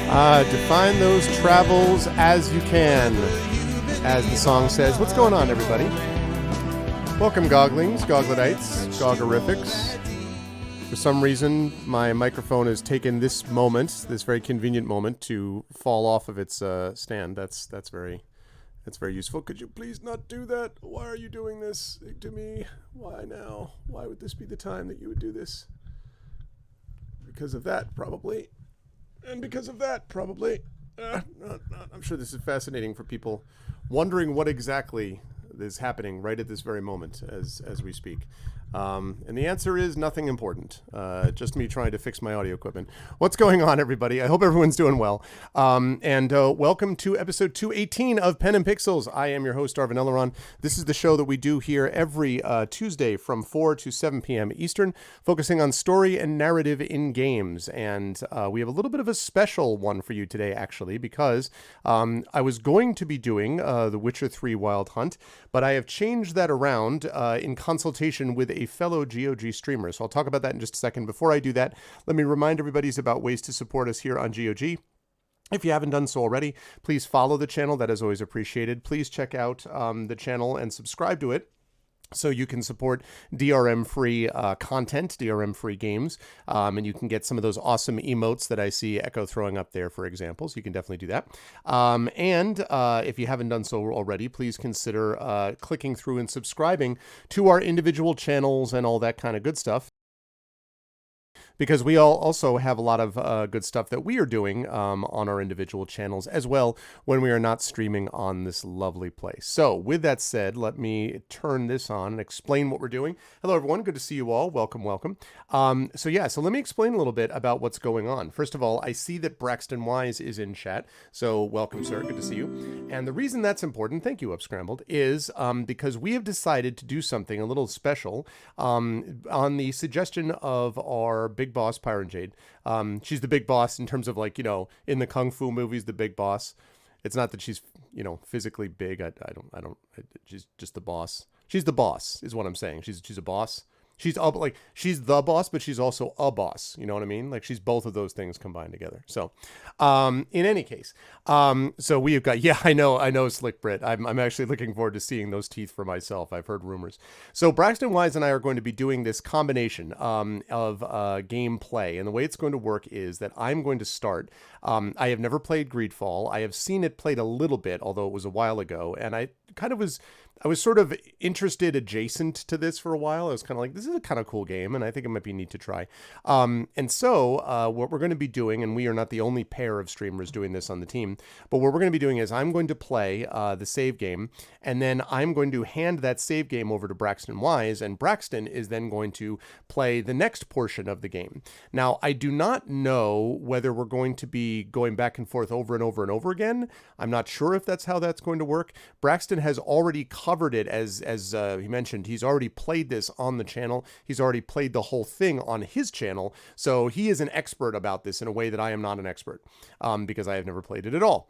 Define those travels as you can, as the song says. What's going on, everybody? Welcome, Goglings, Gogletites, Gogorifics. For some reason, my microphone has taken this moment, this very convenient moment, to fall off of its stand. That's very useful. Could you please not do that? Why are you doing this to me? Why now? Why would this be the time that you would do this? Because of that, probably. And because of that, probably. I'm sure this is fascinating for people wondering what exactly is happening right at this very moment as we speak. And the answer is nothing important. Just me trying to fix my audio equipment. What's going on, everybody? I hope everyone's doing well. And welcome to episode 218 of Pen and Pixels. I am your host, Arvin Elleron. This is the show that we do here every Tuesday from 4 to 7 p.m. Eastern, focusing on story and narrative in games. And we have a little bit of a special one for you today, actually, because I was going to be doing The Witcher 3 Wild Hunt, but I have changed that around in consultation with a fellow GOG streamer. So I'll talk about that in just a second. Before I do that, let me remind everybody about ways to support us here on GOG. If you haven't done so already, please follow the channel. That is always appreciated. Please check out the channel and subscribe to it, so you can support DRM-free content, DRM-free games, and you can get some of those awesome emotes that I see Echo throwing up there, for example, so you can definitely do that. And if you haven't done so already, please consider clicking through and subscribing to our individual channels and all that kind of good stuff, because we all also have a lot of good stuff that we are doing on our individual channels as well when we are not streaming on this lovely place. So with that said, let me turn this on and explain what we're doing. Hello, everyone. Good to see you all. Welcome, welcome. So let me explain a little bit about what's going on. First of all, I see that Braxton Wise is in chat. So welcome, sir. Good to see you. And the reason that's important, thank you, Upscrambled, is because we have decided to do something a little special on the suggestion of our big boss, Pyron Jade. She's the big boss in terms of, like, in the Kung Fu movies, the big boss. It's not that she's, physically big. She's just the boss. She's the boss is what I'm saying. She's a boss. She's the boss, but she's also a boss. You know what I mean? Like, she's both of those things combined together. So, in any case, so we have got, I know, Slick Brit. I'm actually looking forward to seeing those teeth for myself. I've heard rumors. So Braxton Wise and I are going to be doing this combination of gameplay, and the way it's going to work is that I'm going to start. I have never played GreedFall. I have seen it played a little bit, although it was a while ago, and I was sort of interested adjacent to this for a while. I was kind of like, this is a kind of cool game, and I think it might be neat to try. And so what we're going to be doing, and we are not the only pair of streamers doing this on the team, but what we're going to be doing is I'm going to play the save game, and then I'm going to hand that save game over to Braxton Wise, and Braxton is then going to play the next portion of the game. Now, I do not know whether we're going to be going back and forth over and over and over again. I'm not sure if that's how that's going to work. Braxton has already covered it, as he mentioned. He's already played this on the channel. He's already played the whole thing on his channel. So he is an expert about this in a way that I am not an expert, because I have never played it at all.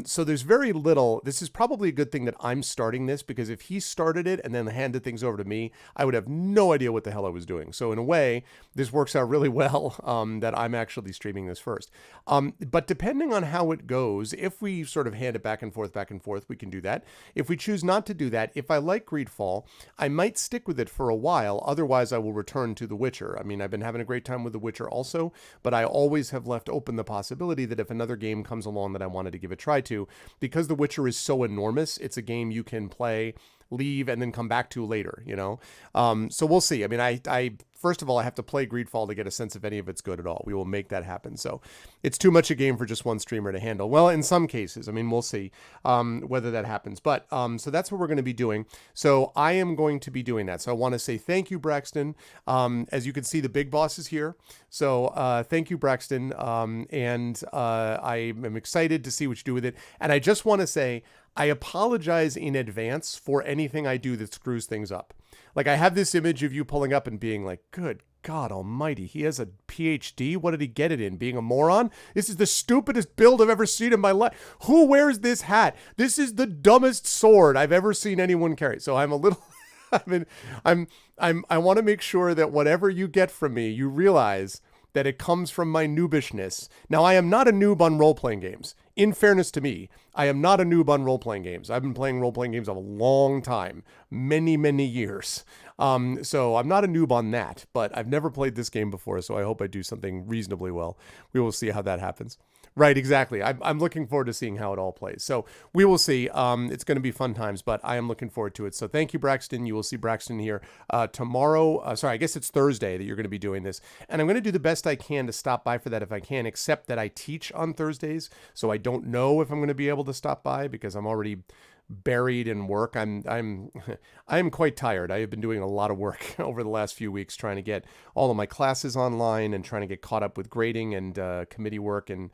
So there's very little. This is probably a good thing that I'm starting this, because if he started it and then handed things over to me, I would have no idea what the hell I was doing. So in a way, this works out really well that I'm actually streaming this first. But depending on how it goes, if we sort of hand it back and forth, we can do that. If we choose not to do that, if I like GreedFall, I might stick with it for a while. Otherwise, I will return to The Witcher. I mean, I've been having a great time with The Witcher also, but I always have left open the possibility that if another game comes along that I wanted to give a try to, because The Witcher is so enormous, it's a game you can play, leave, and then come back to later, So we'll see. I mean, I first of all, I have to play GreedFall to get a sense if any of it's good at all. We will make that happen. So it's too much a game for just one streamer to handle. Well, in some cases, I mean, we'll see whether that happens. But so that's what we're going to be doing. So I am going to be doing that. So I want to say thank you, Braxton. As you can see, the big boss is here. So thank you, Braxton. And I am excited to see what you do with it. And I just want to say, I apologize in advance for anything I do that screws things up. Like, I have this image of you pulling up and being like, good God almighty, he has a PhD? What did he get it in? Being a moron? This is the stupidest build I've ever seen in my life. Who wears this hat? This is the dumbest sword I've ever seen anyone carry. So I'm a little... I want to make sure that whatever you get from me, you realize that it comes from my noobishness. Now, I am not a noob on role-playing games. In fairness to me, I am not a noob on role-playing games. I've been playing role-playing games a long time, many, many years. So I'm not a noob on that, but I've never played this game before, so I hope I do something reasonably well. We will see how that happens. Right, exactly. I'm looking forward to seeing how it all plays. So we will see. It's going to be fun times, but I am looking forward to it. So thank you, Braxton. You will see Braxton here tomorrow. Sorry, I guess it's Thursday that you're going to be doing this. And I'm going to do the best I can to stop by for that if I can, except that I teach on Thursdays. So I don't know if I'm going to be able to stop by because I'm already buried in work. I'm quite tired. I have been doing a lot of work over the last few weeks trying to get all of my classes online and trying to get caught up with grading and committee work and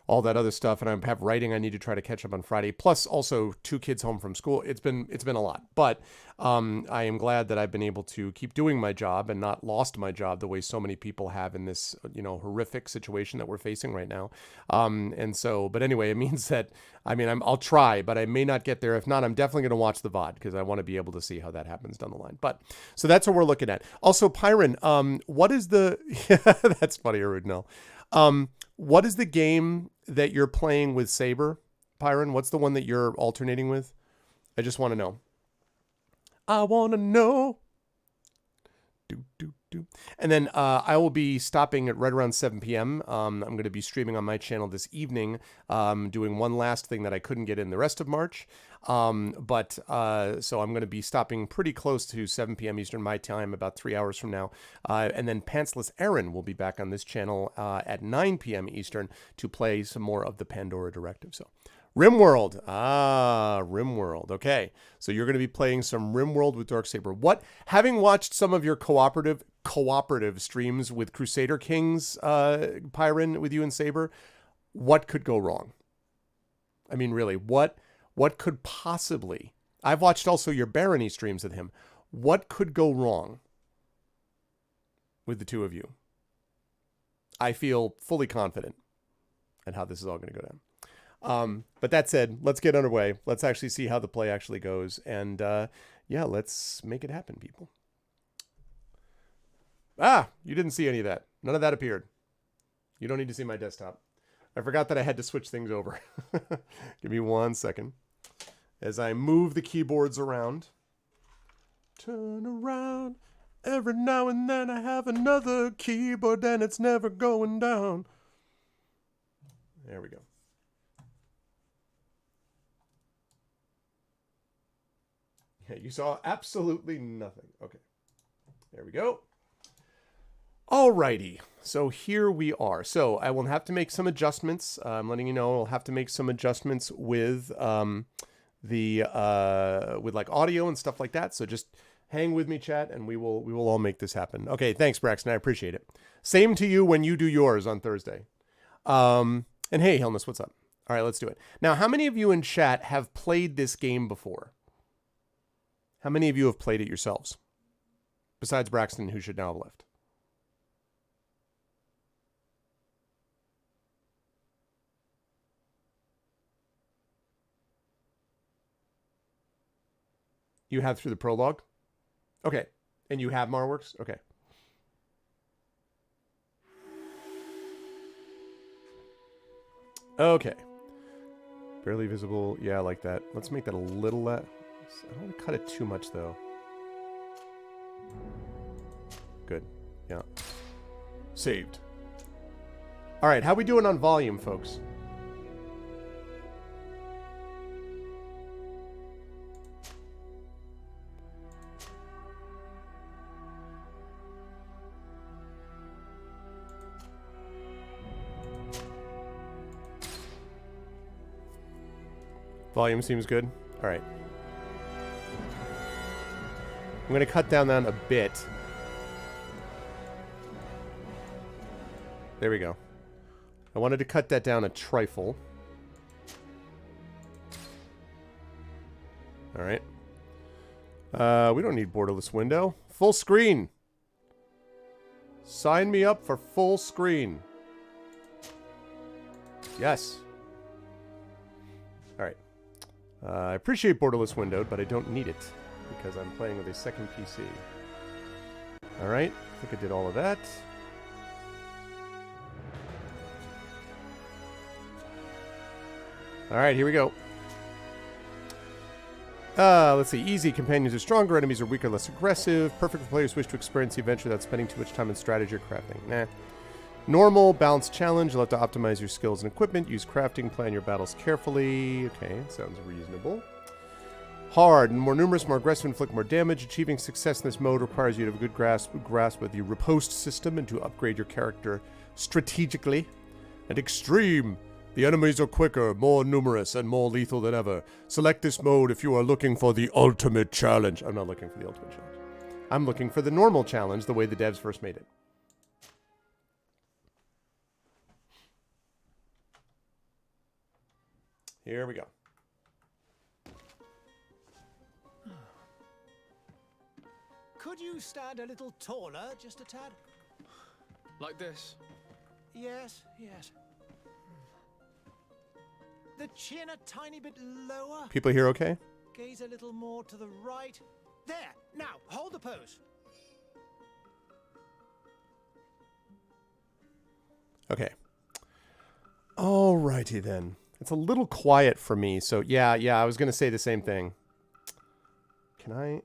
all that other stuff. And I have writing I need to try to catch up on Friday, plus also 2 kids home from school. It's been a lot, but I am glad that I've been able to keep doing my job and not lost my job the way so many people have in this, horrific situation that we're facing right now. But anyway, it means that, I'll try, but I may not get there. If not, I'm definitely going to watch the VOD because I want to be able to see how that happens down the line. But so that's what we're looking at. Also, Pyron, what is the, that's funny, Arudnell. What is the game that you're playing with Saber, Pyron? What's the one that you're alternating with? I just want to know. I want to know. And then I will be stopping at right around 7 p.m. I'm going to be streaming on my channel this evening, doing one last thing that I couldn't get in the rest of March. So I'm going to be stopping pretty close to 7 p.m. Eastern my time, about 3 hours from now. And then Pantsless Aaron will be back on this channel at 9 p.m. Eastern to play some more of the Pandora Directive. So RimWorld. RimWorld. Okay. So you're going to be playing some RimWorld with Darksaber. Having watched some of your cooperative streams with Crusader Kings, Pyron, with you and Saber, what could go wrong? I mean, really, what could possibly... I've watched also your Barony streams with him. What could go wrong with the two of you? I feel fully confident in how this is all going to go down. But that said, let's get underway. Let's actually see how the play actually goes. And let's make it happen, people. You didn't see any of that. None of that appeared. You don't need to see my desktop. I forgot that I had to switch things over. Give me 1 second. As I move the keyboards around. Turn around. Every now and then I have another keyboard and it's never going down. There we go. Yeah, you saw absolutely nothing. Okay. There we go. Alrighty, so here we are. So I will have to make some adjustments. I'm letting you know I'll have to make some adjustments with with like audio and stuff like that. So just hang with me, chat, and we will all make this happen. Okay, thanks, Braxton. I appreciate it. Same to you when you do yours on Thursday. And hey, Helmus, what's up? All right, let's do it. Now, how many of you in chat have played this game before? How many of you have played it yourselves? Besides Braxton, who should now have left. You have through the prologue? Okay. And you have Marworks? Okay. Okay. Barely visible. Yeah, I like that. Let's make that a little less. I don't want to cut it too much, though. Good. Yeah. Saved. All right. How we doing on volume, folks? Volume seems good. All right. I'm going to cut down a bit. There we go. I wanted to cut that down a trifle. All right. We don't need borderless window. Full screen. Sign me up for full screen. Yes. All right. I appreciate borderless windowed, but I don't need it because I'm playing with a second PC. All right. I think I did all of that. All right, here we go. Let's see. Easy. Companions are stronger. Enemies are weaker, less aggressive. Perfect for players who wish to experience the adventure without spending too much time in strategy or crafting. Nah. Normal. Balanced challenge. You'll have to optimize your skills and equipment. Use crafting. Plan your battles carefully. Okay, sounds reasonable. Hard. More numerous, more aggressive, inflict more damage. Achieving success in this mode requires you to have a good grasp of the riposte system and to upgrade your character strategically. And extreme. The enemies are quicker, more numerous, and more lethal than ever. Select this mode if you are looking for the ultimate challenge. I'm not looking for the ultimate challenge. I'm looking for the normal challenge, the way the devs first made it. Here we go. Could you stand a little taller, just a tad? Like this? Yes, yes. The chin a tiny bit lower. People here okay? Gaze a little more to the right. There. Now, hold the pose. Okay. Alrighty then. It's a little quiet for me, so yeah, I was gonna say the same thing. Can I?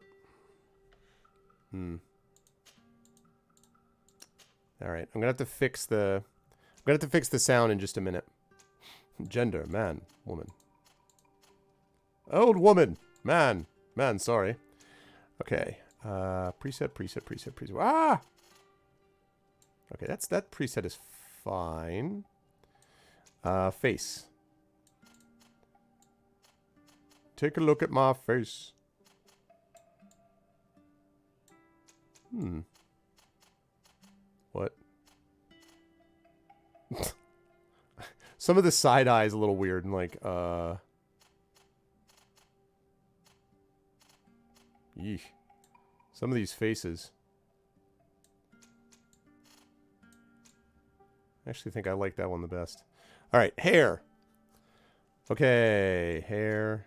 Alright, I'm gonna have to fix the sound in just a minute. Gender, man, woman. Old woman, man, sorry. Okay. Preset. Ah! Okay, that preset is fine. Face. Take a look at my face. What? Some of the side eye is a little weird and like, Yeesh. Some of these faces. I actually think I like that one the best. Alright, hair. Okay, hair.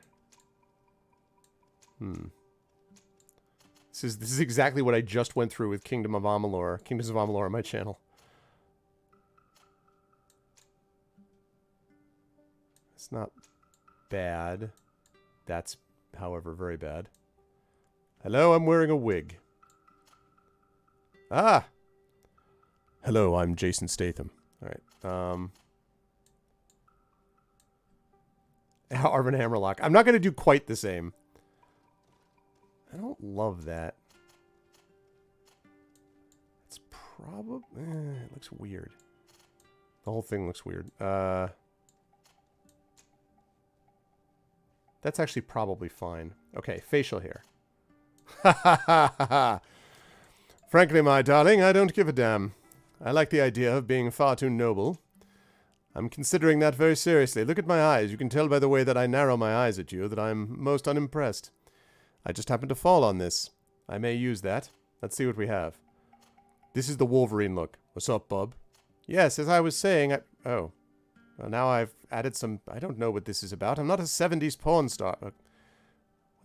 This is exactly what I just went through with Kingdoms of Amalur on my channel. It's not bad. That's, however, very bad. Hello, I'm wearing a wig. Ah! Hello, I'm Jason Statham. Alright, Arvin Hammerlock. I'm not going to do quite the same. I don't love that. It's probably... it looks weird. The whole thing looks weird. That's actually probably fine. Okay, facial hair. Ha ha ha ha. Frankly, my darling, I don't give a damn. I like the idea of being far too noble. I'm considering that very seriously. Look at my eyes. You can tell by the way that I narrow my eyes at you that I'm most unimpressed. I just happened to fall on this. I may use that. Let's see what we have. This is the Wolverine look. What's up, bub? Yes, as I was saying, oh. Well, now I've added some... I don't know what this is about. I'm not a 70s porn star. What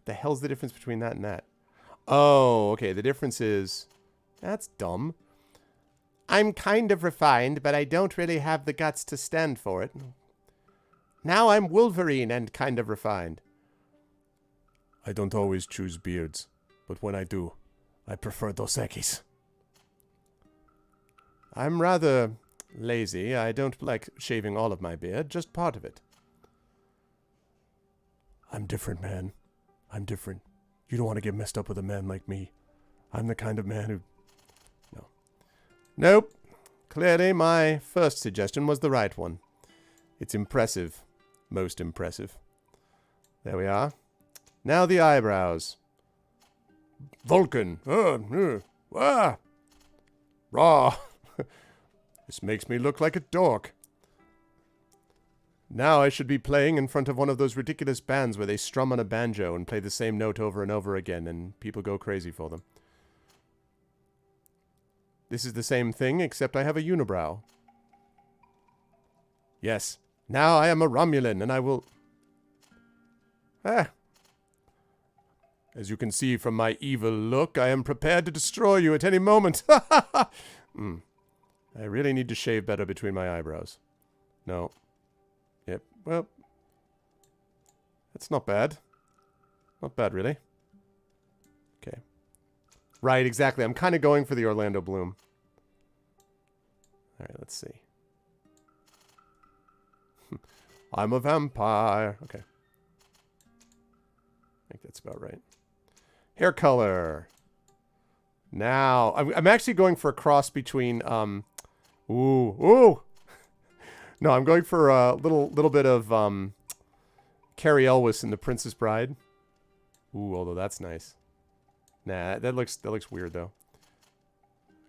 the hell's the difference between that and that? Oh, okay. The difference is... That's dumb. I'm kind of refined, but I don't really have the guts to stand for it. Now I'm Wolverine and kind of refined. I don't always choose beards, but when I do, I prefer Dos Equis. I'm rather lazy. I don't like shaving all of my beard, just part of it. I'm different, man. I'm different. You don't want to get messed up with a man like me. I'm the kind of man who... No. Nope. Clearly, my first suggestion was the right one. It's impressive. Most impressive. There we are. Now the eyebrows. Vulcan. Ah. Raw. This makes me look like a dork. Now I should be playing in front of one of those ridiculous bands where they strum on a banjo and play the same note over and over again and people go crazy for them. This is the same thing, except I have a unibrow. Yes. Now I am a Romulan and I will... Ah. As you can see from my evil look, I am prepared to destroy you at any moment. I really need to shave better between my eyebrows. No. Yep. Well. That's not bad. Not bad, really. Okay. Right, exactly. I'm kind of going for the Orlando Bloom. All right, let's see. I'm a vampire. Okay. I think that's about right. Hair color. Now, I'm actually going for a cross between, ooh. No, I'm going for a little bit of, Carrie Elwes in The Princess Bride. Ooh, although that's nice. Nah, that looks weird, though.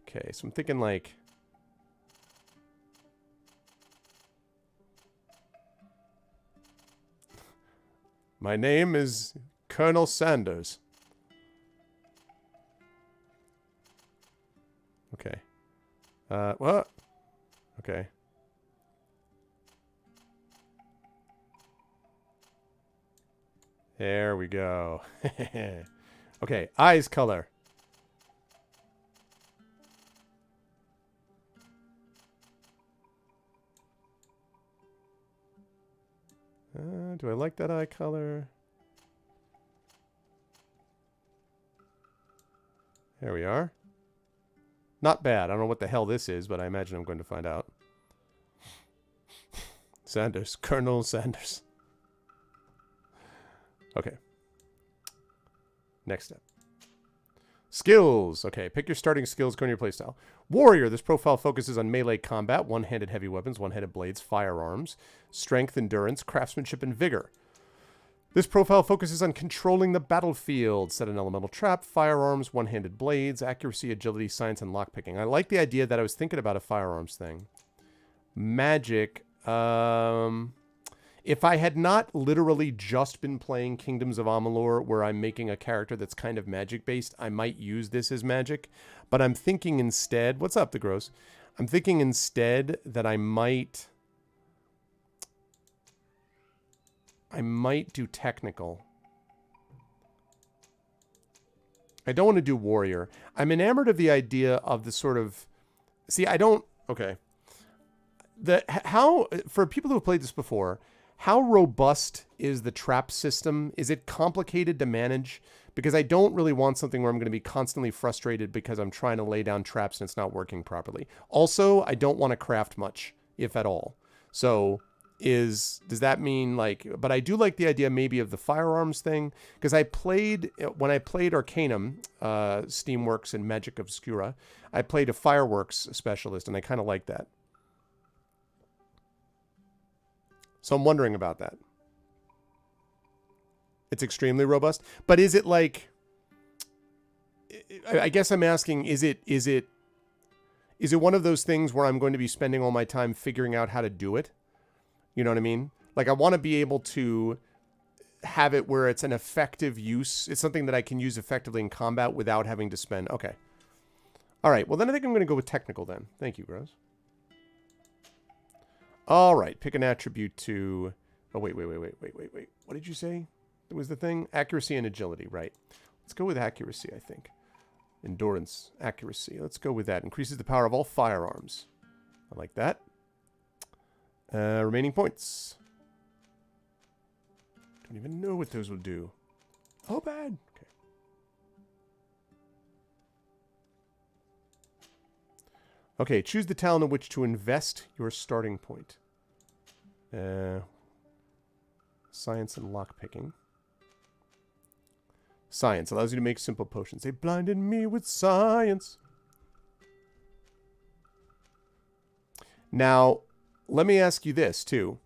Okay, so I'm thinking, like... My name is Colonel Sanders. Okay. What? Okay. There we go. Okay, eyes color. Do I like that eye color? There we are. Not bad. I don't know what the hell this is, but I imagine I'm going to find out. Sanders. Colonel Sanders. Okay. Next step. Skills. Okay, pick your starting skills according to your playstyle. Warrior. This profile focuses on melee combat, one-handed heavy weapons, one-handed blades, firearms, strength, endurance, craftsmanship, and vigor. This profile focuses on controlling the battlefield. Set an elemental trap, firearms, one-handed blades, accuracy, agility, science, and lockpicking. I like the idea that I was thinking about a firearms thing. Magic. If I had not literally just been playing Kingdoms of Amalur, where I'm making a character that's kind of magic-based, I might use this as magic. But I'm thinking instead... What's up, the Gross? I'm thinking instead that I might do technical. I don't want to do warrior. I'm enamored of the idea of the sort of... See, I don't... Okay. For people who have played this before... How robust is the trap system? Is it complicated to manage? Because I don't really want something where I'm going to be constantly frustrated because I'm trying to lay down traps and it's not working properly. Also, I don't want to craft much, if at all. So, does that mean like... But I do like the idea maybe of the firearms thing. Because when I played Arcanum, Steamworks and Magic Obscura, I played a fireworks specialist and I kind of like that. So I'm wondering about that. It's extremely robust. But is it like... I guess I'm asking, is it one of those things where I'm going to be spending all my time figuring out how to do it? You know what I mean? Like, I want to be able to have it where it's an effective use. It's something that I can use effectively in combat without having to spend... Okay. All right. Well, then I think I'm going to go with technical then. Thank you, Gross. All right, pick an attribute to... Oh, wait. What did you say? It was the thing? Accuracy and agility, right. Let's go with accuracy, I think. Endurance, accuracy. Let's go with that. Increases the power of all firearms. I like that. Remaining points. Don't even know what those will do. Oh, bad. Okay. Okay, choose the talent in which to invest your starting point. Science and lockpicking. Science allows you to make simple potions. They blinded me with science. Now, let me ask you this, too.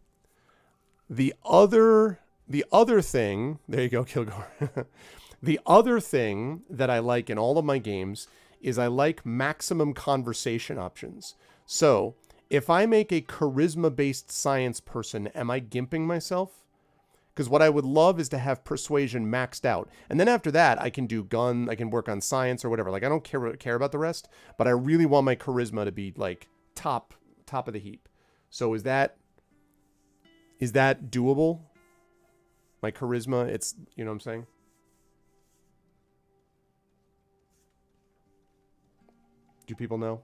The other thing... There you go, Kilgore. The other thing that I like in all of my games is I like maximum conversation options. So, if I make a charisma-based science person, am I gimping myself? Because what I would love is to have persuasion maxed out. And then after that, I can do gun, I can work on science or whatever. Like, I don't care about the rest, but I really want my charisma to be, like, top of the heap. So is that doable? My charisma, it's, you know what I'm saying? Do people know?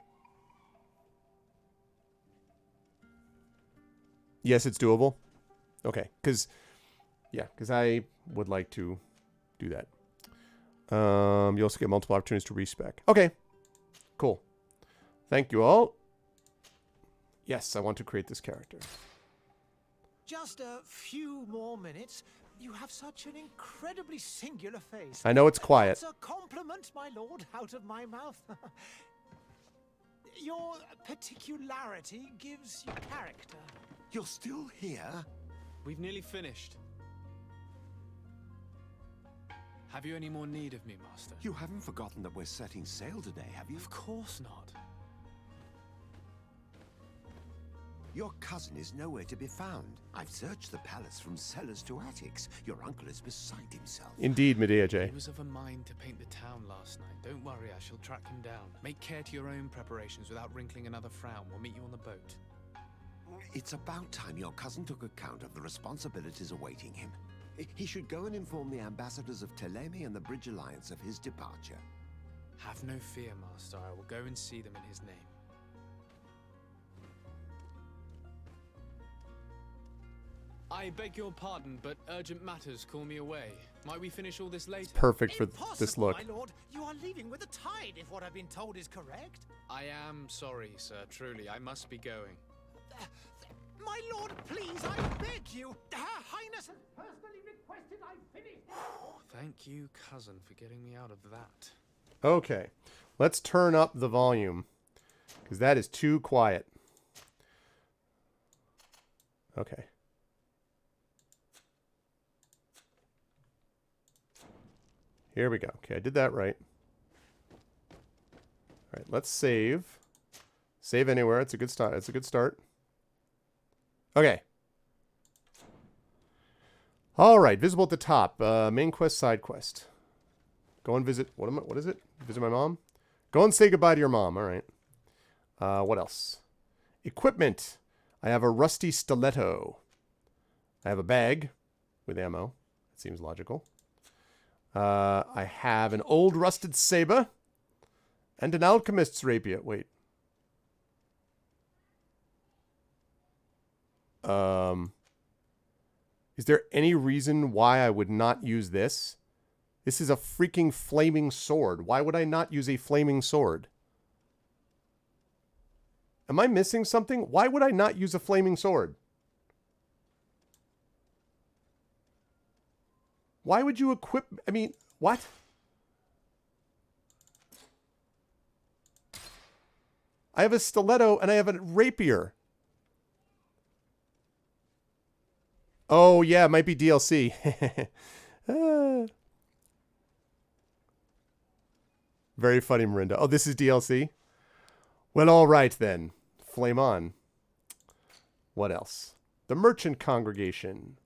Yes, it's doable. Okay, because Yeah, because I would like to do that. You also get multiple opportunities to respec. Okay, cool. Thank you all. Yes, I want to create this character. Just a few more minutes. You have such an incredibly singular face. I know it's quiet. That's a compliment, my lord, out of my mouth. Your particularity gives you character. You're still here? We've nearly finished. Have you any more need of me, Master? You haven't forgotten that we're setting sail today, have you? Of course not. Your cousin is nowhere to be found. I've searched the palace from cellars to attics. Your uncle is beside himself. Indeed, Medea J. He was of a mind to paint the town last night. Don't worry, I shall track him down. Make care to your own preparations without wrinkling another frown. We'll meet you on the boat. It's about time your cousin took account of the responsibilities awaiting him. He should go and inform the ambassadors of Ptolemy and the Bridge Alliance of his departure. Have no fear, Master. I will go and see them in his name. I beg your pardon, but urgent matters call me away. Might we finish all this later? Perfect for Impossible, this look. my lord. You are leaving with the tide, if what I've been told is correct. I am sorry, sir. Truly, I must be going. My lord, please, I beg you. Her Highness has personally requested I finish. Thank you, cousin, for getting me out of that. Okay, let's turn up the volume, because that is too quiet. Okay. Here we go. Okay, I did that right. All right, let's save. Save anywhere. It's a good start. It's a good start. Okay. All right, visible at the top. Main quest, side quest. Go and visit. What is it? Visit my mom. Go and say goodbye to your mom. All right. What else? Equipment. I have a rusty stiletto. I have a bag with ammo. That seems logical. I have an old rusted saber and an alchemist's rapier. Wait. Is there any reason why I would not use this? This is a freaking flaming sword. Why would I not use a flaming sword? Am I missing something? Why would I not use a flaming sword? Why would you equip... I mean, what? I have a stiletto and I have a rapier. Oh, yeah, it might be DLC. Very funny, Marinda. Oh, this is DLC? Well, all right, then. Flame on. What else? The Merchant Congregation.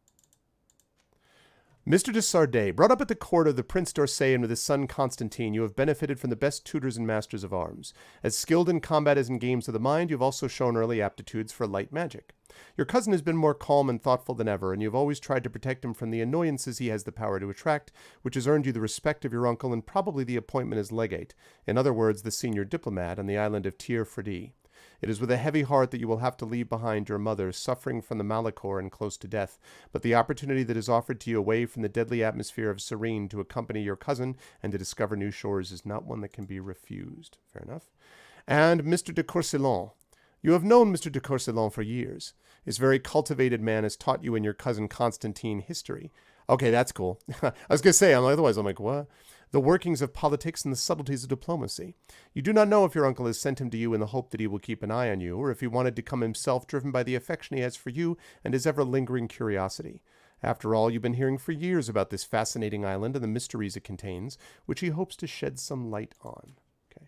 Mr. de Sardet, brought up at the court of the Prince d'Orsay and with his son Constantine, you have benefited from the best tutors and masters of arms. As skilled in combat as in games of the mind, you have also shown early aptitudes for light magic. Your cousin has been more calm and thoughtful than ever, and you have always tried to protect him from the annoyances he has the power to attract, which has earned you the respect of your uncle and probably the appointment as legate, in other words, the senior diplomat on the island of Tir-Freddy. It is with a heavy heart that you will have to leave behind your mother, suffering from the Malachor and close to death, but the opportunity that is offered to you away from the deadly atmosphere of Serene to accompany your cousin and to discover new shores is not one that can be refused. Fair enough. And Mr. de Courcellon. You have known Mr. de Courcellon for years. This very cultivated man has taught you and your cousin Constantine history. Okay, that's cool. I was going to say, otherwise I'm like, what? The workings of politics and the subtleties of diplomacy. You do not know if your uncle has sent him to you in the hope that he will keep an eye on you, or if he wanted to come himself, driven by the affection he has for you and his ever-lingering curiosity. After all, you've been hearing for years about this fascinating island and the mysteries it contains, which he hopes to shed some light on. Okay.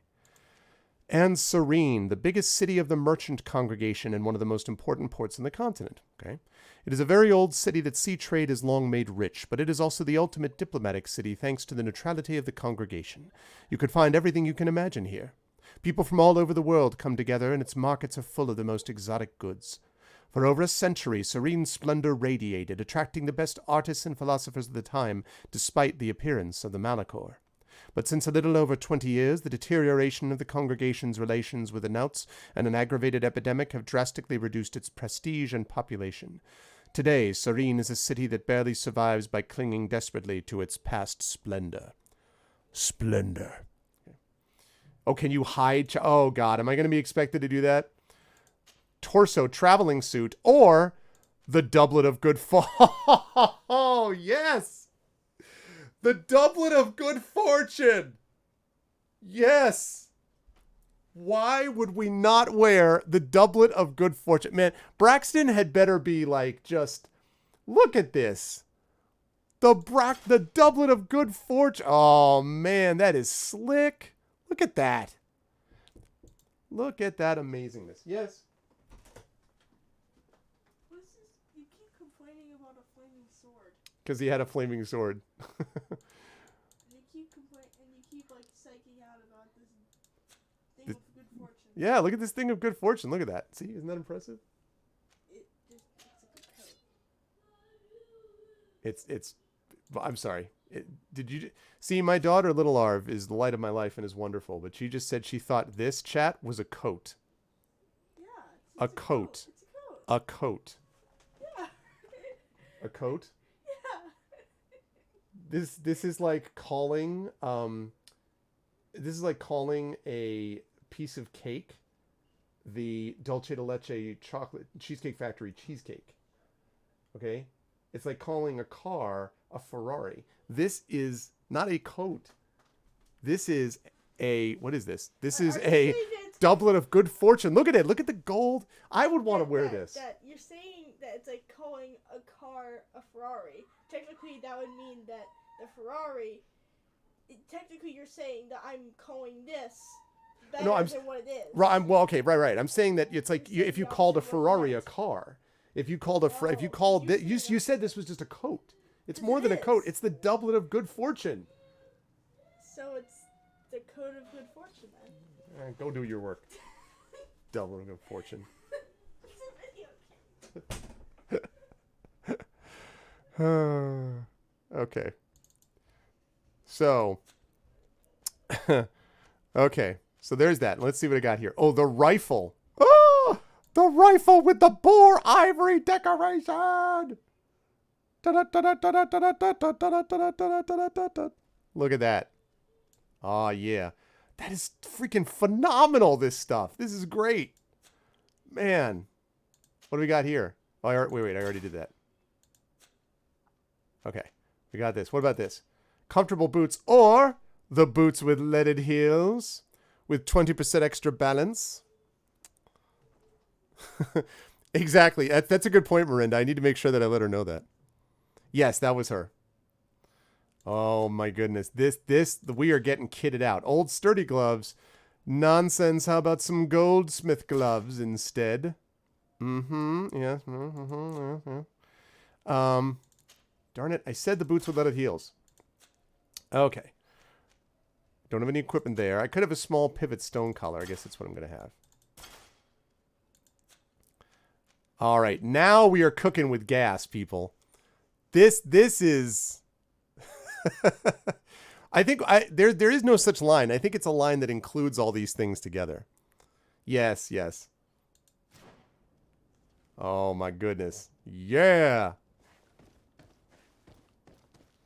And Serene, the biggest city of the merchant congregation and one of the most important ports on the continent. Okay. It is a very old city that sea trade has long made rich, but it is also the ultimate diplomatic city thanks to the neutrality of the congregation. You could find everything you can imagine here. People from all over the world come together, and its markets are full of the most exotic goods. For over a century, Serene splendor radiated, attracting the best artists and philosophers of the time, despite the appearance of the Malachor. But since a little over 20 years, the deterioration of the congregation's relations with the Nauts and an aggravated epidemic have drastically reduced its prestige and population. Today, Serene is a city that barely survives by clinging desperately to its past splendor. Splendor. Oh, can you hide? Oh, God. Am I going to be expected to do that? Torso traveling suit or the doublet of good Oh, yes. The doublet of good fortune. Yes. Why would we not wear the doublet of good fortune? Man, Braxton had better be like, just look at this. The doublet of good fortune. Oh, man, that is slick. Look at that. Look at that amazingness. Yes. What's this? You keep complaining about a flaming sword. Because he had a flaming sword. And you keep like psyching out about this thing of good fortune. Yeah, look at this thing of good fortune. Look at that. See, isn't that impressive? It's a good coat. It's. I'm sorry. Did you see? My daughter, Little Arv, is the light of my life and is wonderful. But she just said she thought this chat was a coat. Yeah. A coat. It's a coat. A coat. Yeah. A coat. Yeah. This is like calling this is like calling a piece of cake the dulce de leche chocolate cheesecake factory cheesecake. Okay? It's like calling a car a Ferrari. This is not a coat. This is a what is this? This is a doublet of good fortune. Look at it. Look at the gold. I would want to wear this. You're saying that it's like calling a car a Ferrari. Technically, that would mean that the Ferrari. Technically, you're saying that I'm calling this better than what it is. Right. Well, okay. Right. I'm saying that it's like if you called a Ferrari a car. If you called if you called this, you said this was just a coat. It's more than a coat. It's the doublet of good fortune. So it's the coat of good fortune then. Go do your work. Doublet of good fortune. It's a video game. Okay. So. Okay. So there's that. Let's see what I got here. Oh, the rifle. Oh, the rifle with the boar ivory decoration. Look at that. Oh, yeah. That is freaking phenomenal, this stuff. This is great. Man. What do we got here? Oh, wait. I already did that. Okay. We got this. What about this? Comfortable boots or the boots with leaded heels with 20% extra balance. Exactly. That's a good point, Miranda. I need to make sure that I let her know that. Yes, that was her. Oh my goodness. We are getting kitted out. Old sturdy gloves. Nonsense. How about some goldsmith gloves instead? Yes. Darn it. I said the boots with leaded heels. Okay. Don't have any equipment there. I could have a small pivot stone collar. I guess that's what I'm going to have. All right. Now we are cooking with gas, people. This is... I think there is no such line. I think it's a line that includes all these things together. Yes. Oh, my goodness. Yeah.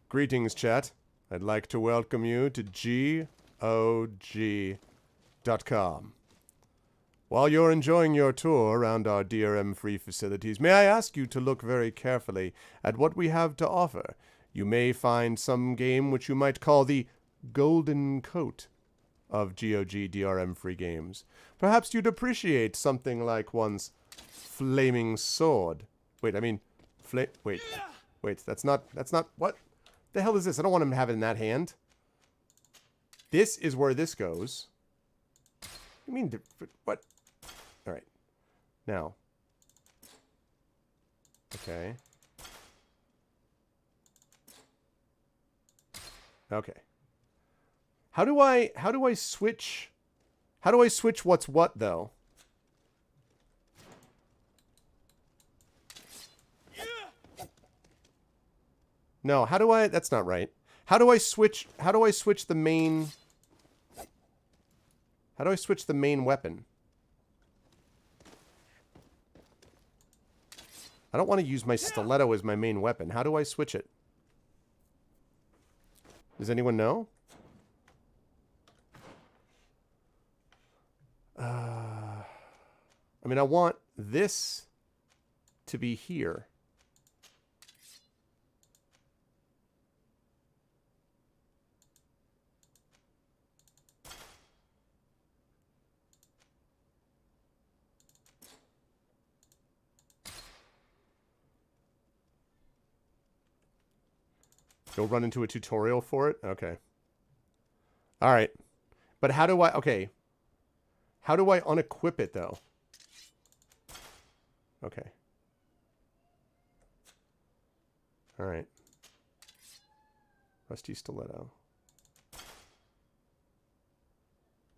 Greetings, chat. I'd like to welcome you to GOG.com. While you're enjoying your tour around our DRM-free facilities, may I ask you to look very carefully at what we have to offer. You may find some game which you might call the golden coat of GOG DRM-free games. Perhaps you'd appreciate something like one's flaming sword. Wait, that's not, what the hell is this? I don't want him to have it in that hand. This is where this goes. You mean, what? All right. Now. Okay. Okay. How do I switch what's what though? No, that's not right. How do I switch the main weapon? I don't want to use my stiletto as my main weapon. How do I switch it? Does anyone know? I mean, I want this to be here. You'll run into a tutorial for it? Okay. All right. But how do I... Okay. How do I unequip it, though? Okay. All right. Rusty stiletto.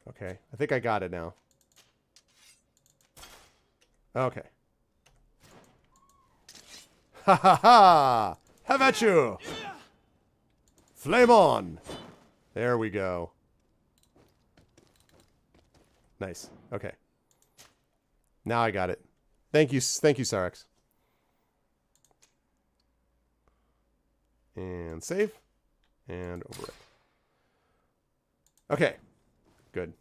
Okay. I think I got it now. Okay. Ha ha ha! Have at you! Flame on! There we go. Nice. Okay. Now I got it. Thank you, Sarex. And save. And overwrite. Okay. Good.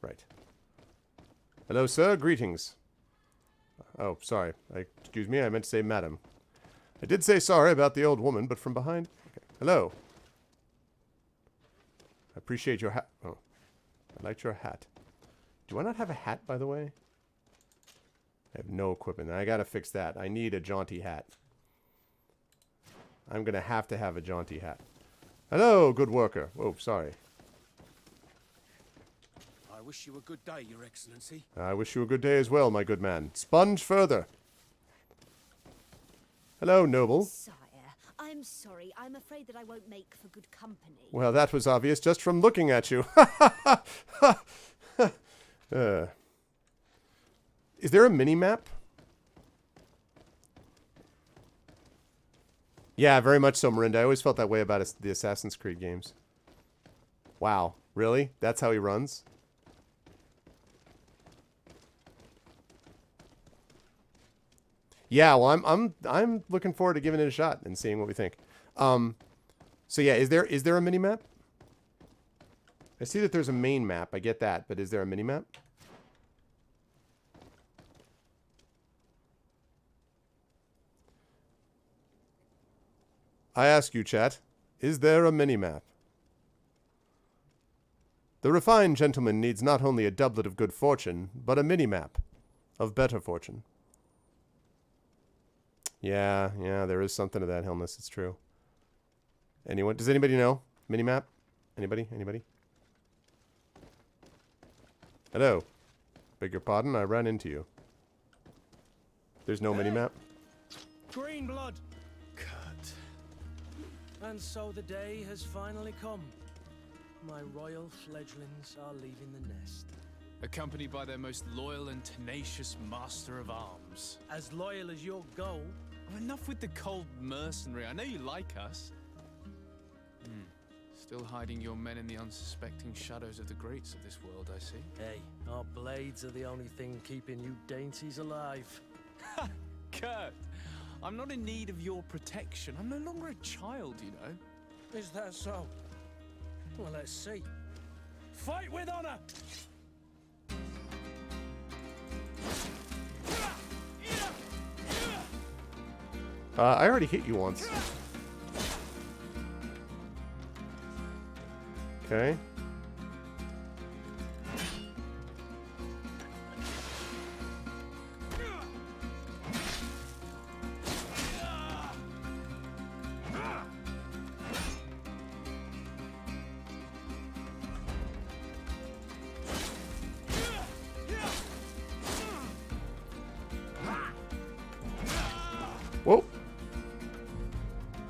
Right. Hello, sir. Greetings. Oh, sorry. Excuse me. I meant to say madam. I did say sorry about the old woman, but from behind... Okay. Hello. I appreciate your hat. Oh. I liked your hat. Do I not have a hat, by the way? I have no equipment. I gotta fix that. I need a jaunty hat. I'm gonna have to have a jaunty hat. Hello, good worker. Oh, sorry. I wish you a good day, Your Excellency. I wish you a good day as well, my good man. Sponge further. Hello, noble. Sire, I'm sorry. I'm afraid that I won't make for good company. Well, that was obvious just from looking at you. Is there a mini-map? Yeah, very much so, Marinda. I always felt that way about the Assassin's Creed games. Wow, really? That's how he runs? Yeah, well, I'm looking forward to giving it a shot and seeing what we think. So yeah, is there a mini map? I see that there's a main map. I get that, but is there a mini map? I ask you, chat, is there a mini map? The refined gentleman needs not only a doublet of good fortune, but a mini map of better fortune. Yeah, there is something to that, Helmus. It's true. Anyone? Does anybody know? Minimap? Anybody? Hello. Beg your pardon, I ran into you. There's no minimap? Green blood! Cut. And so the day has finally come. My royal fledglings are leaving the nest. Accompanied by their most loyal and tenacious master of arms. As loyal as your goal. Oh, enough with the cold mercenary. I know you like us. Still hiding your men in the unsuspecting shadows of the greats of this world, I see. Hey, our blades are the only thing keeping you dainties alive. Ha! Kurt! I'm not in need of your protection. I'm no longer a child, you know. Is that so? Well, let's see. Fight with honor! I already hit you once. Okay. Whoa.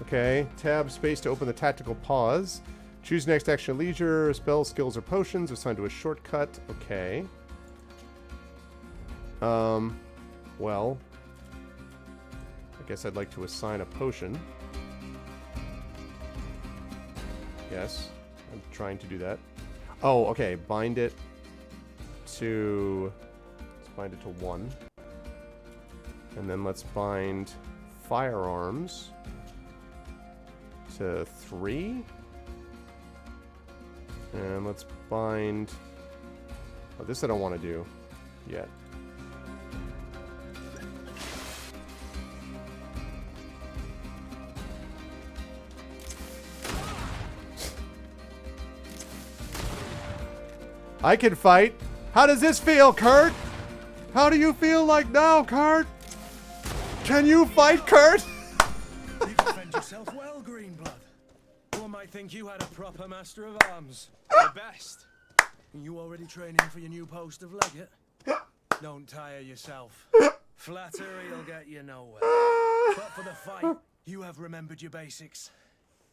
Okay, tab space to open the tactical pause. Choose next action leisure, spell, skills, or potions. Assigned to a shortcut. Okay. Well. I guess I'd like to assign a potion. Yes. I'm trying to do that. Oh, okay. Bind it to... Let's bind it to 1. And then let's bind firearms to 3. And let's bind... Oh, this I don't want to do yet. I can fight. How does this feel, Kurt? How do you feel like now, Kurt? Can you fight, Kurt? You defend yourself well, Greenblood. One might think you had a proper master of arms. The best. You already training for your new post of legate? Don't tire yourself. Flattery'll get you nowhere. But for the fight, you have remembered your basics.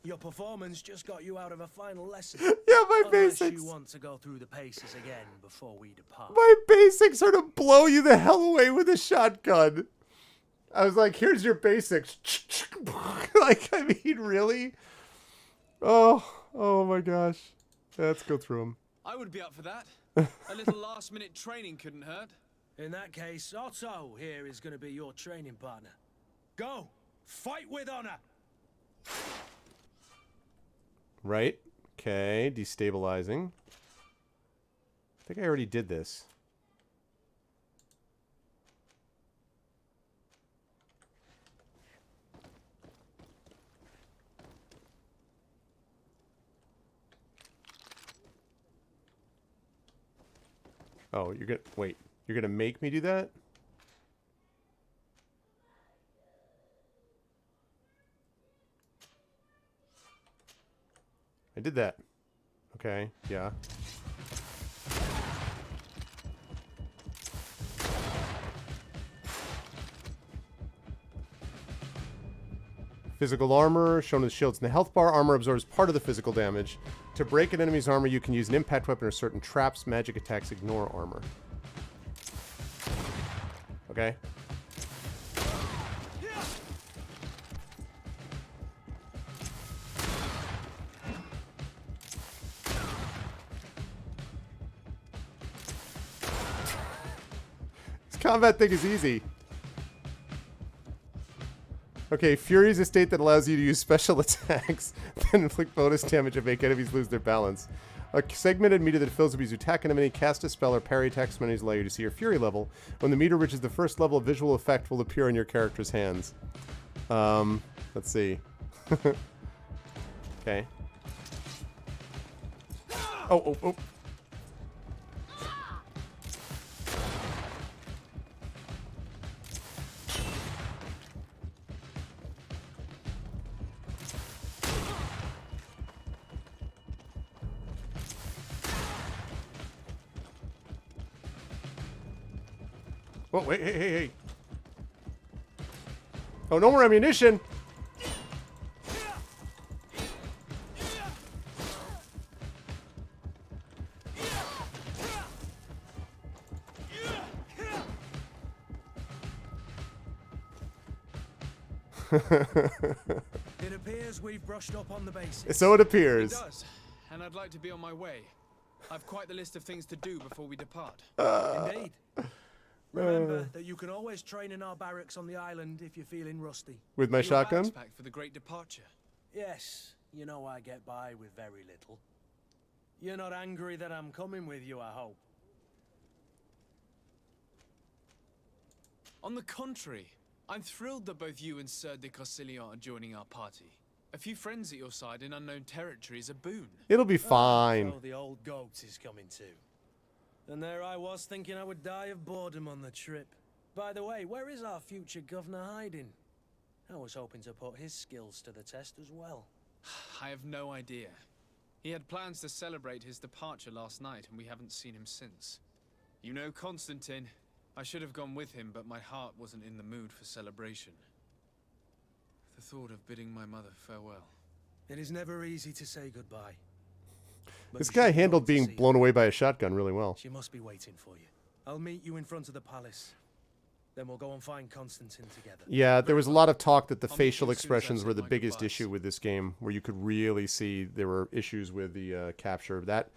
Your performance just got you out of a final lesson. Yeah, my Unless basics. you want to go through the paces again before we depart. My basics are to blow you the hell away with a shotgun. I was like, here's your basics. Like, I mean, really? Oh my gosh. Let's go through them. I would be up for that. A little last-minute training couldn't hurt. In that case, Otto here is going to be your training partner. Go! Fight with honor! Right. Okay. Destabilizing. I think I already did this. Oh, you're gonna... Wait. You're gonna make me do that? I did that. Okay, yeah. Physical armor, shown as shields in the health bar. Armor absorbs part of the physical damage. To break an enemy's armor, you can use an impact weapon or certain traps. Magic attacks ignore armor. Okay. This combat thing is easy. Okay, Fury is a state that allows you to use special attacks that inflict bonus damage and make enemies lose their balance. A segmented meter that fills up as you attack an enemy, cast a spell, or parry attacks from enemies allow you to see your Fury level. When the meter reaches the first level, a visual effect will appear on your character's hands. Let's see. Okay. Oh. Oh, wait, hey. Oh, no more ammunition. It appears we've brushed up on the basics. So it It appears. does, and I'd like to be on my way. I've quite the list of things to do before we depart. Indeed. Remember that you can always train in our barracks on the island if you're feeling rusty. With my Your shotgun? bag's packed for the great departure. Yes, you know I get by with very little. You're not angry that I'm coming with you, I hope. On the contrary, I'm thrilled that both you and Sir de Corsilion are joining our party. A few friends at your side in unknown territory is a boon. It'll be fine. So the old goat is coming too. And there I was thinking I would die of boredom on the trip. By the way, where is our future governor hiding? I was hoping to put his skills to the test as well. I have no idea. He had plans to celebrate his departure last night, and we haven't seen him since. You know Constantine. I should have gone with him, but my heart wasn't in the mood for celebration. The thought of bidding my mother farewell. It is never easy to say goodbye. But This you guy should go handled to being see blown her. away by a shotgun really well. She must be waiting for you. I'll meet you in front of the palace. Then we'll go and find Constantine together. Yeah, there was a lot of talk that the I'll meet facial you as soon as I've expressions said were the my biggest goodbyes. issue with this game, where you could really see there were issues with the capture. That,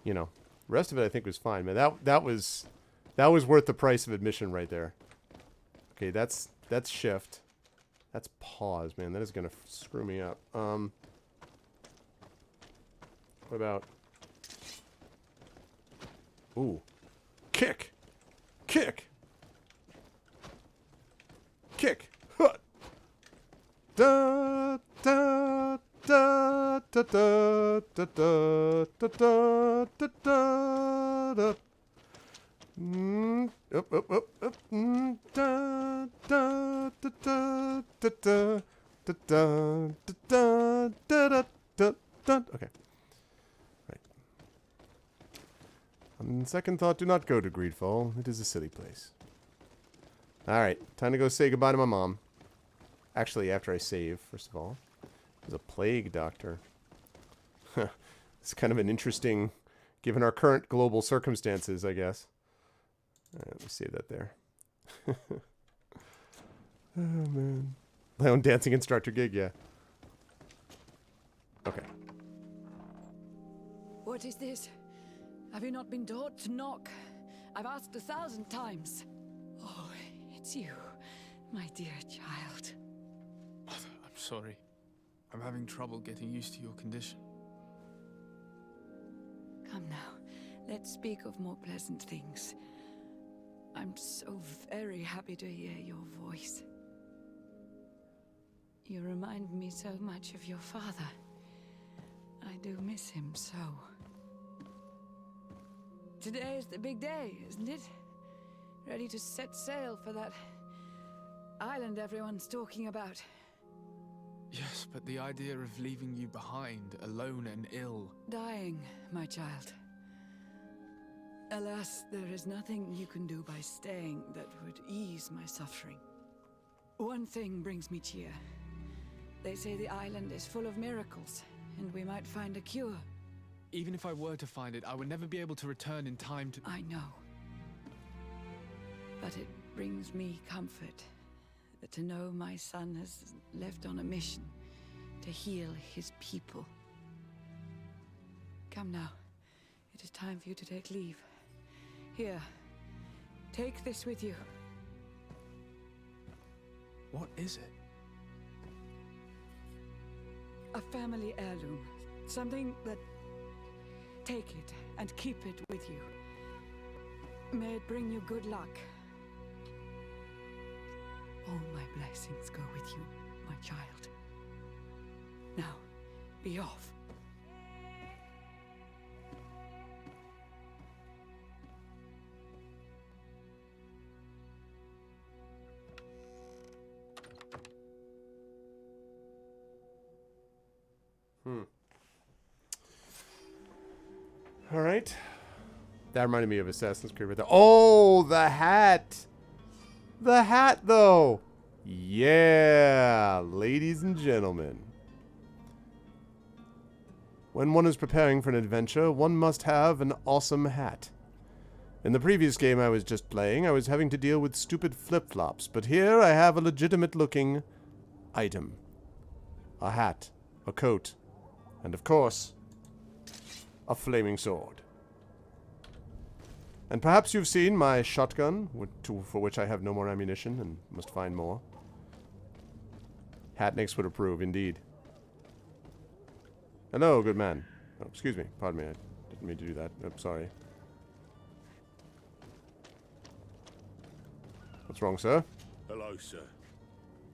you know, the rest of it I think was fine, man. That was worth the price of admission right there. Okay, that's shift. That's pause, man. That is gonna screw me up. What about... Ooh. Kick! Kick! Kick! Huh. Da da da da da da da da da da da. Up, up, up, up. Da da da da da da da da da da da da. Okay. Right. On second thought, do not go to GreedFall. It is a silly place. Alright, time to go say goodbye to my mom. Actually, after I save, first of all. There's a plague doctor. It's kind of an interesting, given our current global circumstances, I guess. Alright, let me save that there. Oh, man. My own dancing instructor gig, yeah. Okay. What is this? Have you not been taught to knock? I've asked 1,000 times. Oh, it's you, my dear child. Mother, I'm sorry. I'm having trouble getting used to your condition. Come now, let's speak of more pleasant things. I'm so very happy to hear your voice. You remind me so much of your father. I do miss him so. Today is the big day, isn't it? Ready to set sail for that island everyone's talking about. Yes, but the idea of leaving you behind, alone and ill... Dying, my child. Alas, there is nothing you can do by staying that would ease my suffering. One thing brings me cheer. They say the island is full of miracles, and we might find a cure. Even if I were to find it, I would never be able to return in time to... I know. But it brings me comfort to know my son has left on a mission to heal his people. Come now. It is time for you to take leave. Here, take this with you. What is it? A family heirloom. Something that... Take it and keep it with you. May it bring you good luck. All my blessings go with you, my child. Now, be off. All right. That reminded me of Assassin's Creed right there. Oh, the hat. The hat, though. Yeah, ladies and gentlemen. When one is preparing for an adventure, one must have an awesome hat. In the previous game I was just playing, I was having to deal with stupid flip-flops, but here I have a legitimate-looking item. A hat, a coat, and of course, a flaming sword. And perhaps you've seen my shotgun, for which I have no more ammunition and must find more. Hatniks would approve, indeed. Hello, good man. Oh, excuse me. Pardon me. I didn't mean to do that. I'm sorry. What's wrong, sir? Hello, sir.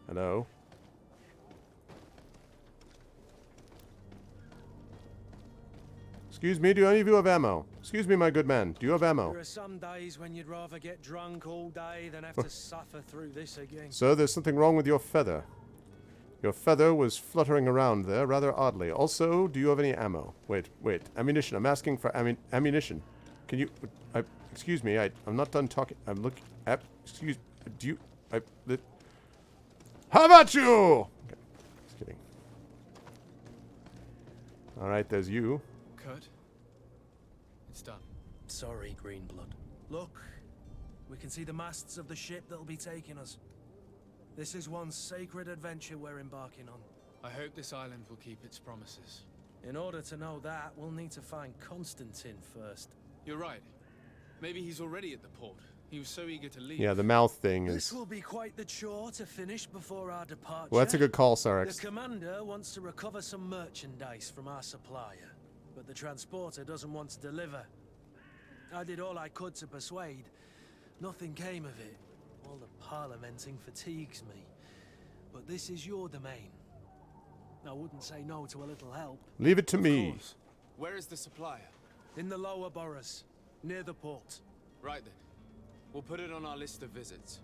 Hello. Excuse me, do any of you have ammo? Excuse me, my good man. Do you have ammo? There are some days when you'd rather get drunk all day than have to suffer through this again. Sir, there's something wrong with your feather. Your feather was fluttering around there rather oddly. Also, do you have any ammo? Wait. Ammunition. I'm asking for ammunition. Can you... excuse me, I'm not done talking. I'm looking... excuse... Do you... How about you? Okay, just kidding. Alright, there's you. Kurt? It's done. Sorry, Greenblood. Look, we can see the masts of the ship that'll be taking us. This is one sacred adventure we're embarking on. I hope this island will keep its promises. In order to know that, we'll need to find Constantine first. You're right. Maybe he's already at the port. He was so eager to leave. Yeah, the mouth thing This is... will be quite the chore to finish before our departure. Well, that's a good call, The Sarex. commander wants to recover some merchandise from our supplier, but the transporter doesn't want to deliver. I did all I could to persuade. Nothing came of it. All the parliamenting fatigues me. But this is your domain. I wouldn't say no to a little help. Leave it to Of me. course. Where is the supplier? In the lower boroughs, near the port. Right then. We'll put it on our list of visits.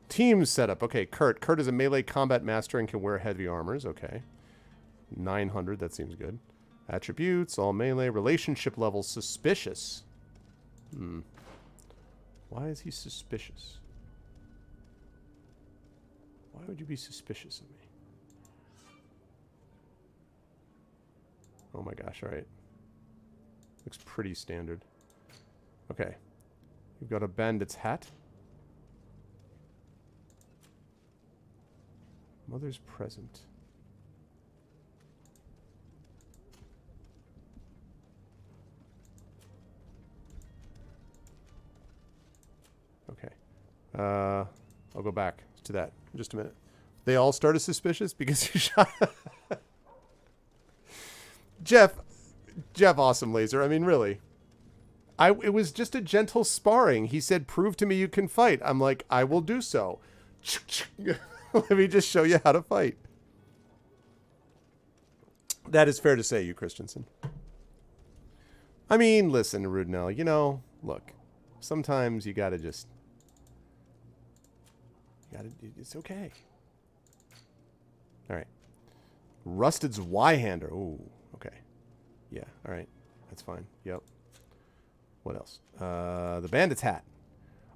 Team setup. Okay, Kurt. Kurt is a melee combat master and can wear heavy armors. Okay. 900. That seems good. Attributes. All melee. Relationship level. Suspicious. Why is he suspicious? Why would you be suspicious of me? Oh my gosh, alright. Looks pretty standard. Okay. You've got a bandit's hat. Mother's present. Okay. I'll go back to that in just a minute. They all started suspicious because you shot... Jeff, awesome laser. I mean, really. It was just a gentle sparring. He said, prove to me you can fight. I'm like, I will do so. Let me just show you how to fight. That is fair to say, you Christensen. I mean, listen, Rudnell, you know, look, sometimes you gotta just... it's okay. Alright. Rusted's Y-hander. Ooh, okay. Yeah, alright. That's fine. Yep. What else? The bandit's hat.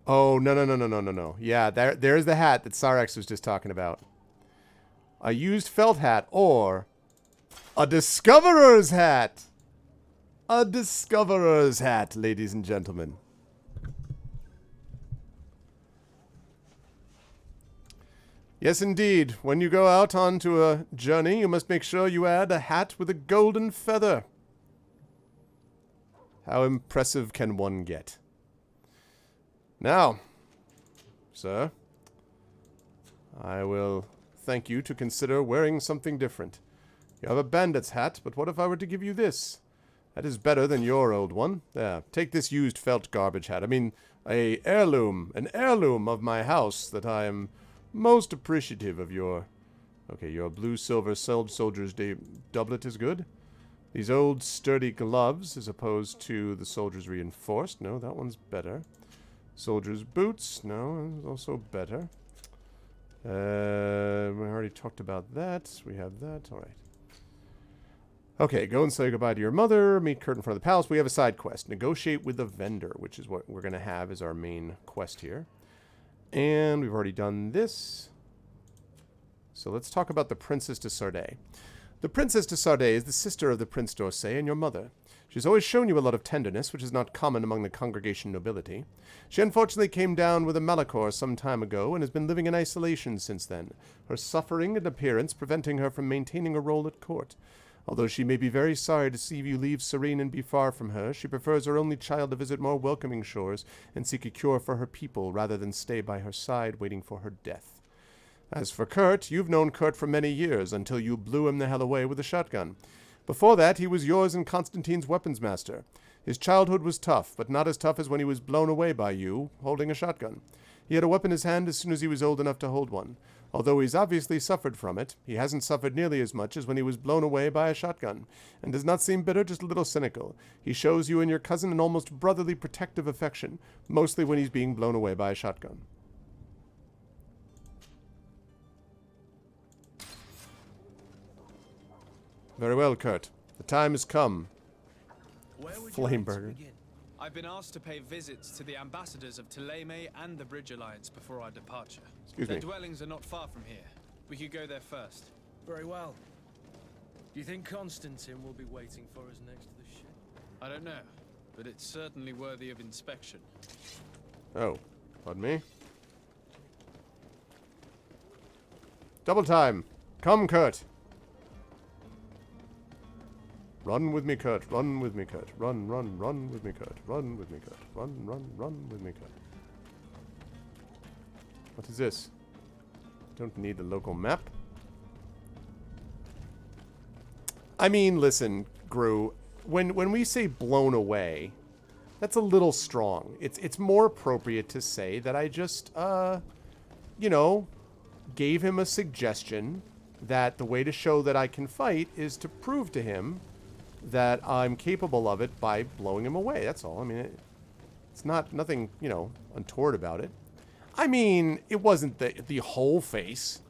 Oh, no. Yeah, there's the hat that Sarex was just talking about. A used felt hat or a discoverer's hat. A discoverer's hat, ladies and gentlemen. Yes, indeed. When you go out onto a journey, you must make sure you add a hat with a golden feather. How impressive can one get? Now, sir, I will thank you to consider wearing something different. You have a bandit's hat, but what if I were to give you this? That is better than your old one. There, take this used felt garbage hat. I mean, an heirloom of my house that I am most appreciative of your... Okay, your blue-silver soldier's doublet is good. These old sturdy gloves as opposed to the soldier's reinforced. No, that one's better. Soldier's boots. No, also better. We already talked about that. We have that. All right. Okay, go and say goodbye to your mother. Meet Kurt in front of the palace. We have a side quest. Negotiate with the vendor, which is what we're going to have as our main quest here. And we've already done this. So let's talk about the Princess de Sardet. The Princess de Sardet is the sister of the Prince d'Orsay and your mother. She's always shown you a lot of tenderness, which is not common among the congregation nobility. She unfortunately came down with a Malachor some time ago and has been living in isolation since then, her suffering and appearance preventing her from maintaining a role at court. Although she may be very sorry to see you leave Serene and be far from her, she prefers her only child to visit more welcoming shores and seek a cure for her people rather than stay by her side waiting for her death. As for Kurt, you've known Kurt for many years until you blew him the hell away with a shotgun. Before that, he was yours and Constantine's weapons master. His childhood was tough, but not as tough as when he was blown away by you, holding a shotgun. He had a weapon in his hand as soon as he was old enough to hold one. Although he's obviously suffered from it, he hasn't suffered nearly as much as when he was blown away by a shotgun, and does not seem bitter, just a little cynical. He shows you and your cousin an almost brotherly protective affection, mostly when he's being blown away by a shotgun. Very well, Kurt. The time has come. Flameburger. I've been asked to pay visits to the ambassadors of Thélème and the Bridge Alliance before our departure. Their dwellings are not far from here. We could go there first. Very well. Do you think Constantine will be waiting for us next to the ship? I don't know, but it's certainly worthy of inspection. Oh, pardon me. Double time. Come, Kurt. Run with me, Kurt. Run with me, Kurt. Run with me, Kurt. Run with me, Kurt. Run with me, Kurt. What is this? Don't need the local map. I mean, listen, Gru. When we say blown away, that's a little strong. It's more appropriate to say that I just, you know, gave him a suggestion that the way to show that I can fight is to prove to him that I'm capable of it by blowing him away. That's all. I mean, it's nothing, you know, untoward about it. I mean, it wasn't the whole face.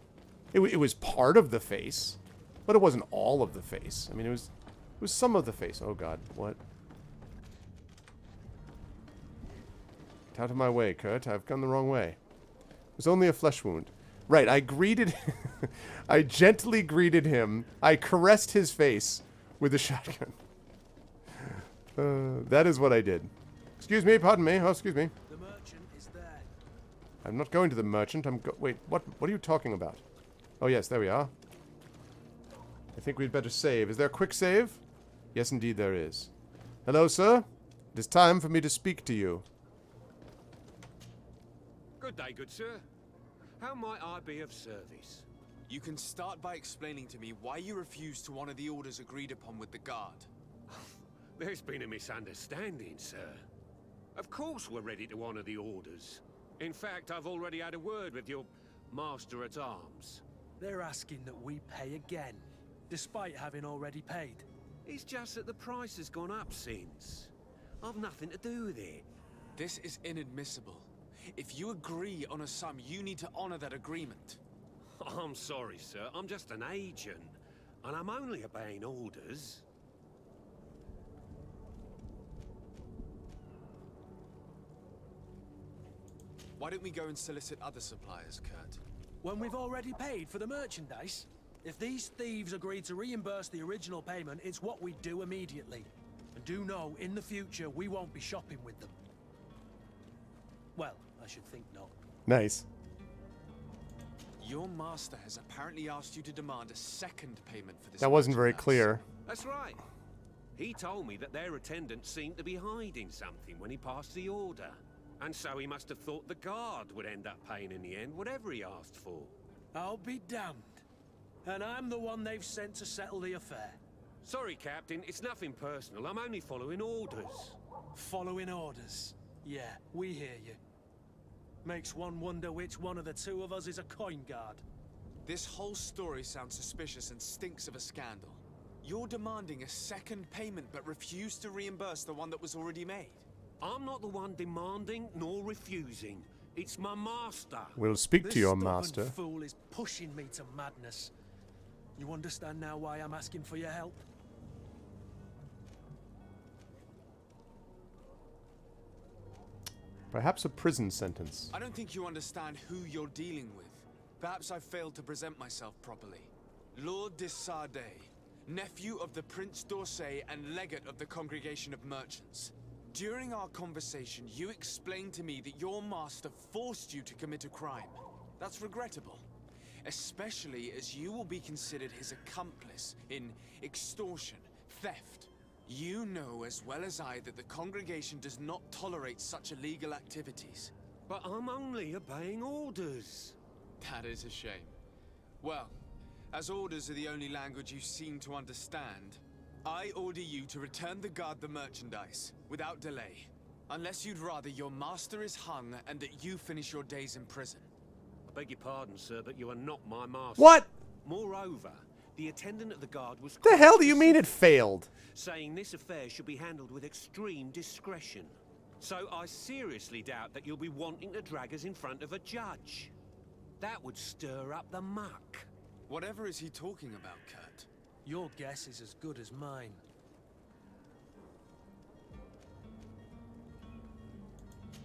It was part of the face, but it wasn't all of the face. I mean, it was some of the face. Oh God, what? Get out of my way, Kurt. I've gone the wrong way. It was only a flesh wound. Right, I I gently greeted him. I caressed his face with a shotgun. That is what I did. Excuse me, pardon me. Oh, excuse me. The merchant is there. I'm not going to the merchant. Wait, what are you talking about? Oh, yes, there we are. I think we'd better save. Is there a quick save? Yes, indeed there is. Hello, sir. It is time for me to speak to you. Good day, good sir. How might I be of service? You can start by explaining to me why you refused to honor the orders agreed upon with the guard. There's been a misunderstanding, sir. Of course we're ready to honor the orders. In fact, I've already had a word with your master-at-arms. They're asking that we pay again, despite having already paid. It's just that the price has gone up since. I've nothing to do with it. This is inadmissible. If you agree on a sum, you need to honor that agreement. I'm sorry, sir. I'm just an agent. And I'm only obeying orders. Why don't we go and solicit other suppliers, Kurt? When we've already paid for the merchandise? If these thieves agree to reimburse the original payment, it's what we do immediately. And do know, in the future, we won't be shopping with them. Well, I should think not. Nice. Your master has apparently asked you to demand a second payment for this. That wasn't very merchandise. clear. That's right. He told me that their attendant seemed to be hiding something when he passed the order. And so he must have thought the guard would end up paying in the end, whatever he asked for. I'll be damned. And I'm the one they've sent to settle the affair. Sorry, Captain, it's nothing personal. I'm only following orders. Following orders. Yeah, we hear you. Makes one wonder which one of the two of us is a coin guard. This whole story sounds suspicious and stinks of a scandal. You're demanding a second payment but refuse to reimburse the one that was already made. I'm not the one demanding nor refusing. It's my master. We'll speak to your This master. stubborn fool is pushing me to madness. You understand now why I'm asking for your help? Perhaps a prison sentence. I don't think you understand who you're dealing with. Perhaps I failed to present myself properly. Lord de Sardet, nephew of the Prince d'Orsay and legate of the Congregation of Merchants. During our conversation, you explained to me that your master forced you to commit a crime. That's regrettable, especially as you will be considered his accomplice in extortion, theft. You know as well as I that the congregation does not tolerate such illegal activities. But I'm only obeying orders. That is a shame. Well, as orders are the only language you seem to understand, I order you to return the guard the merchandise, without delay. Unless you'd rather your master is hung and that you finish your days in prison. I beg your pardon, sir, but you are not my master. What? Moreover, the attendant of the guard was... The hell do you mean it failed? Saying this affair should be handled with extreme discretion. So I seriously doubt that you'll be wanting to drag us in front of a judge. That would stir up the muck. Whatever is he talking about, Kurt? Your guess is as good as mine.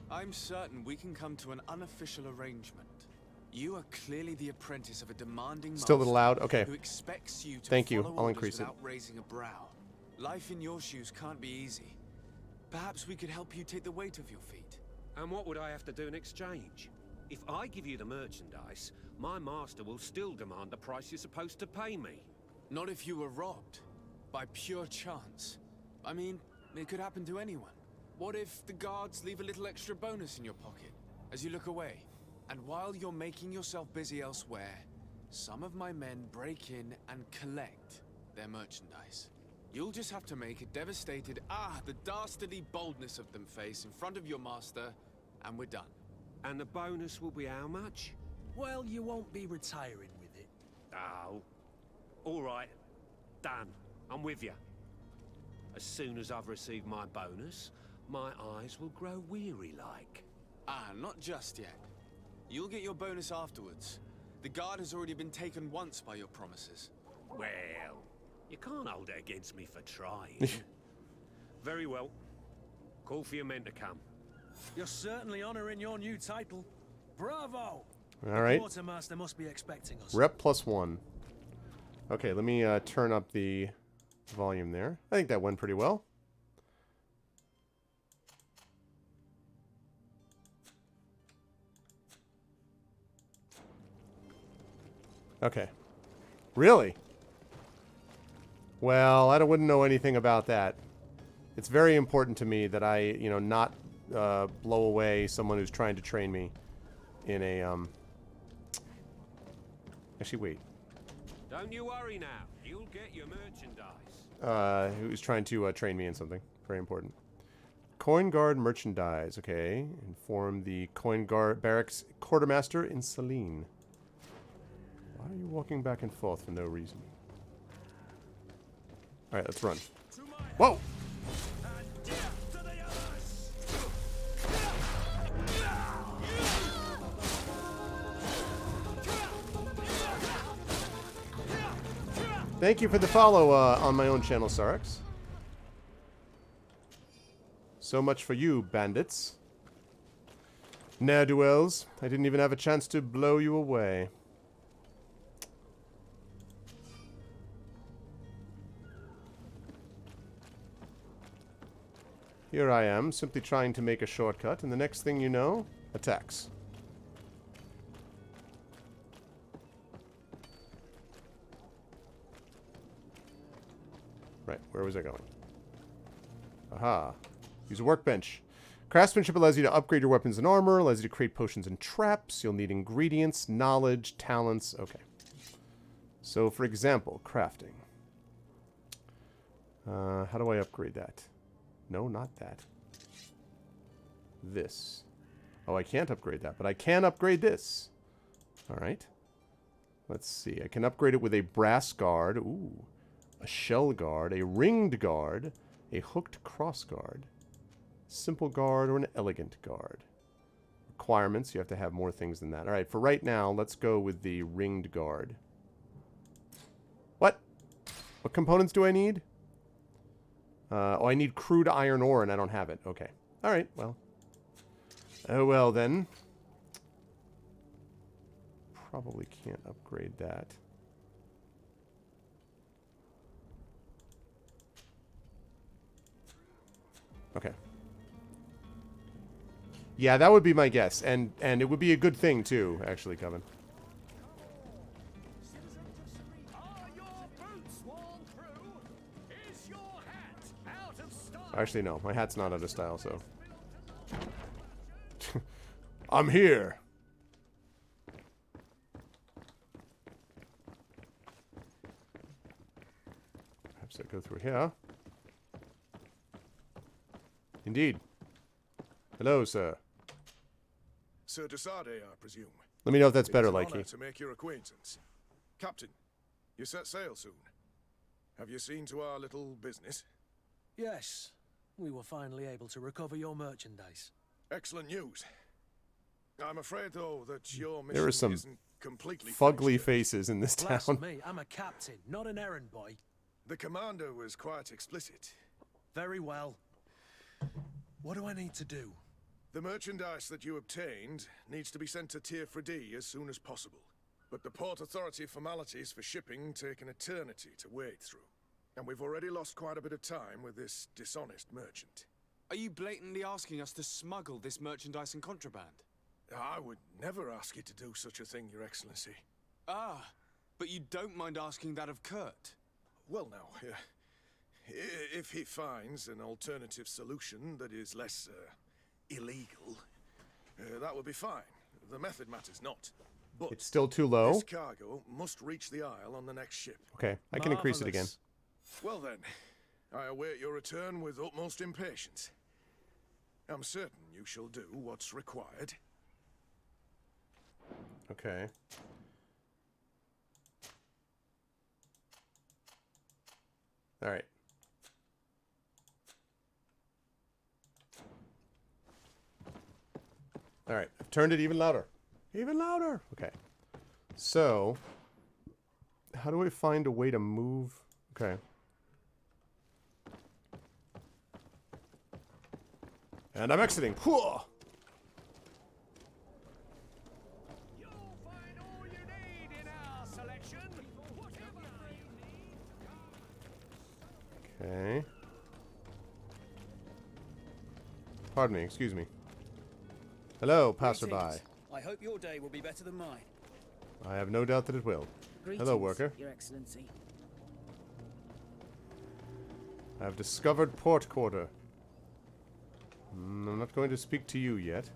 I'm certain we can come to an unofficial arrangement. You are clearly the apprentice of a demanding Still a little loud? master Okay. who expects you to Thank you. follow I'll orders increase it. without raising a brow. Life in your shoes can't be easy. Perhaps we could help you take the weight off your feet. And what would I have to do in exchange? If I give you the merchandise, my master will still demand the price you're supposed to pay me. Not if you were robbed. by pure chance. I mean, it could happen to anyone. What if the guards leave a little extra bonus in your pocket as you look away? And while you're making yourself busy elsewhere, some of my men break in and collect their merchandise. You'll just have to make a devastated, the dastardly boldness of them face in front of your master, and we're done. And the bonus will be how much? Well, you won't be retiring with it. Oh. All right. Done. I'm with you. As soon as I've received my bonus, my eyes will grow weary-like. Not just yet. You'll get your bonus afterwards. The guard has already been taken once by your promises. Well, you can't hold it against me for trying. Very well. Call for your men to come. You're certainly honoring your new title. Bravo! All right. The quartermaster must be expecting us. Rep +1. Okay, let me turn up the volume there. I think that went pretty well. Okay. Really? Well, I wouldn't know anything about that. It's very important to me that I, not blow away someone who's trying to train me in a, Actually, wait. Don't you worry now. You'll get your merchandise. Who's trying to train me in something. Very important. Coin Guard merchandise. Okay. Inform the Coin Guard Barracks Quartermaster in Selene. Why are you walking back and forth for no reason? Alright, let's run. Whoa! Thank you for the follow on my own channel, Sarx. So much for you, bandits. Ne'er-do-wells. I didn't even have a chance to blow you away. Here I am, simply trying to make a shortcut, and the next thing you know, attacks. Right, where was I going? Aha. Use a workbench. Craftsmanship allows you to upgrade your weapons and armor, allows you to create potions and traps. You'll need ingredients, knowledge, talents. Okay. So, for example, crafting. How do I upgrade that? No, not that. This. Oh, I can't upgrade that, but I can upgrade this. Alright. Let's see. I can upgrade it with a brass guard. Ooh. A shell guard. A ringed guard. A hooked cross guard. Simple guard or an elegant guard. Requirements. You have to have more things than that. Alright, for right now, let's go with the ringed guard. What? What components do I need? Oh, I need crude iron ore, and I don't have it. Okay. Alright, well. Oh, well, then. Probably can't upgrade that. Okay. Yeah, that would be my guess. And it would be a good thing, too, actually, Coven. Actually, no. My hat's not out of style, so... I'm here! Perhaps I go through here. Indeed. Hello, sir. Sir Desade, I presume. Let me know if that's better, It's an Likey. honor to make your acquaintance. Captain, you set sail soon. Have you seen to our little business? Yes. We were finally able to recover your merchandise. Excellent news. I'm afraid, though, that your mission There are some isn't completely fugly finished. faces in this Bless town. me, I'm a captain, not an errand boy. The commander was quite explicit. Very well. What do I need to do? The merchandise that you obtained needs to be sent to Tier 3D as soon as possible. But the Port Authority formalities for shipping take an eternity to wade through. And we've already lost quite a bit of time with this dishonest merchant. Are you blatantly asking us to smuggle this merchandise and contraband? I would never ask you to do such a thing, Your Excellency. But you don't mind asking that of Kurt? Well, now, If he finds an alternative solution that is less illegal, that would be fine. The method matters not. But It's still too low. this cargo must reach the Isle on the next ship. Okay, I can increase it again. Well then, I await your return with utmost impatience. I'm certain you shall do what's required. Okay. All right. All right, I've turned it even louder. Even louder. Okay. So, how do I find a way to move? Okay. And I'm exiting. Whoa! You'll find all you need in our selection. Okay. Pardon me, excuse me. Hello, passerby. Greetings. I hope your day will be better than mine. I have no doubt that it will. Greetings, Hello, worker. Your Excellency. I have discovered port quarter. I'm not going to speak to you yet.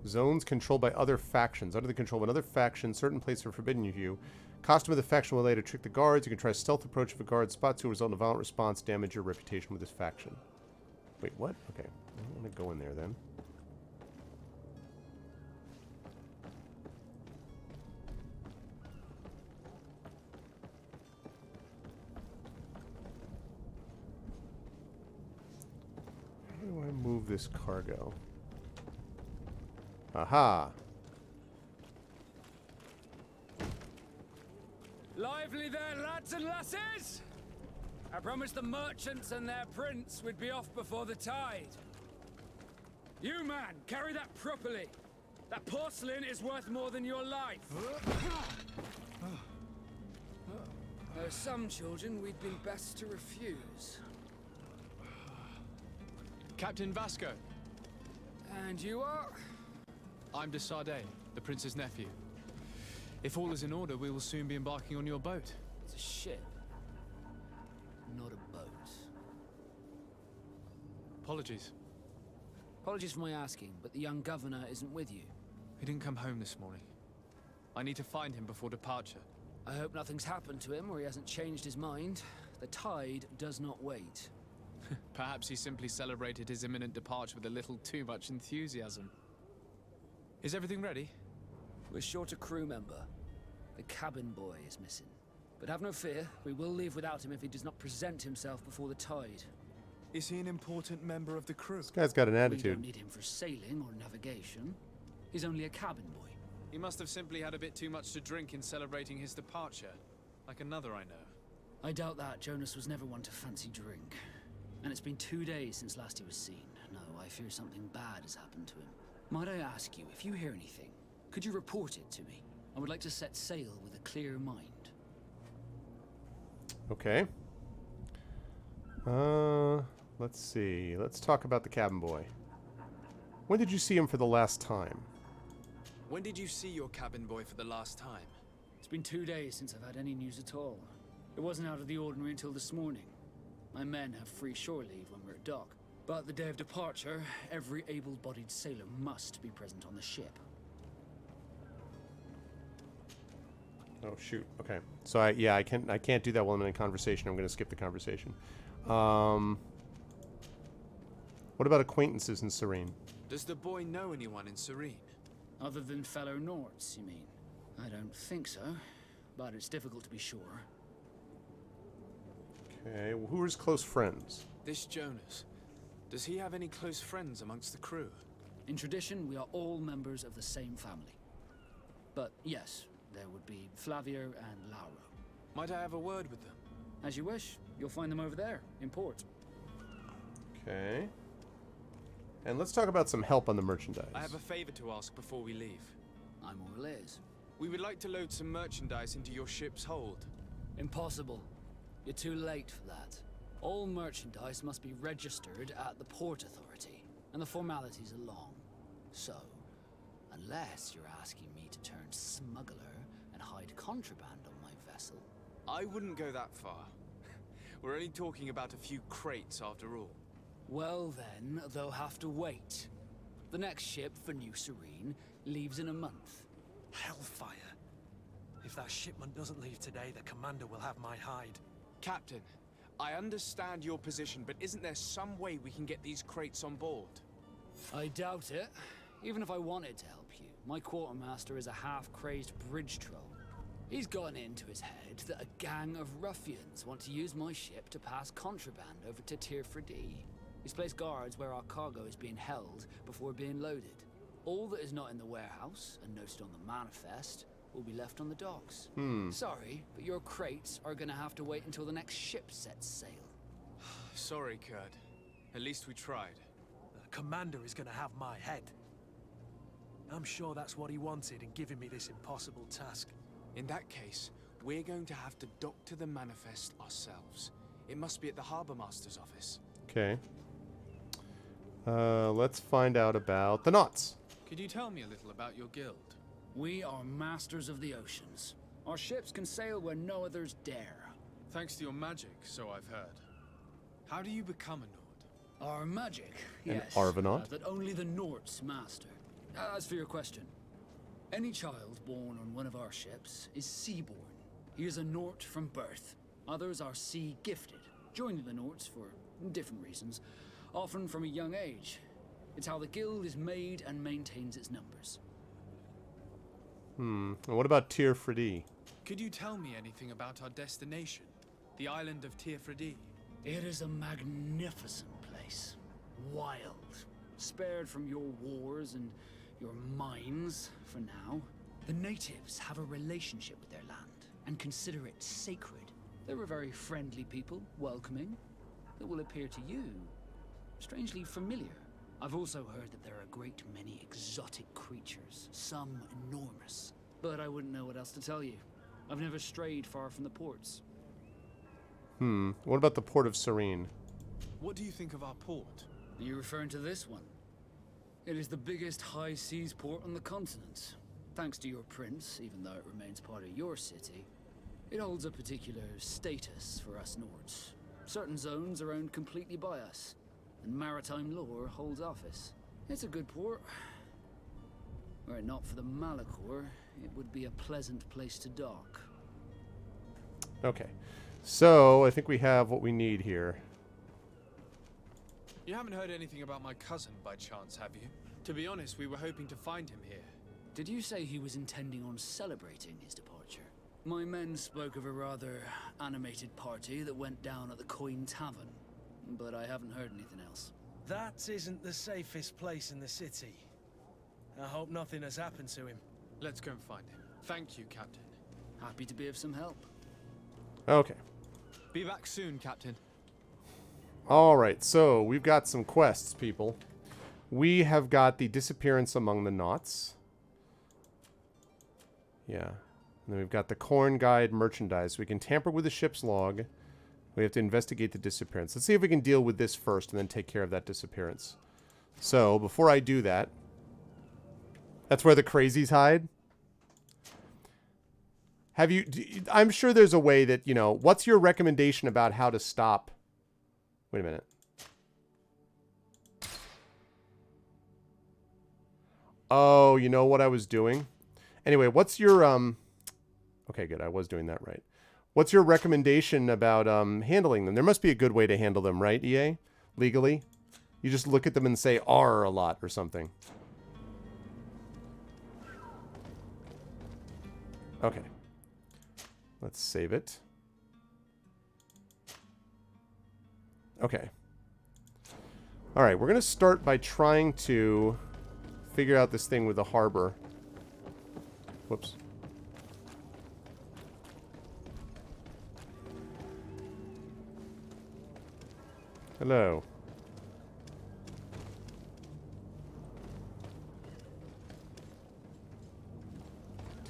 Zones controlled by other factions. Under the control of another faction, certain places are forbidden to you. Costume of the faction will allow you to trick the guards. You can try stealth approach if a guard spots you, will result in a violent response, damage your reputation with this faction. Wait, what? Okay. I don't want to go in there then. How do I move this cargo? Aha! Lively there, lads and lasses! I promised the merchants and their prince we'd be off before the tide. You, man, carry that properly. That porcelain is worth more than your life. There are some children we'd be best to refuse. Captain Vasco. And you are? I'm de Sardet, the prince's nephew. If all is in order, we will soon be embarking on your boat. It's a ship, not a boat. Apologies. Apologies for my asking, but the young governor isn't with you. He didn't come home this morning. I need to find him before departure. I hope nothing's happened to him or he hasn't changed his mind. The tide does not wait. Perhaps he simply celebrated his imminent departure with a little too much enthusiasm. Is everything ready? We're short a crew member. The cabin boy is missing. But have no fear, we will leave without him if he does not present himself before the tide. Is he an important member of the crew? This guy's got an We attitude. don't need him for sailing or navigation. He's only a cabin boy. He must have simply had a bit too much to drink in celebrating his departure. Like another I know. I doubt that. Jonas was never one to fancy drink. And it's been 2 days since last he was seen. No, I fear something bad has happened to him. Might I ask you, if you hear anything, could you report it to me? I would like to set sail with a clear mind. Okay. Let's see. Let's talk about the cabin boy. When did you see him for the last time? When did you see your cabin boy for the last time? It's been 2 days since I've had any news at all. It wasn't out of the ordinary until this morning. My men have free shore leave when we're at dock. But the day of departure, every able-bodied sailor must be present on the ship. Oh shoot. Okay. So I can't do that while I'm in a conversation. I'm going to skip the conversation. What about acquaintances in Serene? Does the boy know anyone in Serene? Other than fellow Nords, you mean? I don't think so, but it's difficult to be sure. Okay. Well, who are his close friends? This Jonas. Does he have any close friends amongst the crew? In tradition, we are all members of the same family. But yes, there would be Flavio and Lauro. Might I have a word with them? As you wish. You'll find them over there, in port. Okay. And let's talk about some help on the merchandise. I have a favor to ask before we leave. I'm all ears. We would like to load some merchandise into your ship's hold. Impossible. You're too late for that. All merchandise must be registered at the Port Authority, and the formalities are long. So, unless you're asking me to turn smuggler and and hide contraband on my vessel. I wouldn't go that far. We're only talking about a few crates after all. Well then, they'll have to wait. The next ship for New Serene leaves in a month. Hellfire. If that shipment doesn't leave today, the commander will have my hide. Captain, I understand your position, but isn't there some way we can get these crates on board? I doubt it. Even if I wanted to help you, my quartermaster is a half-crazed bridge troll. He's gotten it into his head that a gang of ruffians want to use my ship to pass contraband over to Tirfredi. He's placed guards where our cargo is being held before being loaded. All that is not in the warehouse and noted on the manifest will be left on the docks. Sorry, but your crates are gonna have to wait until the next ship sets sail. Sorry, Kurt. At least we tried. The commander is gonna have my head. I'm sure that's what he wanted in giving me this impossible task. In that case, we're going to have to doctor the manifest ourselves. It must be at the Harbour Master's office. Okay. Let's find out about the knots. Could you tell me a little about your guild? We are masters of the oceans. Our ships can sail where no others dare. Thanks to your magic, so I've heard. How do you become a Nord? Our magic, An yes. Arvanaut? That only the Nords master. As for your question, any child born on one of our ships is seaborn. He is a Nord from birth. Others are sea-gifted, joining the Nords for different reasons, often from a young age. It's how the guild is made and maintains its numbers. And what about Tirfredi? Could you tell me anything about our destination? The island of Tirfredi? It is a magnificent place. Wild. Spared from your wars and your mines, for now. The natives have a relationship with their land and consider it sacred. They're a very friendly people, welcoming, that will appear to you strangely familiar. I've also heard that there are a great many exotic creatures, some enormous. But I wouldn't know what else to tell you. I've never strayed far from the ports. What about the port of Serene? What do you think of our port? Are you referring to this one? It is the biggest high seas port on the continent. Thanks to your prince, even though it remains part of your city, it holds a particular status for us Nords. Certain zones are owned completely by us, and maritime law holds office. It's a good port. Were it not for the Malachor, it would be a pleasant place to dock. Okay. So, I think we have what we need here. You haven't heard anything about my cousin by chance, have you? To be honest, we were hoping to find him here. Did you say he was intending on celebrating his departure? My men spoke of a rather animated party that went down at the Coin Tavern, but I haven't heard anything else. That isn't the safest place in the city. I hope nothing has happened to him. Let's go and find him. Thank you, Captain. Happy to be of some help. Okay. Be back soon, Captain. Alright, so we've got some quests, people. We have got the disappearance among the knots. Yeah. And then we've got the corn guide merchandise. We can tamper with the ship's log. We have to investigate the disappearance. Let's see if we can deal with this first and then take care of that disappearance. So, before I do that... That's where the crazies hide? Have you... I'm sure there's a way that, you know... What's your recommendation about how to stop... Wait a minute. Oh, you know what I was doing? Anyway, what's your... Okay, good. I was doing that right. What's your recommendation about handling them? There must be a good way to handle them, right, EA? Legally? You just look at them and say R a lot or something. Okay. Let's save it. Okay. Alright, we're going to start by trying to figure out this thing with the harbor. Whoops. Hello.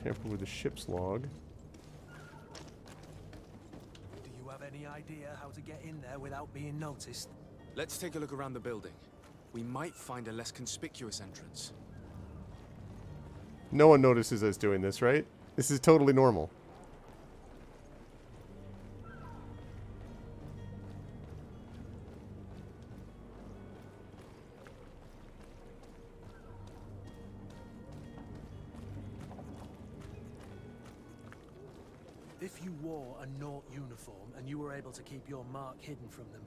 Tamper with the ship's log. Do you have any idea how to get in there without being noticed? Let's take a look around the building. We might find a less conspicuous entrance. No one notices us doing this, right? This is totally normal. If you wore a Naut uniform and you were able to keep your mark hidden from them,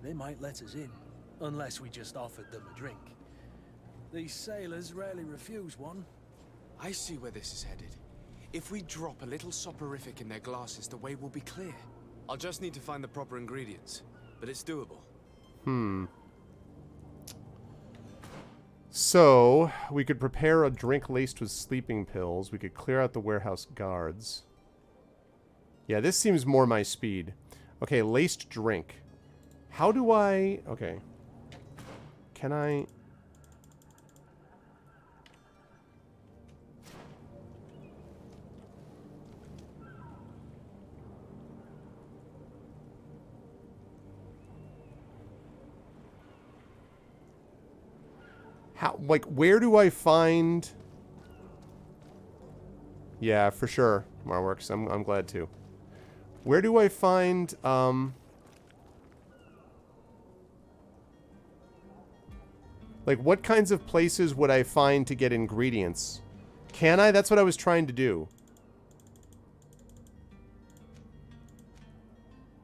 they might let us in, unless we just offered them a drink. These sailors rarely refuse one. I see where this is headed. If we drop a little soporific in their glasses, the way will be clear. I'll just need to find the proper ingredients, but it's doable. So, we could prepare a drink laced with sleeping pills. We could clear out the warehouse guards. Yeah, this seems more my speed. Okay, laced drink. How do I... Okay. Can I... How, like, where do I find... Yeah, for sure, Marworks. I'm glad to. Where do I find, like, what kinds of places would I find to get ingredients? Can I? That's what I was trying to do.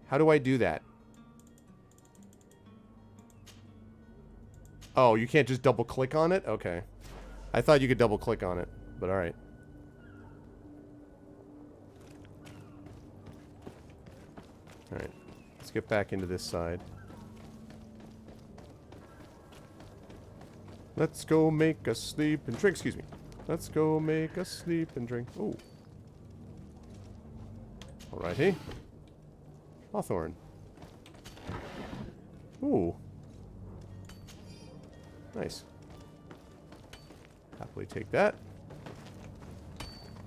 How do I do that? Oh, you can't just double-click on it? Okay. I thought you could double-click on it, but alright. Alright. Let's get back into this side. Let's go make us sleep and drink. Excuse me. Let's go make us sleep and drink. Oh. Alrighty. Hawthorne. Ooh. Nice. Happily take that.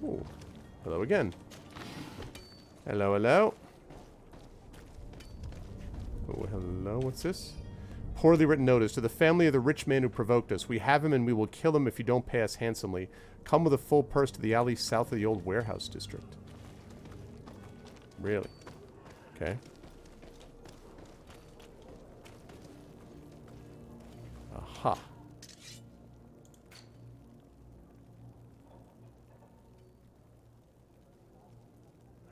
Ooh. Hello again. Hello, hello. Oh, hello. What's this? Poorly written notice. To the family of the rich man who provoked us. We have him and we will kill him if you don't pay us handsomely. Come with a full purse to the alley south of the old warehouse district. Really? Okay. Aha.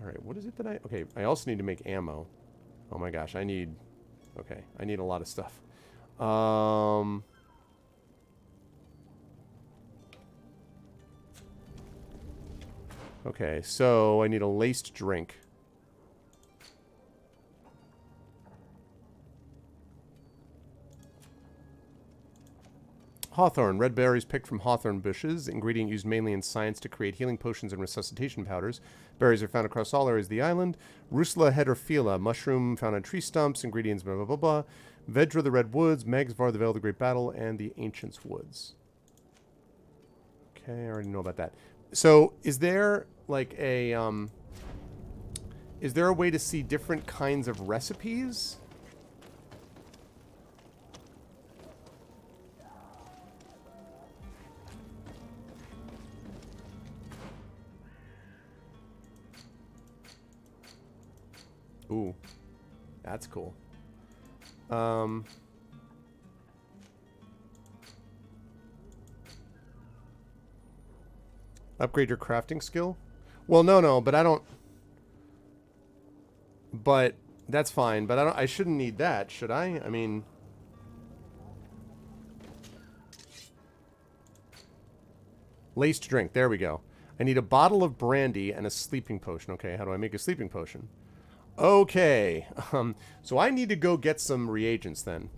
Alright, what is it that I... Okay, I also need to make ammo. Oh my gosh, I need... Okay, I need a lot of stuff. Okay, so I need a laced drink. Hawthorn. Red berries picked from hawthorn bushes. Ingredient used mainly in science to create healing potions and resuscitation powders. Berries are found across all areas of the island. Rusula heterophylla. Mushroom found on tree stumps. Ingredients blah blah blah blah. Vedra the Red Woods. Megsvar the Veil of the Great Battle. And the Ancients Woods. Okay, I already know about that. So, is there like a... is there a way to see different kinds of recipes? Ooh, that's cool. Upgrade your crafting skill? Well, no, but I don't... But that's fine, but I shouldn't need that, should I? I mean... Laced drink, there we go. I need a bottle of brandy and a sleeping potion. Okay, how do I make a sleeping potion? Okay, so I need to go get some reagents then.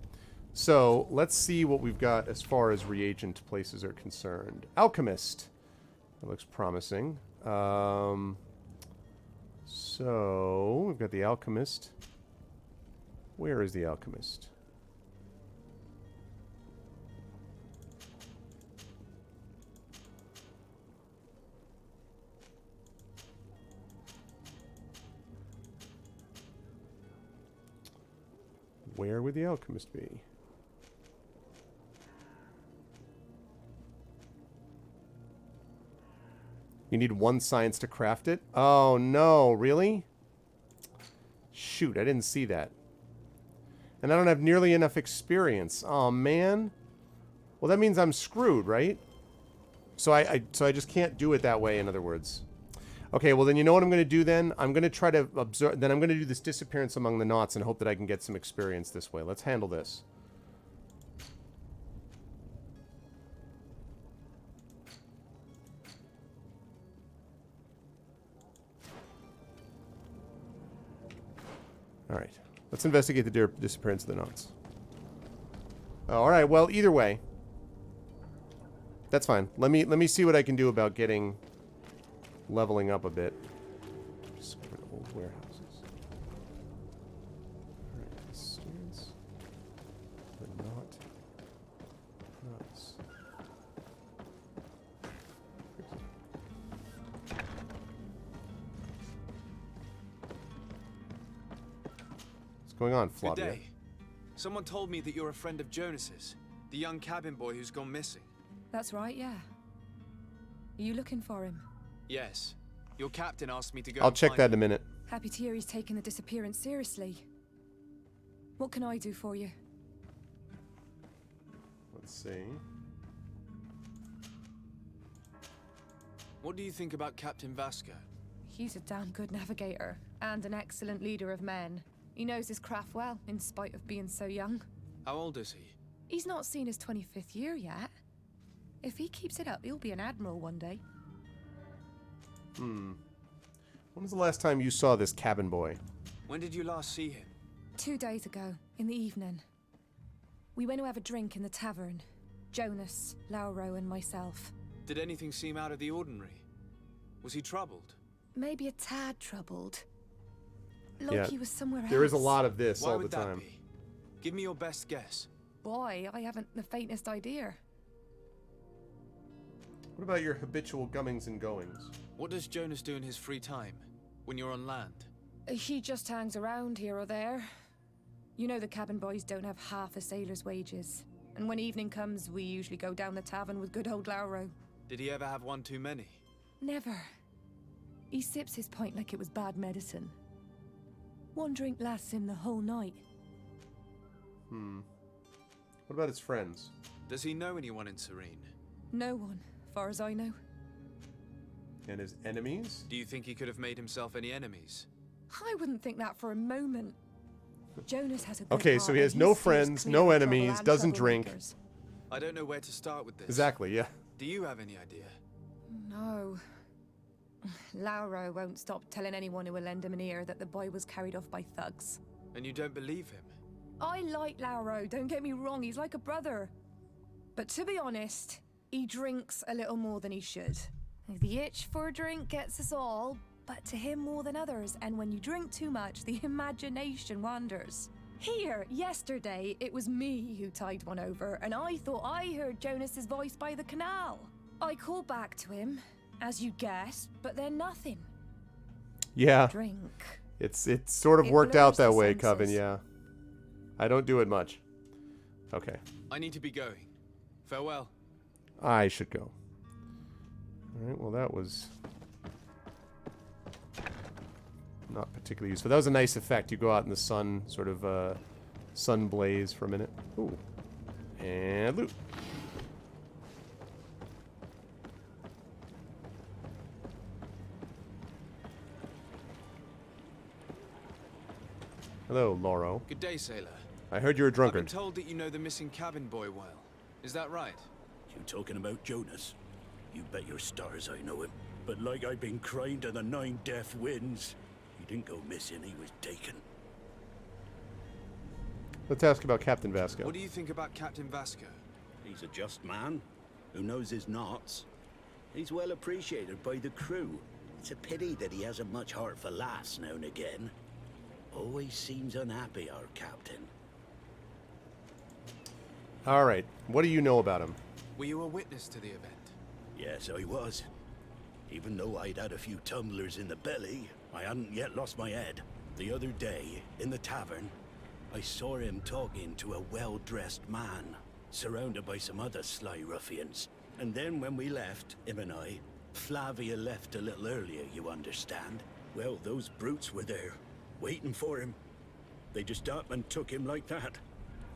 So, let's see what we've got as far as reagent places are concerned. Alchemist. That looks promising. So, we've got the Alchemist. Where is the Alchemist? Where would the Alchemist be? You need 1 science to craft it? Oh, no. Really? Shoot, I didn't see that. And I don't have nearly enough experience. Oh, man. Well, that means I'm screwed, right? So I just can't do it that way, in other words. Okay, well, then you know what I'm going to do then? I'm going to try to observe... Then I'm going to do this disappearance among the knots and hope that I can get some experience this way. Let's handle this. All right. Let's investigate the disappearance of the knots. All right. Well, either way, that's fine. Let me see what I can do about getting leveling up a bit. Discovered old warehouses. All right. Experience. The knots. What's going on, Flavia? Good day. Someone told me that you're a friend of Jonas's, the young cabin boy who's gone missing. That's right, yeah. Are you looking for him? Yes. Your captain asked me to go. I'll check that in a minute. Happy to hear he's taking the disappearance seriously. What can I do for you? Let's see. What do you think about Captain Vasco? He's a damn good navigator and an excellent leader of men. He knows his craft well, in spite of being so young. How old is he? He's not seen his 25th year yet. If he keeps it up, he'll be an admiral one day. When was the last time you saw this cabin boy? When did you last see him? 2 days ago, in the evening. We went to have a drink in the tavern. Jonas, Lauro, and myself. Did anything seem out of the ordinary? Was he troubled? Maybe a tad troubled. Like he was somewhere else. There is a lot of this all the Why would that time. be? Give me your best guess. Boy, I haven't the faintest idea. What about your habitual gummings and goings? What does Jonas do in his free time, when you're on land? He just hangs around here or there. You know the cabin boys don't have half a sailor's wages. And when evening comes, we usually go down the tavern with good old Lauro. Did he ever have one too many? Never. He sips his pint like it was bad medicine. 1 drink lasts him the whole night. What about his friends? Does he know anyone in Serene? No one, far as I know. And his enemies? Do you think he could have made himself any enemies? I wouldn't think that for a moment. Jonas has a good Okay, heart, so he has and no steers friends, clear no of trouble enemies, and doesn't drink. troublemakers. I don't know where to start with this. Exactly, yeah. Do you have any idea? No. Lauro won't stop telling anyone who will lend him an ear that the boy was carried off by thugs. And you don't believe him? I like Lauro, don't get me wrong, he's like a brother. But to be honest, he drinks a little more than he should. The itch for a drink gets us all, but to him more than others, and when you drink too much, the imagination wanders. Here, yesterday, it was me who tied one over, and I thought I heard Jonas's voice by the canal. I called back to him, as you guessed, but then nothing. Yeah. Drink. It's sort of It worked out blurs that the way, Coven, senses. yeah. I don't do it much. Okay. I need to be going. Farewell. I should go. Alright, well that was not particularly useful. That was a nice effect. You go out in the sun, sort of sun blaze for a minute. Ooh. And loot. Hello, Lauro. Good day, sailor. I heard you're a I've drunkard. been told that you know the missing cabin boy well. Is that right? You talking about Jonas? You bet your stars I know him. But like I've been crying to the 9 deaf winds, he didn't go missing, he was taken. Let's ask about Captain Vasco. What do you think about Captain Vasco? He's a just man who knows his knots. He's well appreciated by the crew. It's a pity that he hasn't much heart for laughs now and again. Always seems unhappy, our captain. Alright, what do you know about him? Were you a witness to the event? Yes, I was. Even though I'd had a few tumblers in the belly, I hadn't yet lost my head. The other day, in the tavern, I saw him talking to a well-dressed man, surrounded by some other sly ruffians. And then when we left, him and I, Flavia left a little earlier, you understand? Well, those brutes were there, waiting for him. They just up and took him like that.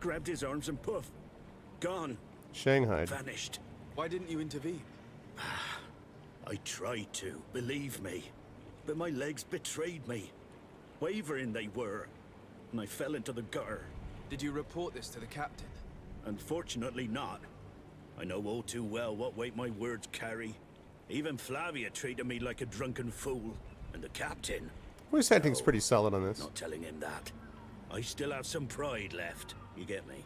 Grabbed his arms and poof. Gone. Shanghai. Vanished. Why didn't you intervene? I tried to, believe me. But my legs betrayed me. Wavering they were. And I fell into the gutter. Did you report this to the captain? Unfortunately not. I know all too well what weight my words carry. Even Flavia treated me like a drunken fool. And the captain... Voice acting's pretty solid on this. Not telling him that. I still have some pride left. You get me?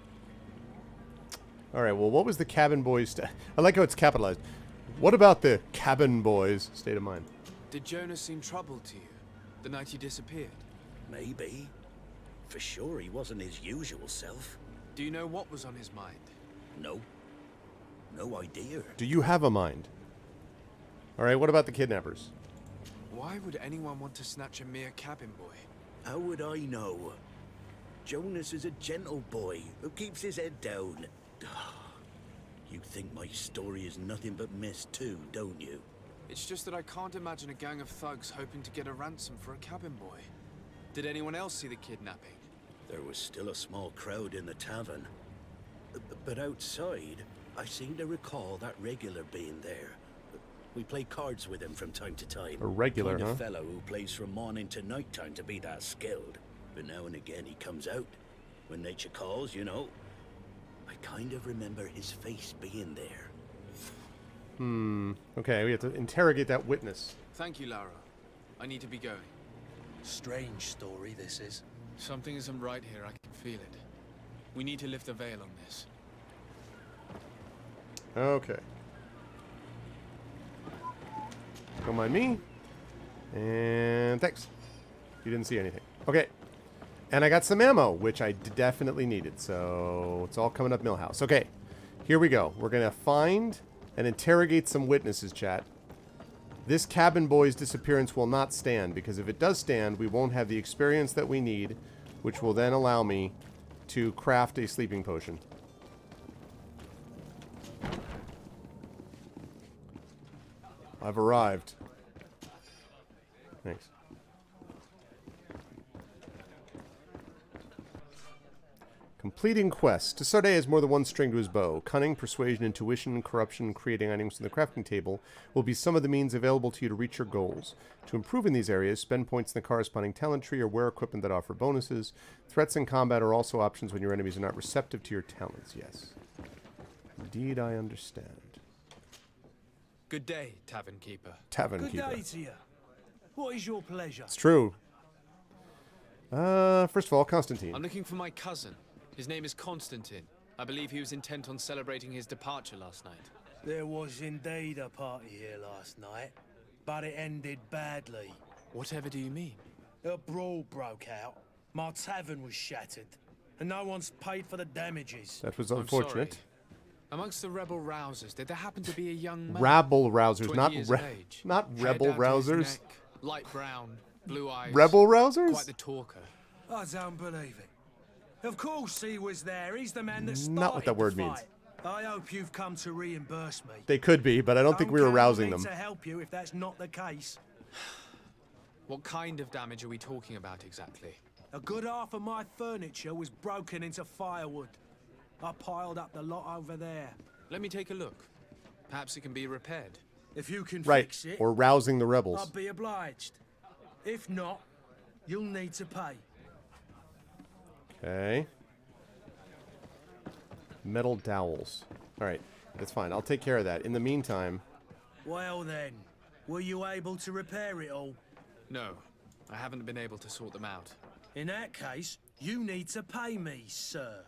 Alright, well, what was the cabin boys... I like how it's capitalized. What about the cabin boys' state of mind? Did Jonas seem troubled to you the night he disappeared? Maybe. For sure he wasn't his usual self. Do you know what was on his mind? No. No idea. Do you have a mind? Alright, what about the kidnappers? Why would anyone want to snatch a mere cabin boy? How would I know? Jonas is a gentle boy who keeps his head down. You think my story is nothing but mist too, don't you? It's just that I can't imagine a gang of thugs hoping to get a ransom for a cabin boy. Did anyone else see the kidnapping? There was still a small crowd in the tavern. But outside, I seem to recall that regular being there. We play cards with him from time to time. A regular, kind huh? of fellow who plays from morning to night time to be that skilled. But now and again he comes out. When nature calls, you know. I kind of remember his face being there. Okay, we have to interrogate that witness. Thank you, Lara. I need to be going. Strange story, this is. Something isn't right here, I can feel it. We need to lift the veil on this. Okay. Don't mind me. And thanks. You didn't see anything. Okay. And I got some ammo, which I definitely needed. So it's all coming up Millhouse. Okay. Here we go. We're going to find and interrogate some witnesses, chat. This cabin boy's disappearance will not stand, because if it does stand, we won't have the experience that we need, which will then allow me to craft a sleeping potion. I've arrived. Thanks. Completing quest. Tisardet has more than one string to his bow. Cunning, persuasion, intuition, corruption, creating items from the crafting table will be some of the means available to you to reach your goals. To improve in these areas, spend points in the corresponding talent tree or wear equipment that offer bonuses. Threats in combat are also options when your enemies are not receptive to your talents. Yes. Indeed, I understand. Good day, Tavern Keeper. Tavern Good Keeper. day to you. What is your pleasure? It's true. First of all, Constantine. I'm looking for my cousin. His name is Constantine. I believe he was intent on celebrating his departure last night. There was indeed a party here last night, but it ended badly. Whatever do you mean? A brawl broke out. My tavern was shattered, and no one's paid for the damages. That was I'm unfortunate. sorry. Amongst the rebel rousers, did there happen to be a young man? Rabble rousers, 20 not years of age, not hair rebel down to his rousers. neck, light brown, blue eyes. Rebel rousers? Quite the talker. I don't believe it. Of course he was there. He's the man that started Not what that word the means. fight. I hope you've come to reimburse me. They could be, but I don't think we were count rousing me them. to help you if that's not the case. What kind of damage are we talking about exactly? A good half of my furniture was broken into firewood. I piled up the lot over there. Let me take a look. Perhaps it can be repaired. If you can Right, fix it, or rousing the rebels. I'd be obliged. If not, you'll need to pay. Okay. Metal dowels. Alright, that's fine. I'll take care of that. In the meantime... Well then, were you able to repair it all? No, I haven't been able to sort them out. In that case, you need to pay me, sir.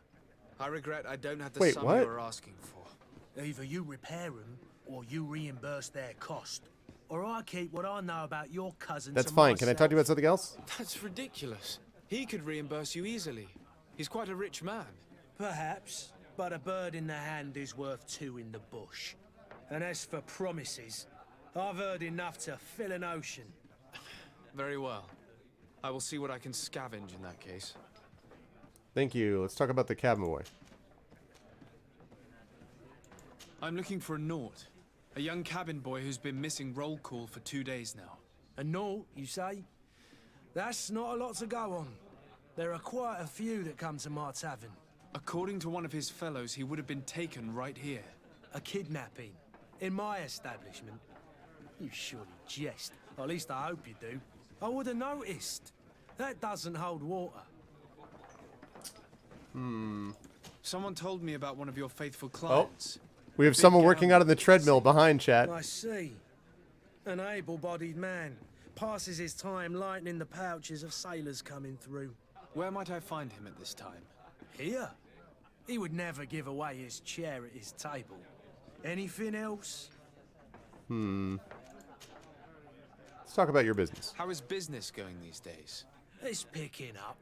I regret I don't have the Wait, sum what? you were asking for. Either you repair them, or you reimburse their cost. Or I keep what I know about your cousin That's to fine. Can I myself. talk to you about something else? That's ridiculous. He could reimburse you easily. He's quite a rich man. Perhaps, but a bird in the hand is worth two in the bush. And as for promises, I've heard enough to fill an ocean. Very well. I will see what I can scavenge in that case. Thank you. Let's talk about the cabin boy. I'm looking for a Nort. A young cabin boy who's been missing roll call for 2 days now. A note, you say? That's not a lot to go on. There are quite a few that come to my tavern. According to one of his fellows, he would have been taken right here. A kidnapping? In my establishment? You surely jest. Or at least I hope you do. I would have noticed. That doesn't hold water. Someone told me about one of your faithful clients. We have someone working out on the treadmill behind, chat. I see. An able-bodied man. Passes his time lightening the pouches of sailors coming through. Where might I find him at this time? Here? He would never give away his chair at his table. Anything else? Let's talk about your business. How is business going these days? It's picking up.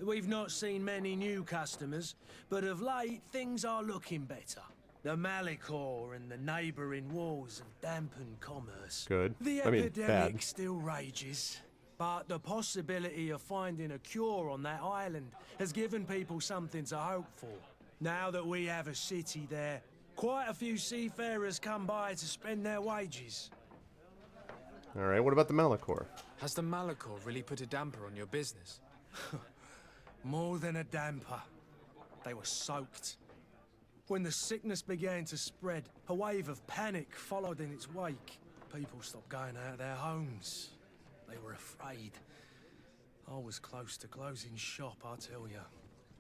We've not seen many new customers, but of late things are looking better. The Malicor and the neighbouring wars have dampened commerce. Good. The I mean, epidemic bad. still rages, but the possibility of finding a cure on that island has given people something to hope for. Now that we have a city there, quite a few seafarers come by to spend their wages. All right, what about the Malicor? Has the Malicor really put a damper on your business? More than a damper. They were soaked. When the sickness began to spread, a wave of panic followed in its wake. People stopped going out of their homes. They were afraid. I was close to closing shop, I tell you.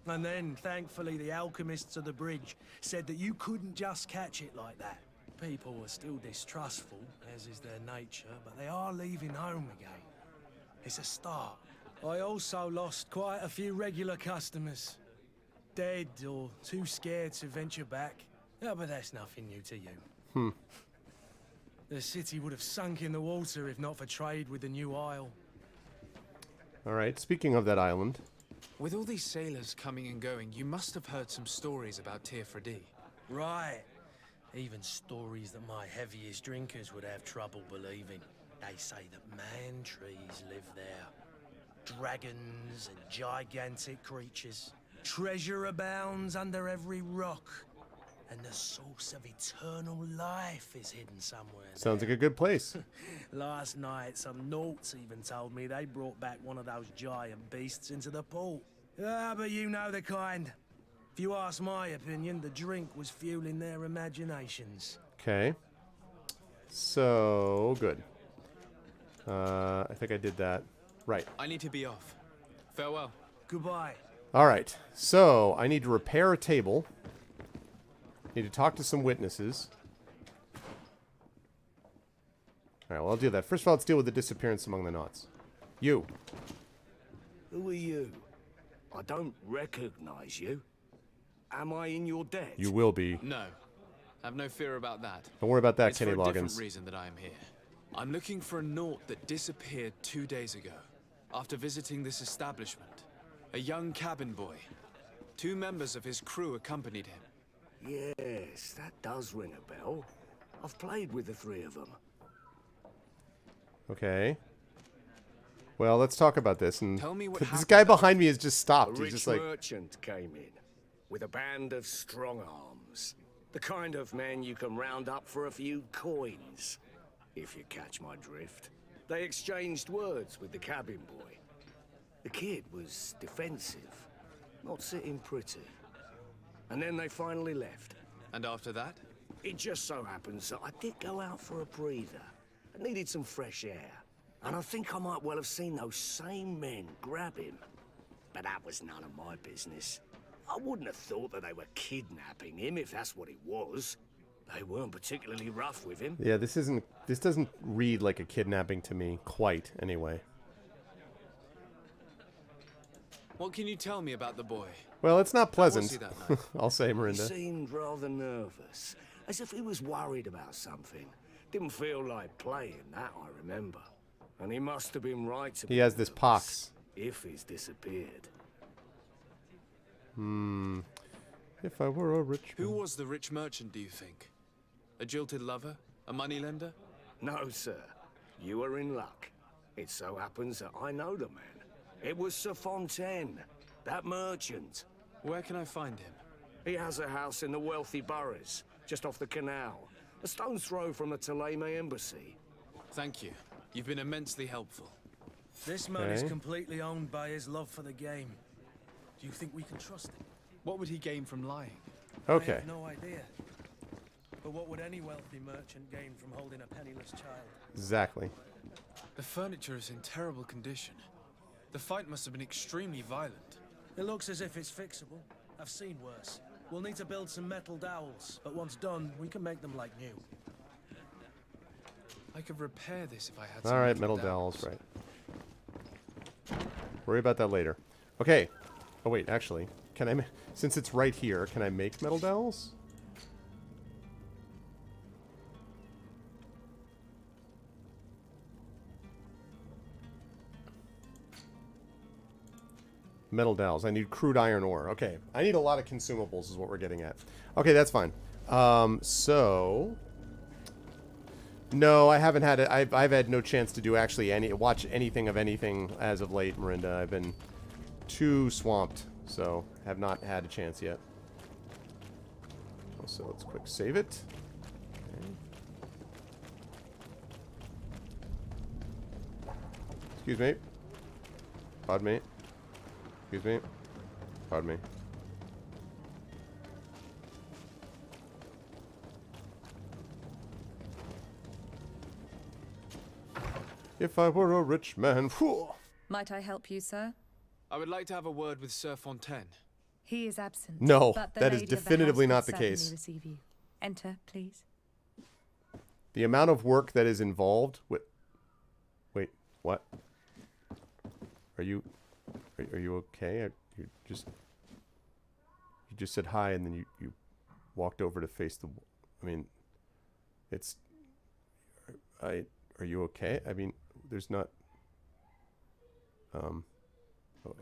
And then, thankfully, the alchemists of the bridge said that you couldn't just catch it like that. People were still distrustful, as is their nature, but they are leaving home again. It's a start. I also lost quite a few regular customers. Dead or too scared to venture back. Oh, but that's nothing new to you. The city would have sunk in the water if not for trade with the new isle. All right, speaking of that island. With all these sailors coming and going, you must have heard some stories about Tirfredi. Right. Even stories that my heaviest drinkers would have trouble believing. They say that man trees live there. Dragons and gigantic creatures. Treasure abounds under every rock. And the source of eternal life is hidden somewhere there. Sounds like a good place. Last night, some Nauts even told me they brought back one of those giant beasts into the port. Ah, but you know the kind. If you ask my opinion, the drink was fueling their imaginations. Okay. So, good. I think I did that. Right. I need to be off. Farewell. Goodbye. All right. So, I need to repair a table. Need to talk to some witnesses. All right, well, I'll do that. First of all, let's deal with the disappearance among the knots. You. Who are you? I don't recognize you. Am I in your debt? You will be. No. Have no fear about that. Don't worry about that, It's Kenny for a different Loggins. reason that I am here. I'm looking for a Naut that disappeared 2 days ago, after visiting this establishment. A young cabin boy. 2 members of his crew accompanied him. Yes, that does ring a bell. I've played with the 3 of them. Okay. Well, let's talk about this. And Tell me what this happened. guy behind me has just A stopped. He's rich just like, merchant came in with a band of strong arms. The kind of men you can round up for a few coins, if you catch my drift. They exchanged words with the cabin boy. The kid was defensive, not sitting pretty. And then they finally left. And after that? It just so happens that I did go out for a breather. I needed some fresh air. And I think I might well have seen those same men grab him. But that was none of my business. I wouldn't have thought that they were kidnapping him if that's what it was. They weren't particularly rough with him. yeah, this doesn't read like a kidnapping to me, quite, anyway. What can you tell me about the boy? Well, it's not How was pleasant, he that night? I'll say, He Miranda. seemed rather nervous, as if he was worried about something. Didn't feel like playing, that I remember. And he must have been right to He be has this nervous, pox. if he's disappeared. If I were a rich Who man. was the rich merchant, do you think? A jilted lover? A moneylender? No, sir. You are in luck. It so happens that I know the man. It was Sir Fontaine, that merchant. Where can I find him? He has a house in the wealthy boroughs, just off the canal. A stone's throw from the Thélème embassy. Thank you. You've been immensely helpful. This man is completely owned by his love for the game. Do you think we can trust him? What would he gain from lying? I Okay. have no idea. But what would any wealthy merchant gain from holding a penniless child? Exactly. The furniture is in terrible condition. The fight must have been extremely violent. It looks as if it's fixable. I've seen worse. We'll need to build some metal dowels, but once done, we can make them like new. I could repair this if I had some. All right, metal dowels, right. Worry about that later. Okay. Oh, wait, actually, can I, since it's right here, can I make metal dowels? Metal dowels. I need crude iron ore. Okay. I need a lot of consumables is what we're getting at. Okay, that's fine. So... No, I haven't had it. I've had no chance to do actually watch anything of anything as of late, Marinda. I've been too swamped, so have not had a chance yet. So let's quick save it. Okay. Excuse me. Pardon me. Excuse me. Pardon me. If I were a rich man, whew. Might I help you, sir? I would like to have a word with Sir Fontaine. He is absent. No, but the that is lady of the definitively house not will the certainly case. Receive you. Enter, please. The amount of work that is involved with... Wait, what? Are you okay? You just said hi and then you walked over to face the... I mean, it's... Are you okay? I mean, there's not...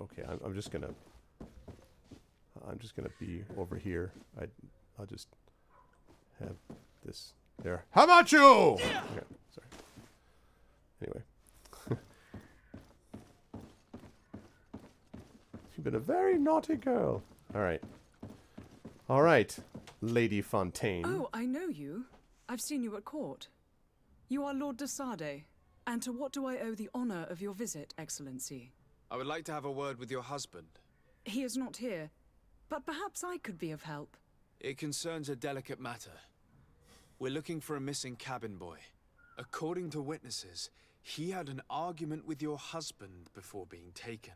Okay, I'm just gonna be over here. I'll just have this there. How about you? Okay, sorry. Anyway. You've been a very naughty girl. Alright. Alright, Lady Fontaine. Oh, I know you. I've seen you at court. You are Lord de Sade. And to what do I owe the honor of your visit, Excellency? I would like to have a word with your husband. He is not here, but perhaps I could be of help. It concerns a delicate matter. We're looking for a missing cabin boy. According to witnesses, he had an argument with your husband before being taken.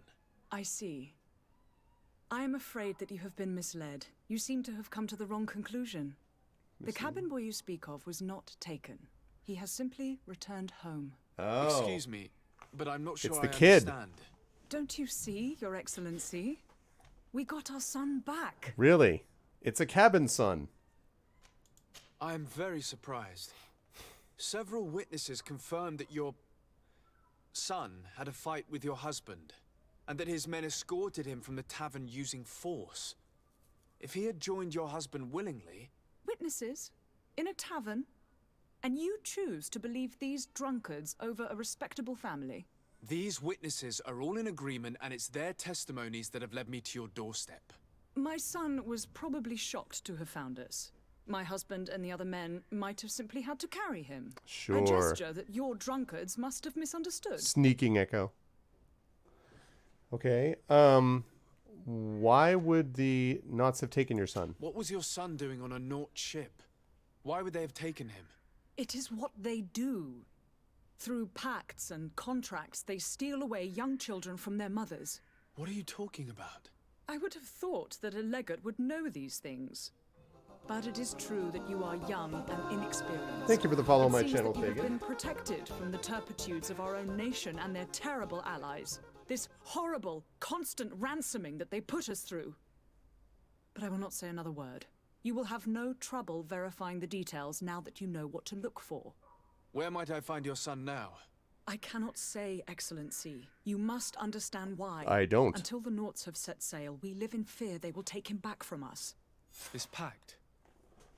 I see. I am afraid that you have been misled. You seem to have come to the wrong conclusion. The cabin boy you speak of was not taken. He has simply returned home. Oh. Excuse me, but I'm not sure It's the I kid. understand. Don't you see, Your Excellency? We got our son back. Really? It's a cabin son. I am very surprised. Several witnesses confirmed that your son had a fight with your husband, and that his men escorted him from the tavern using force. If he had joined your husband willingly... Witnesses? In a tavern? And you choose to believe these drunkards over a respectable family? These witnesses are all in agreement, and it's their testimonies that have led me to your doorstep. My son was probably shocked to have found us. My husband and the other men might have simply had to carry him. Sure. A gesture that your drunkards must have misunderstood. Sneaking echo. Okay. Why would the Knots have taken your son? What was your son doing on a Naut ship? Why would they have taken him? It is what they do. Through pacts and contracts, they steal away young children from their mothers. What are you talking about? I would have thought that a legate would know these things. But it is true that you are young and inexperienced. Thank you for the follow on my It seems channel, that you have Tegan. been protected from the turpitudes of our own nation and their terrible allies. This horrible, constant ransoming that they put us through. But I will not say another word. You will have no trouble verifying the details now that you know what to look for. Where might I find your son now? I cannot say, Excellency. You must understand why. I don't. Until the Nauts have set sail, we live in fear they will take him back from us. This pact.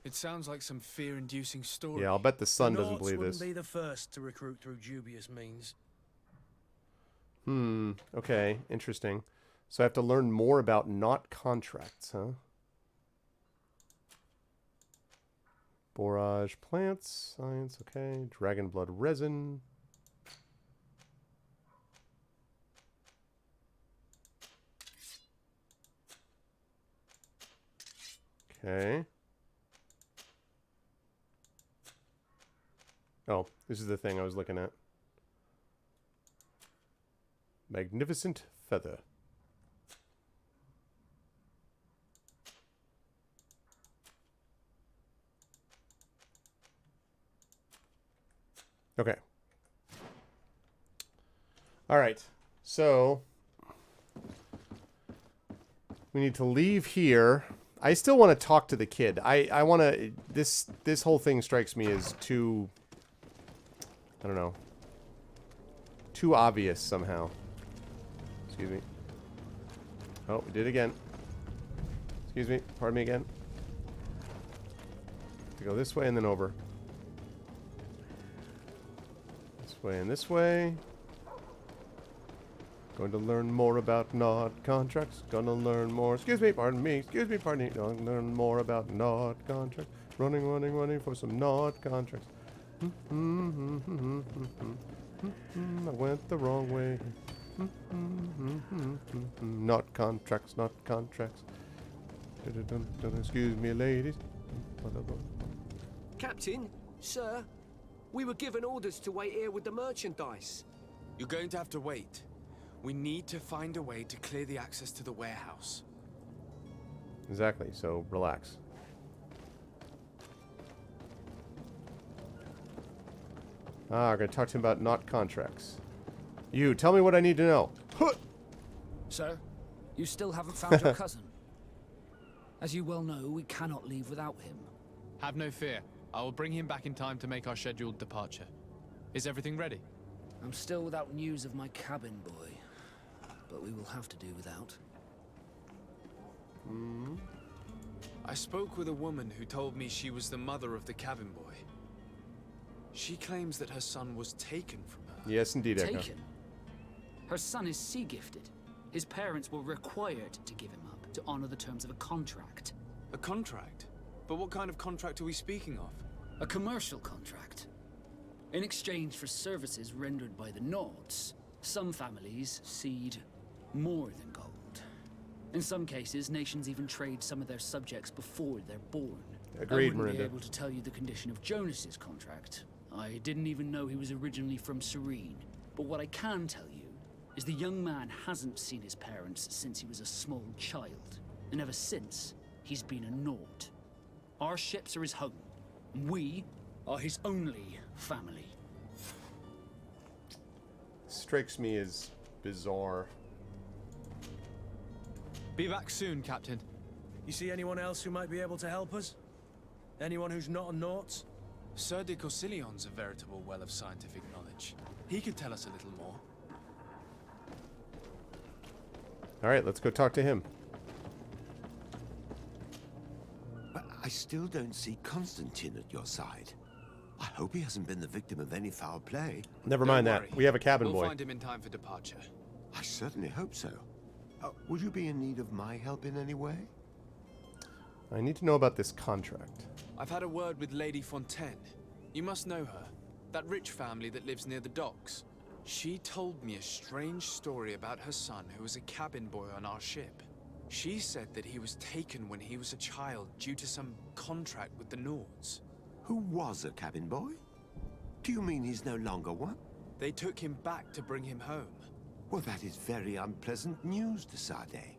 It sounds like some fear-inducing story. Yeah, I'll bet the son The doesn't Nauts believe wouldn't this. be the first to recruit through dubious means. Okay, interesting. So I have to learn more about Knot contracts, huh? Borage plants, science, okay. Dragon blood resin. Okay. Oh, this is the thing I was looking at. Magnificent feather. Okay. All right. So we need to leave here. I still want to talk to the kid. I want to... This whole thing strikes me as too... I don't know. Too obvious somehow. Excuse me. Oh, we did it again. Excuse me. Pardon me again. To go this way and then over. This way and this way. Going to learn more about Nod contracts. Gonna learn more. Excuse me, pardon me. Excuse me, pardon me. Gonna learn more about Nod contracts. Running for some Nod contracts. I went the wrong way. Not contracts, not contracts. Excuse me, ladies. Captain, sir, we were given orders to wait here with the merchandise. You're going to have to wait. We need to find a way to clear the access to the warehouse. Exactly, so relax. Ah, we're going to talk to him about not contracts. You, tell me what I need to know. Sir, you still haven't found your cousin. As you well know, we cannot leave without him. Have no fear. I will bring him back in time to make our scheduled departure. Is everything ready? I'm still without news of my cabin boy, but we will have to do without. I spoke with a woman who told me she was the mother of the cabin boy. She claims that her son was taken from her. Yes, indeed, Echo. Taken? Her son is sea-gifted. His parents were required to give him up to honor the terms of a contract. A contract? But what kind of contract are we speaking of? A commercial contract. In exchange for services rendered by the Nords, some families cede more than gold. In some cases, nations even trade some of their subjects before they're born. Agreed, I wouldn't be Miranda. able to tell you the condition of Jonas's contract. I didn't even know he was originally from Serene. But what I can tell you is the young man hasn't seen his parents since he was a small child. And ever since, he's been a Nord. Our ships are his home. We are his only family. Strikes me as bizarre. Be back soon, Captain. You see anyone else who might be able to help us? Anyone who's not a Naut? Sir de Corsillion's a veritable well of scientific knowledge. He could tell us a little more. All right, let's go talk to him. But I still don't see Constantine at your side. I hope he hasn't been the victim of any foul play. Never mind that. We have a cabin boy. We'll find him in time for departure. I certainly hope so. Would you be in need of my help in any way? I need to know about this contract. I've had a word with Lady Fontaine. You must know her. That rich family that lives near the docks. She told me a strange story about her son who was a cabin boy on our ship. She said that he was taken when he was a child due to some contract with the Nords. Who was a cabin boy? Do you mean he's no longer one? They took him back to bring him home. Well, that is very unpleasant news, de Sade.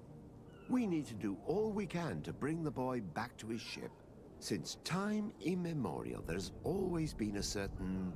We need to do all we can to bring the boy back to his ship. Since time immemorial, there's always been a certain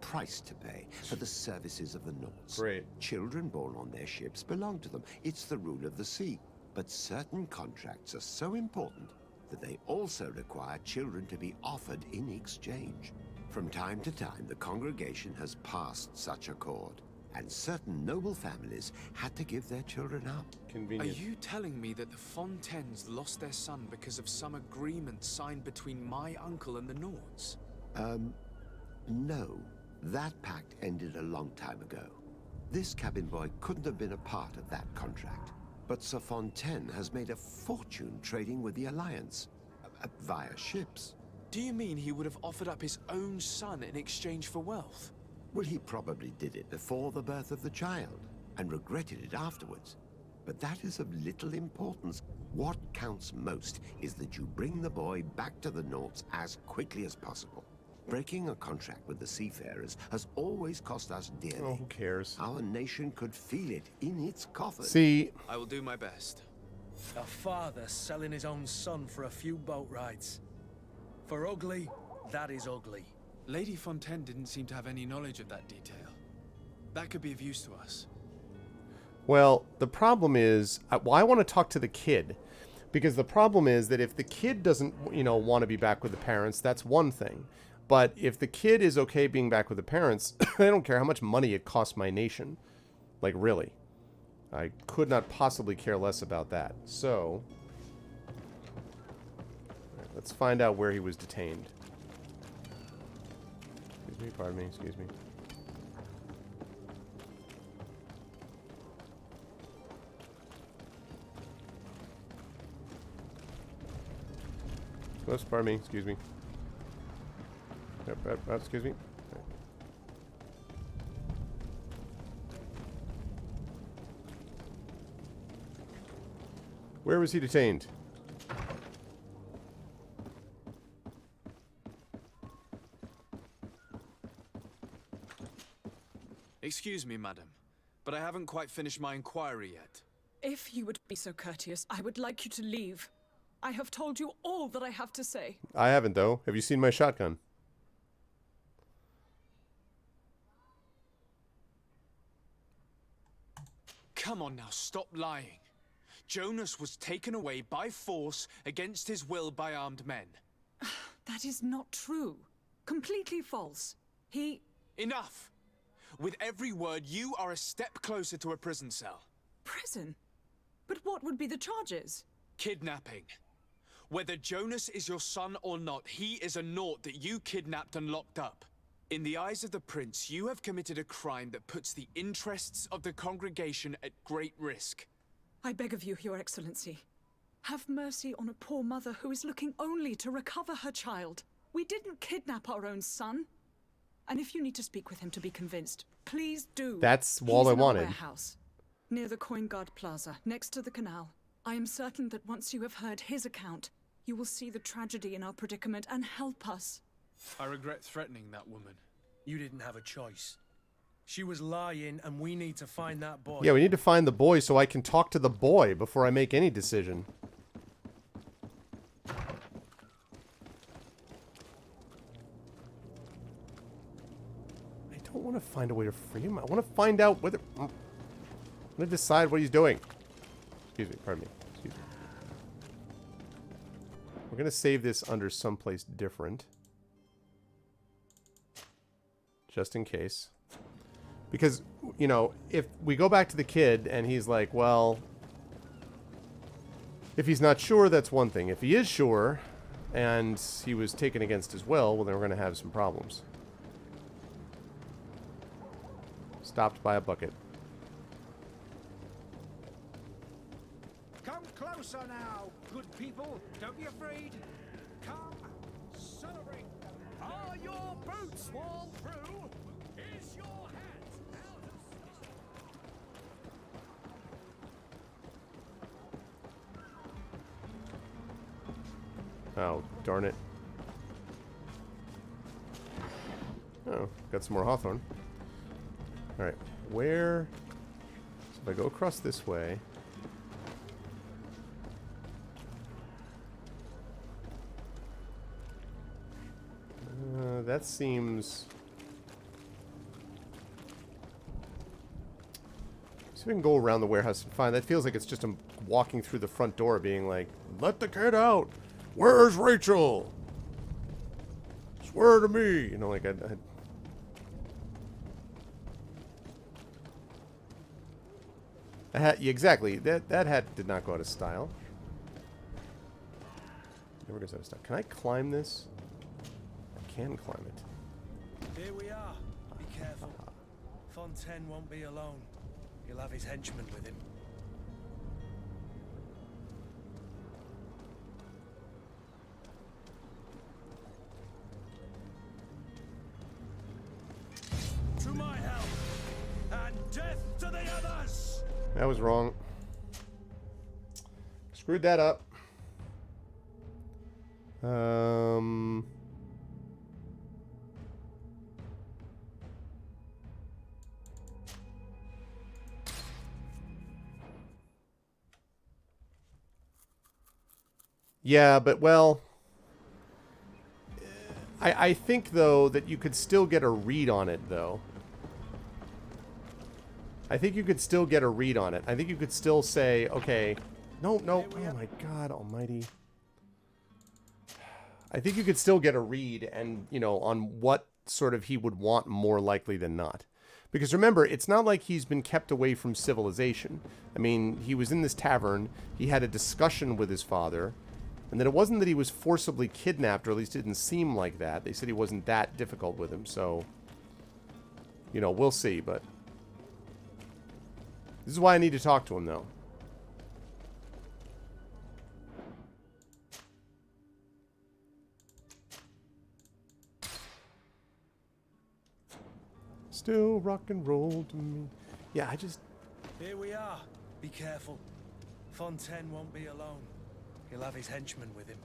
price to pay for the services of the Nords. Great. Children born on their ships belong to them. It's the rule of the sea. But certain contracts are so important that they also require children to be offered in exchange. From time to time, the congregation has passed such accord, and certain noble families had to give their children up. Convenient. Are you telling me that the Fontaines lost their son because of some agreement signed between my uncle and the Nords? No. That pact ended a long time ago. This cabin boy couldn't have been a part of that contract. But Sir Fontaine has made a fortune trading with the Alliance, via ships. Do you mean he would have offered up his own son in exchange for wealth? Well, he probably did it before the birth of the child, and regretted it afterwards. But that is of little importance. What counts most is that you bring the boy back to the Nords as quickly as possible. Breaking a contract with the seafarers has always cost us dearly. Oh, who cares? Our nation could feel it in its coffers. See, I will do my best. A father selling his own son for a few boat rides. For ugly, that is ugly. Lady Fontaine didn't seem to have any knowledge of that detail. That could be of use to us. well, the problem is, I want to talk to the kid. Because the problem is that if the kid doesn't, want to be back with the parents, that's one thing. But if the kid is okay being back with the parents, I don't care how much money it costs my nation. Like, really. I could not possibly care less about that. So, let's find out where he was detained. Excuse me, pardon me, excuse me. Oops, pardon me, excuse me. Excuse me. Where was he detained? Excuse me, madam, but I haven't quite finished my inquiry yet. If you would be so courteous, I would like you to leave. I have told you all that I have to say. I haven't, though. Have you seen my shotgun? Come on now, stop lying. Jonas was taken away by force against his will by armed men. That is not true. Completely false. He... Enough! With every word, you are a step closer to a prison cell. Prison? But what would be the charges? Kidnapping. Whether Jonas is your son or not, he is a Nort that you kidnapped and locked up. In the eyes of the prince, you have committed a crime that puts the interests of the congregation at great risk. I beg of you, Your Excellency. Have mercy on a poor mother who is looking only to recover her child. We didn't kidnap our own son. And if you need to speak with him to be convinced, please do. That's all I He's in our wanted. warehouse, near the Coin Guard Plaza, next to the canal. I am certain that once you have heard his account, you will see the tragedy in our predicament and help us. I regret threatening that woman. You didn't have a choice. She was lying, and we need to find that boy. Yeah, we need to find the boy so I can talk to the boy before I make any decision. I don't want to find a way to free him. I want to find out whether... I want to decide what he's doing. Excuse me, pardon me. Excuse me. We're going to save this under someplace different. Just in case. Because, if we go back to the kid and he's like, well, if he's not sure, that's one thing. If he is sure and he was taken against his will, well, then we're going to have some problems. Stopped by a bucket. Come closer now, good people. Don't be afraid. Come, celebrate. Are your boots all through? Is your hat out of... Oh, darn it. Oh, got some more hawthorn. Alright, where... So if I go across this way... that seems... So we can go around the warehouse and find... That feels like it's just a walking through the front door being like, let the kid out! Where's Rachel? Swear to me! You know, like exactly. That hat did not go out of style. Never goes out of style. Can I climb this? I can climb it. Here we are. Be careful. Fontaine won't be alone. He'll have his henchmen with him. That was wrong. Screwed that up. Yeah, but well, I think though that you could still get a read on it though. I think you could still get a read on it. I think you could still say, okay, no, oh my God almighty. I think you could still get a read and, you know, on what sort of he would want more likely than not. Because remember, it's not like he's been kept away from civilization. I mean, he was in this tavern, he had a discussion with his father, and then it wasn't that he was forcibly kidnapped, or at least it didn't seem like that. They said he wasn't that difficult with him, so, you know, we'll see, but this is why I need to talk to him, though. Still rock and roll to me. Yeah, I just... Here we are. Be careful. Fontaine won't be alone. He'll have his henchmen with him.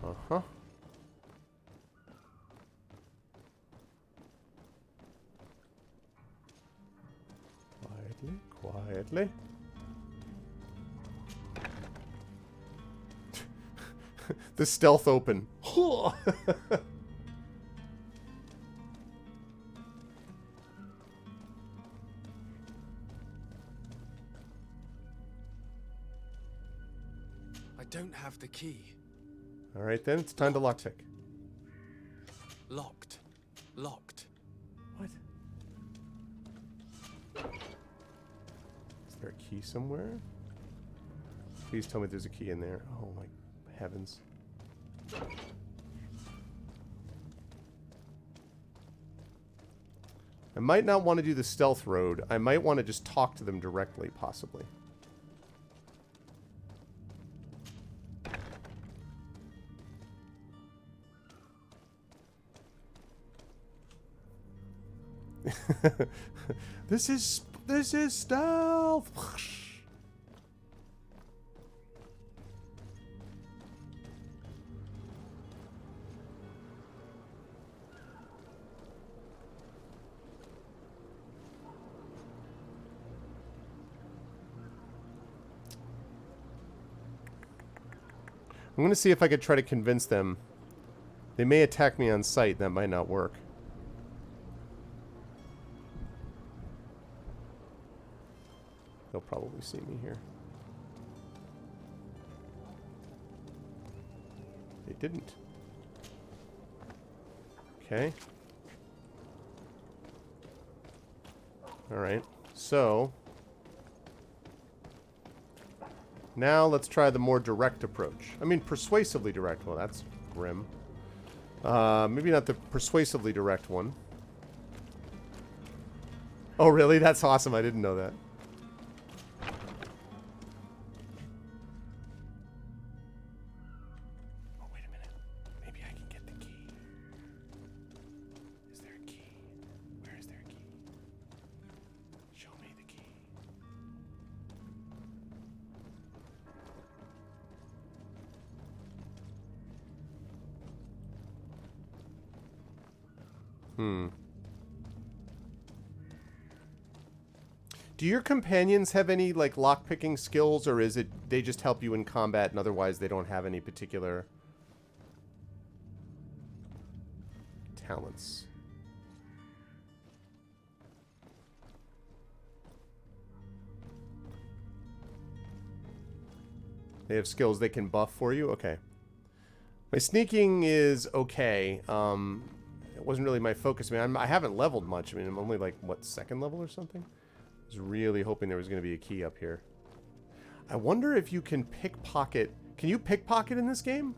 Uh-huh. Quietly, quietly. The stealth open. I don't have the key. All right, then. It's time to lockpick. Locked. Locked. What? Is there a key somewhere? Please tell me there's a key in there. Oh, my heavens. I might not want to do the stealth road. I might want to just talk to them directly, possibly. This is stealth. I'm going to see if I could try to convince them. They may attack me on sight. That might not work. They'll probably see me here. They didn't. Okay. Alright. So... now let's try the more direct approach. I mean, persuasively direct. Well, that's grim. Maybe not the persuasively direct one. Oh, really? That's awesome. I didn't know that. Oh, wait a minute. Maybe I can get the key. Is there a key? Where is there a key? Show me the key. Do your companions have any, like, lockpicking skills, or is it they just help you in combat and otherwise they don't have any particular talents? They have skills they can buff for you? Okay. My sneaking is okay. It wasn't really my focus. I mean, I haven't leveled much. I mean, I'm only like, what, second level or something? I was really hoping there was going to be a key up here. I wonder if you can pickpocket. Can you pickpocket in this game?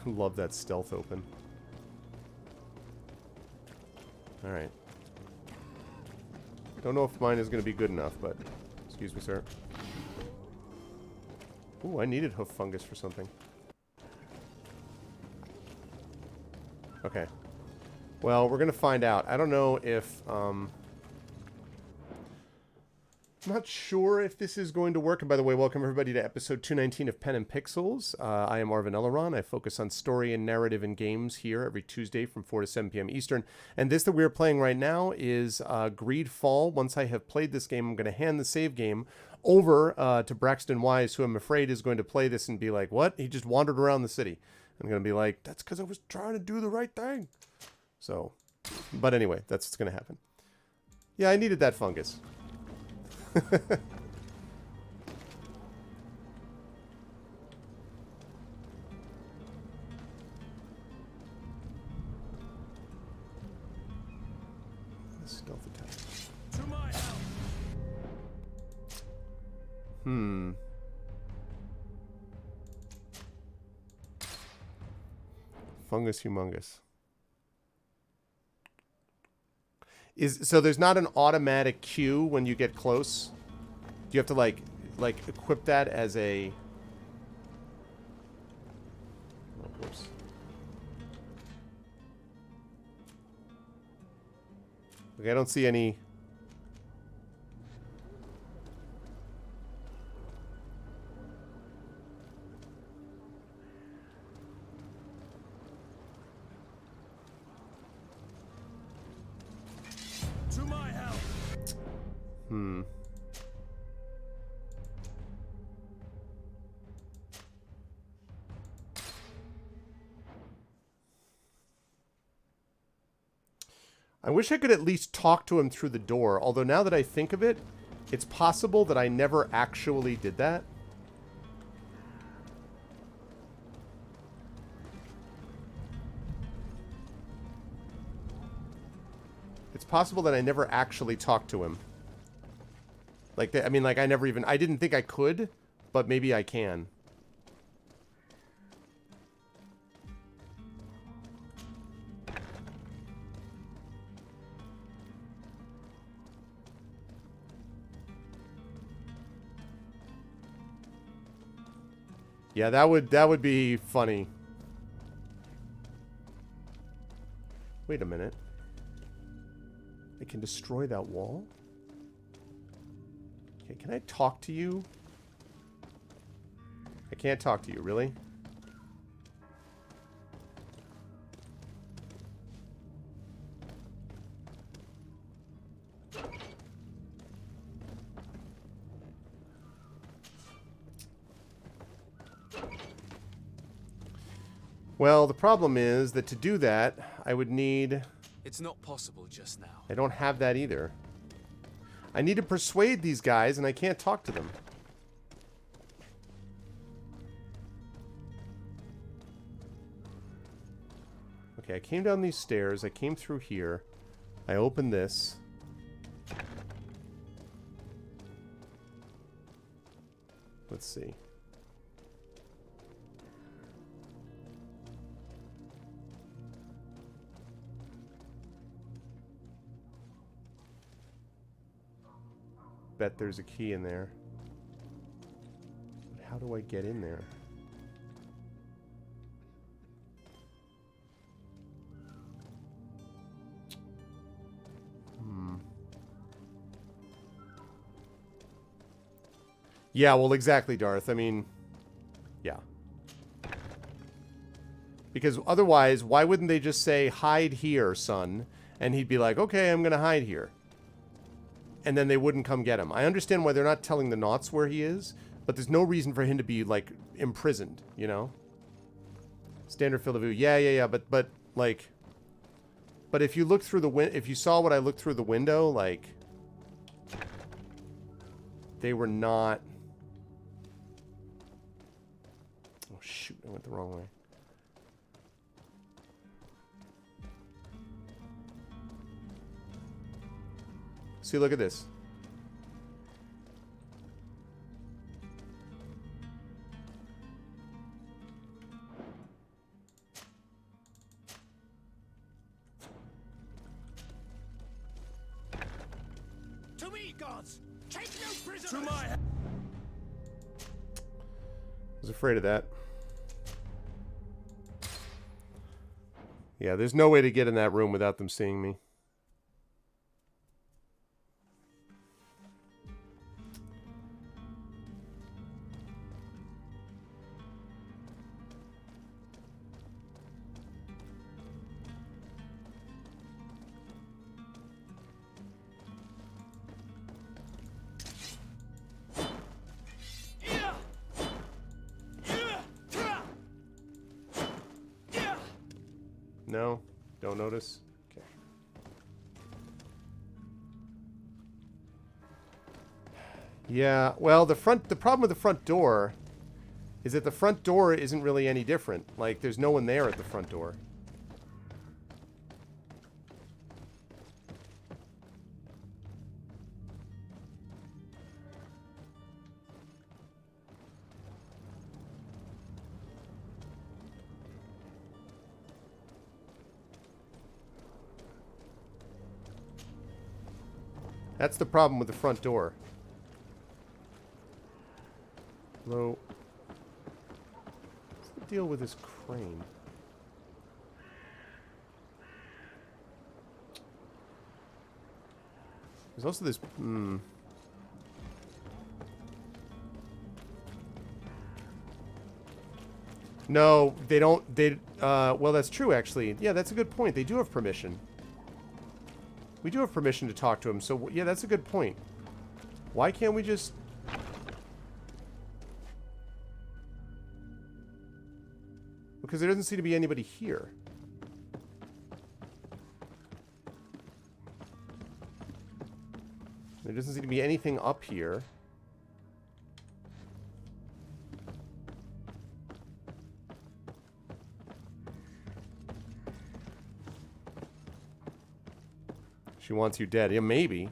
Love that stealth open. Don't know if mine is going to be good enough, but... Excuse me, sir. Ooh, I needed hoof fungus for something. Okay. Well, we're going to find out. I don't know if... I'm not sure if this is going to work. And by the way, welcome everybody to episode 219 of Pen and Pixels. I am Arvin Elleron. I focus on story and narrative in games here every Tuesday from 4 to 7 p.m. Eastern. And this that we're playing right now is GreedFall. Once I have played this game, I'm going to hand the save game over to Braxton Wise, who I'm afraid is going to play this and be like, what? He just wandered around the city. I'm going to be like, that's because I was trying to do the right thing. So, but anyway, that's what's going to happen. Yeah, I needed that fungus. Stealth attack. To my help. Fungus humongous. So there's not an automatic cue when you get close? Do you have to like equip that as a... Oh, whoops. Okay, I don't see any... To my help. I wish I could at least talk to him through the door, although now that I think of it, it's possible that I never actually did that. It's possible that I never actually talked to him. Like, I mean, like, I never even... I didn't think I could, but maybe I can. Yeah, that would be funny. Wait a minute. I can destroy that wall? Okay, can I talk to you? I can't talk to you, really? Well, the problem is that to do that, I would need... It's not possible just now. I don't have that either. I need to persuade these guys, and I can't talk to them. Okay, I came down these stairs. I came through here. I opened this. Let's see. Bet there's a key in there. But how do I get in there? Yeah, well, exactly, Darth. I mean, yeah. Because otherwise, why wouldn't they just say, hide here, son? And he'd be like, okay, I'm going to hide here. And then they wouldn't come get him. I understand why they're not telling the Nauts where he is, but there's no reason for him to be, like, imprisoned, you know? Standard field of view. Yeah, but, like... But if you look through the if you saw what I looked through the window, like... They were not... Oh, shoot, I went the wrong way. See, look at this. To me, gods! Take no prisoners! To my... I was afraid of that. Yeah, there's no way to get in that room without them seeing me. No? Don't notice? Okay. Yeah, well, the problem with the front door is that the front door isn't really any different. Like, there's no one there at the front door. That's the problem with the front door. Hello. What's the deal with this crane? There's also this... No, they don't... well, that's true, actually. Yeah, that's a good point. They do have permission. We do have permission to talk to him, so... Yeah, that's a good point. Why can't we just... Because there doesn't seem to be anybody here. There doesn't seem to be anything up here. She wants you dead. Yeah, maybe.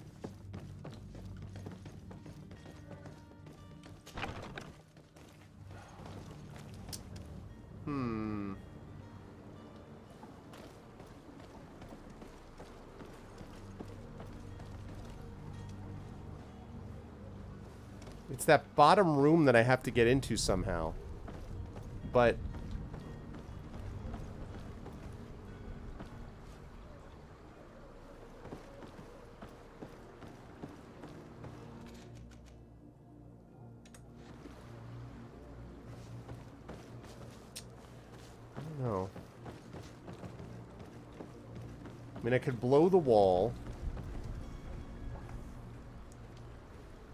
It's that bottom room that I have to get into somehow. But... I don't know. I mean, I could blow the wall.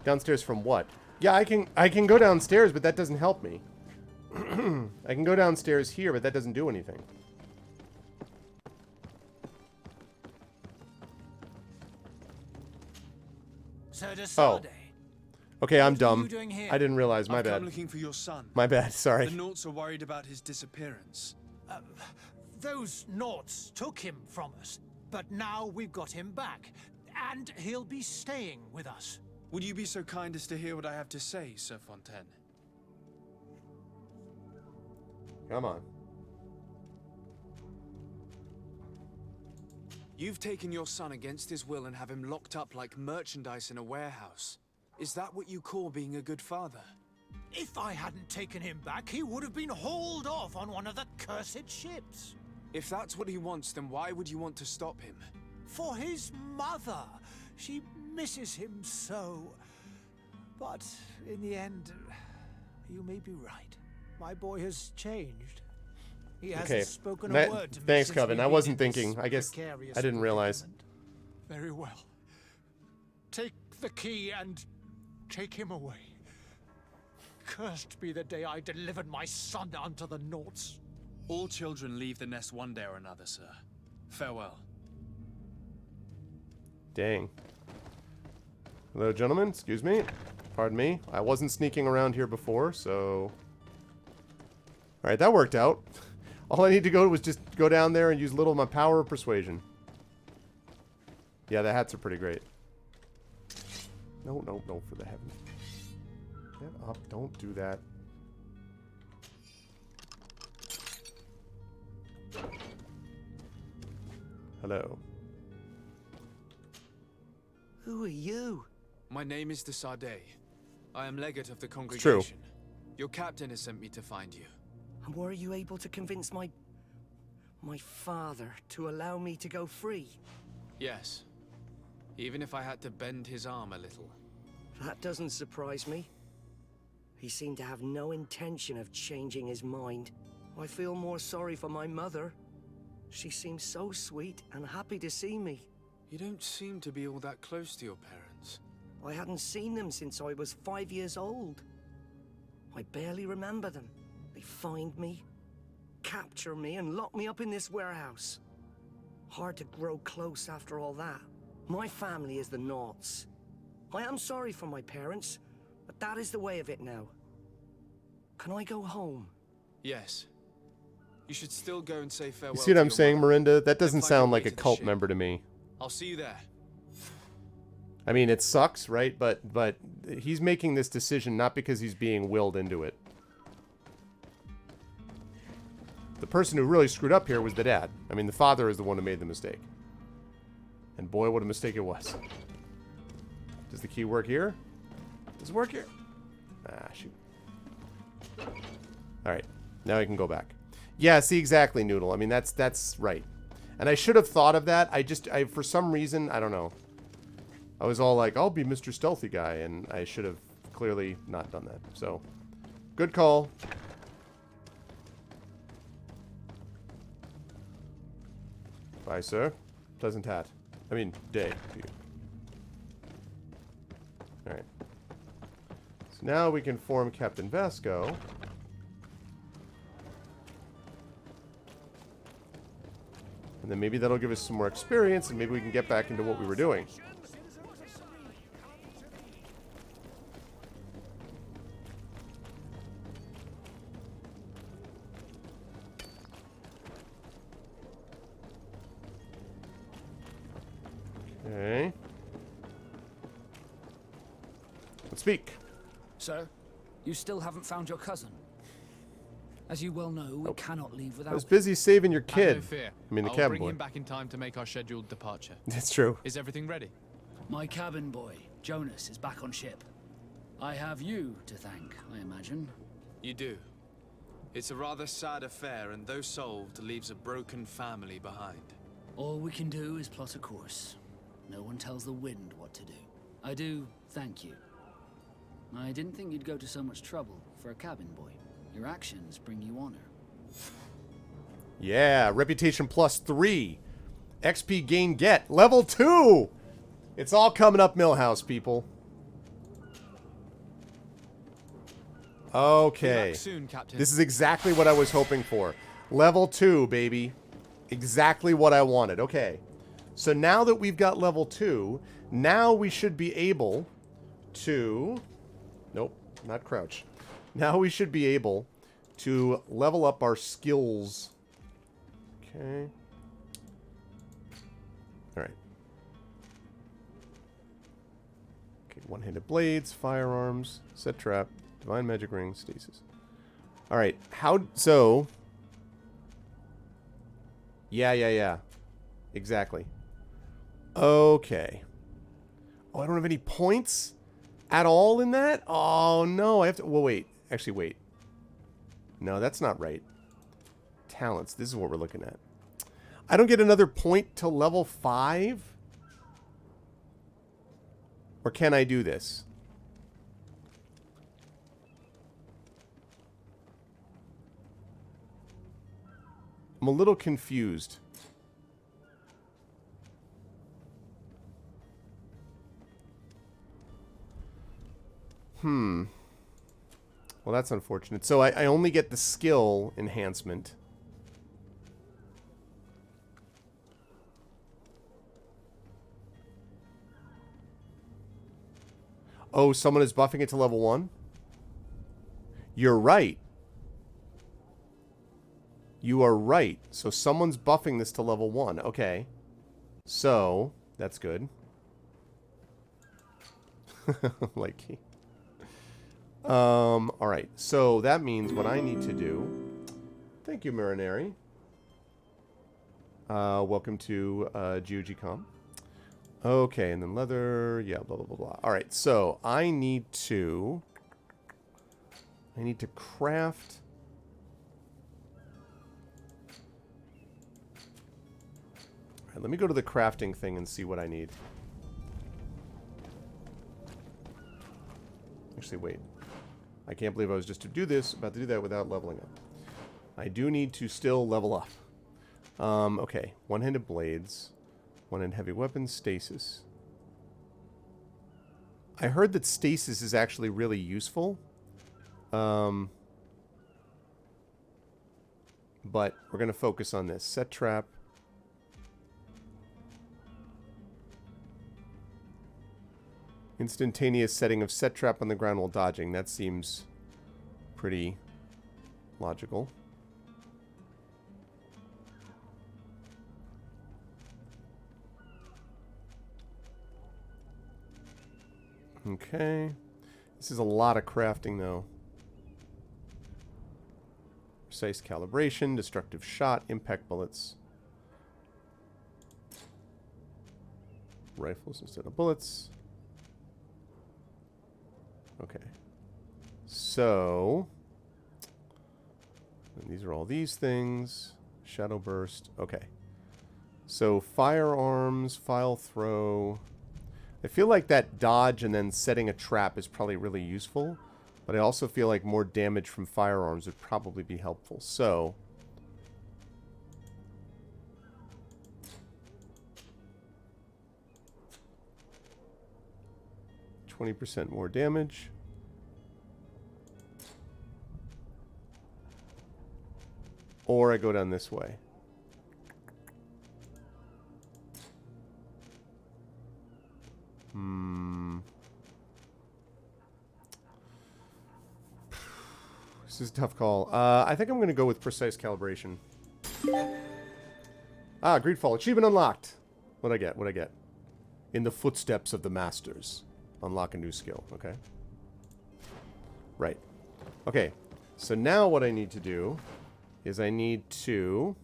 Downstairs from what? Yeah, I can go downstairs, but that doesn't help me. I can go downstairs here, but that doesn't do anything. Oh. Okay, I'm dumb. I didn't realize. My bad. I'm looking for your son. My bad. Sorry. The Naughts are worried about his disappearance. Those Naughts took him from us, but now we've got him back, and he'll be staying with us. Would you be so kind as to hear what I have to say, Sir Fontaine? Come on. You've taken your son against his will and have him locked up like merchandise in a warehouse. Is that what you call being a good father? If I hadn't taken him back, he would have been hauled off on one of the cursed ships. If that's what he wants, then why would you want to stop him? For his mother. She misses him so. But in the end, you may be right. My boy has changed. He hasn't spoken a word to me. Thanks, since Coven. we've I been wasn't in this thinking. I guess precarious I didn't realize. Very well. Take the key and take him away. Cursed be the day I delivered my son unto the Naughts. All children leave the nest one day or another, sir. Farewell. Dang. Hello, gentlemen. Excuse me. Pardon me. I wasn't sneaking around here before, so... Alright, that worked out. All I need to go was just go down there and use a little of my power of persuasion. Yeah, the hats are pretty great. No, no, no, for the heaven. Get up. Don't do that. Hello. Who are you? My name is de Sardet. I am legate of the true. congregation. Your captain has sent me to find you. And were you able to convince my father to allow me to go free? Yes. Even if I had to bend his arm a little. That doesn't surprise me. He seemed to have no intention of changing his mind. I feel more sorry for my mother. She seemed so sweet and happy to see me. You don't seem to be all that close to your parents. I hadn't seen them since I was 5 years old. I barely remember them. They find me, capture me, and lock me up in this warehouse. Hard to grow close after all that. My family is the Naughts. I am sorry for my parents, but that is the way of it now. Can I go home? Yes. You should still go and say farewell. You see what I'm saying, Miranda? That doesn't find sound your way like a to the cult ship. member to me. I'll see you there. I mean, it sucks, right? But he's making this decision not because he's being willed into it. The person who really screwed up here was the dad. I mean, the father is the one who made the mistake. And boy, what a mistake it was. Does the key work here? Does it work here? Ah, shoot. Alright. Now I can go back. Yeah, see, exactly, Noodle. I mean, that's right. And I should have thought of that. I for some reason, I don't know. I was all like, I'll be Mr. Stealthy Guy, and I should have clearly not done that. So, good call. Bye, sir. Pleasant hat. I mean, day to you. Alright. So now we can form Captain Vasco. And then maybe that'll give us some more experience, and maybe we can get back into what we were doing. Okay. Let's speak. Sir, you still haven't found your cousin. As you well know, we cannot leave without... I was busy saving your kid. Have no fear. I mean, the I'll cabin bring boy. him back in time to make our scheduled departure. That's true. Is everything ready? My cabin boy, Jonas, is back on ship. I have you to thank, I imagine. You do. It's a rather sad affair, and though solved, leaves a broken family behind. All we can do is plot a course. No one tells the wind what to do. I do thank you. I didn't think you'd go to so much trouble for a cabin boy. Your actions bring you honor. Yeah, reputation +3. XP gain get. Level 2! It's all coming up Millhouse, people. Okay. Be back soon, Captain. This is exactly what I was hoping for. Level 2, baby. Exactly what I wanted. Okay. So now that we've got level 2, now we should be able to... Nope, not crouch. Now we should be able to level up our skills. Okay. Alright. Okay, one-handed blades, firearms, set trap, divine magic ring, stasis. Alright, so... Yeah. Exactly. Okay. Oh, I don't have any points at all in that? Oh, no. I have to... Well, wait. Actually, wait. No, that's not right. Talents. This is what we're looking at. I don't get another point till level 5? Or can I do this? I'm a little confused. Well, that's unfortunate. So I only get the skill enhancement. Oh, someone is buffing it to level 1? You're right. You are right. So someone's buffing this to level 1. Okay. So, that's good. Like... Alright. So, that means what I need to do... Thank you, Marinari. Welcome to GOG.com. Okay, and then leather, yeah, blah, blah, blah, blah. All right, so I need to craft. All right, let me go to the crafting thing and see what I need. Actually, wait. I can't believe I was just about to do that without leveling up. I do need to still level up. Okay, one-handed blades, one-handed heavy weapons, stasis. I heard that stasis is actually really useful. But we're going to focus on this. Set trap. Instantaneous setting of set trap on the ground while dodging. That seems pretty logical. Okay. This is a lot of crafting, though. Precise calibration, destructive shot, impact bullets. Rifles instead of bullets. Okay. So, these are all these things. Shadow burst. Okay. So, firearms, file throw. I feel like that dodge and then setting a trap is probably really useful. But I also feel like more damage from firearms would probably be helpful. So, 20% more damage. Or I go down this way. This is a tough call. I think I'm going to go with precise calibration. Ah, GreedFall. Achievement unlocked. What'd I get? What'd I get? In the footsteps of the masters. Unlock a new skill. Okay. Right. Okay. So now what I need to do is I need to...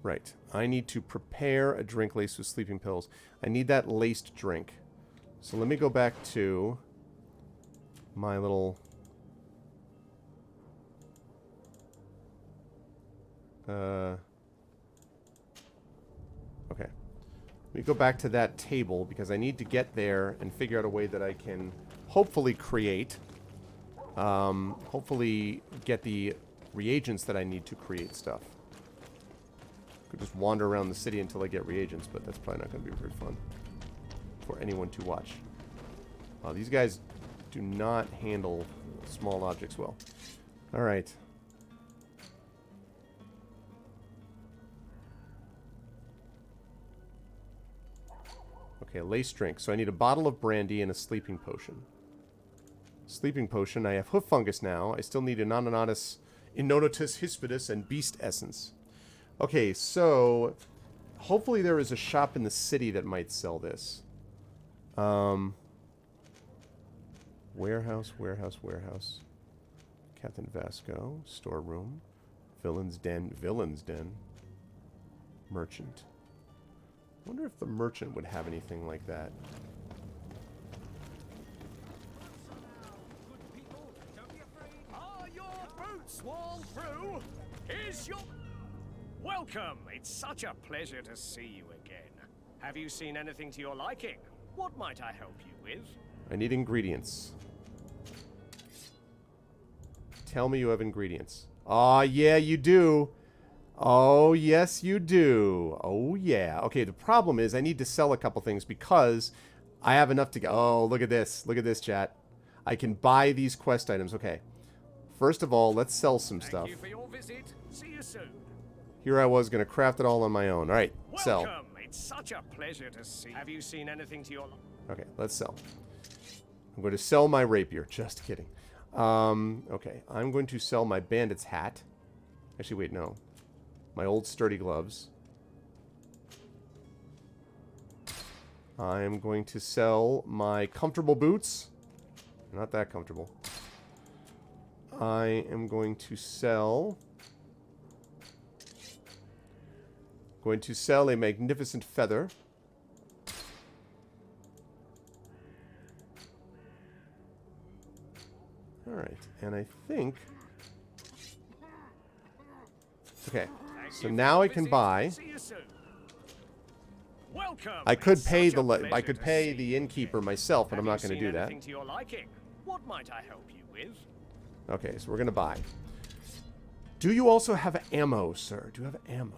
Right. I need to prepare a drink laced with sleeping pills. I need that laced drink. So let me go back to my little... Okay. Let me go back to that table because I need to get there and figure out a way that I can hopefully create. Hopefully get the reagents that I need to create stuff. Could just wander around the city until I get reagents, but that's probably not going to be very fun for anyone to watch. These guys do not handle small objects well. All right. Okay, a lace drink. So I need a bottle of brandy and a sleeping potion. Sleeping potion. I have hoof fungus now. I still need an Inonotus hispidus and beast essence. Okay, so hopefully there is a shop in the city that might sell this. Warehouse. Captain Vasco. Storeroom. Villain's Den. Merchant. I wonder if the merchant would have anything like that. Are your boots worn through? Is your... Welcome! It's such a pleasure to see you again. Have you seen anything to your liking? What might I help you with? I need ingredients. Tell me you have ingredients. Aw, yeah, you do. Oh, yes, you do. Oh, yeah. Okay, the problem is I need to sell a couple things because I have enough to go. Oh, look at this. Look at this, chat. I can buy these quest items. Okay. First of all, let's sell some stuff. Thank you for your visit. See you soon. Here I was going to craft it all on my own. All right, sell. Welcome. It's such a pleasure to see. Have you seen anything to your... Okay, let's sell. I'm going to sell my rapier. Just kidding. Okay, I'm going to sell my bandit's hat. Actually, wait, no. My old sturdy gloves. I am going to sell my comfortable boots. Not that comfortable. I am going to sell Going to sell a magnificent feather. Alright, and I think... Okay, so now I can buy... I could pay the innkeeper myself, but I'm not going to do that. What might I help you with? Okay, so we're going to buy. Do you also have ammo, sir? Do you have ammo?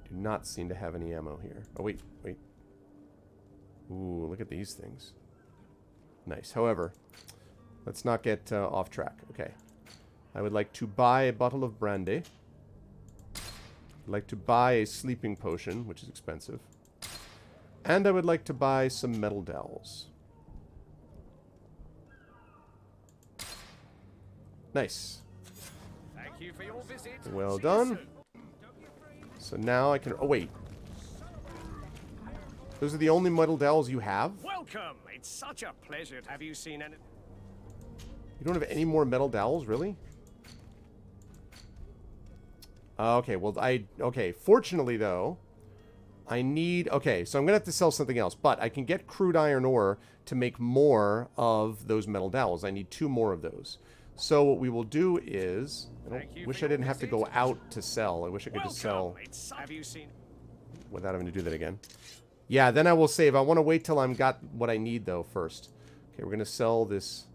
Do not seem to have any ammo here. Oh, wait, wait. Ooh, look at these things. Nice. However, let's not get off track. Okay. I would like to buy a bottle of brandy. I'd like to buy a sleeping potion, which is expensive. And I would like to buy some metal dowels. Nice. Thank you for your visit. Well done. So now I can... Oh, wait. Those are the only metal dowels you have? Welcome. It's such a pleasure. Have you seen any... You don't have any more metal dowels, really? Okay, well, okay, fortunately, though, I need... Okay, so I'm going to have to sell something else, but I can get crude iron ore to make more of those metal dowels. I need 2 more of those. So what we will do is... I wish I didn't have to go out to sell. I wish I could just sell... Have you seen... Without having to do that again. Yeah, then I will save. I want to wait till I'm got what I need, though, first. Okay, we're going to sell this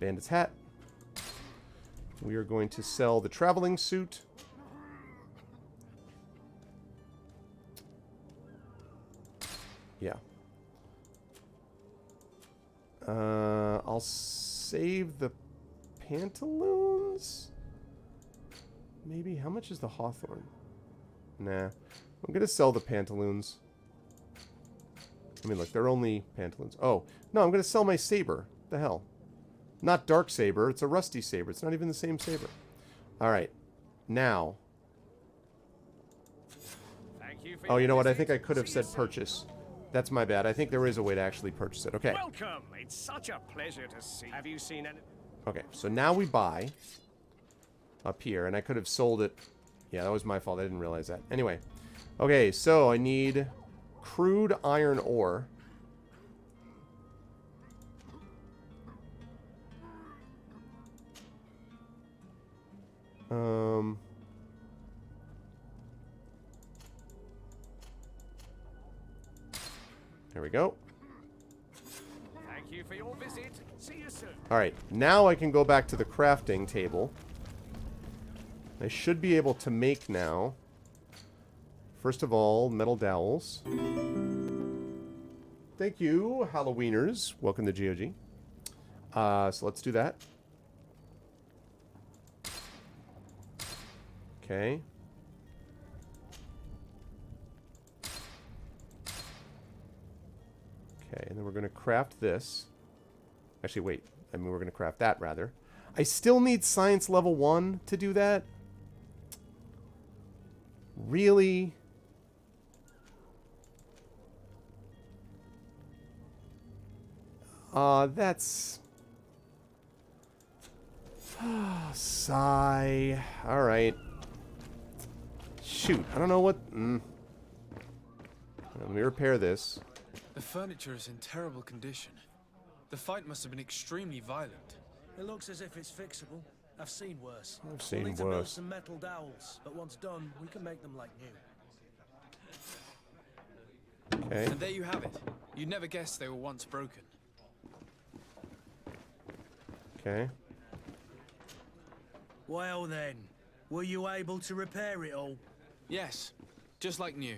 bandit's hat. We are going to sell the traveling suit. Yeah. I'll save the pantaloons? Maybe. How much is the hawthorn? Nah. I'm going to sell the pantaloons. I mean, look, they're only pantaloons. Oh, no, I'm going to sell my saber. What the hell? Not dark saber. It's a rusty saber. It's not even the same saber. All right. Now. Oh, you know what? I think I could have said purchase. That's my bad. I think there is a way to actually purchase it. Okay. Welcome. It's such a pleasure to see. Have you seen any... Okay, so now we buy up here, and I could have sold it. Yeah, that was my fault. I didn't realize that. Anyway. Okay, so I need crude iron ore. There we go. Thank you for your visit. See you soon. Alright, now I can go back to the crafting table. I should be able to make now, first of all, metal dowels. Thank you, Halloweeners. Welcome to GOG. So let's do that. Okay. Okay, and then we're going to craft this. Actually, wait. I mean, we're going to craft that, rather. I still need science level 1 to do that? Really? That's... Sigh. Alright. Shoot, I don't know what... Let me repair this. The furniture is in terrible condition. The fight must have been extremely violent. It looks as if it's fixable. I've seen worse. I've seen we'll need to build worse. some metal dowels, but once done, we can make them like new. Okay. And there you have it. You'd never guess they were once broken. Okay. Well then, were you able to repair it all? Yes, just like new.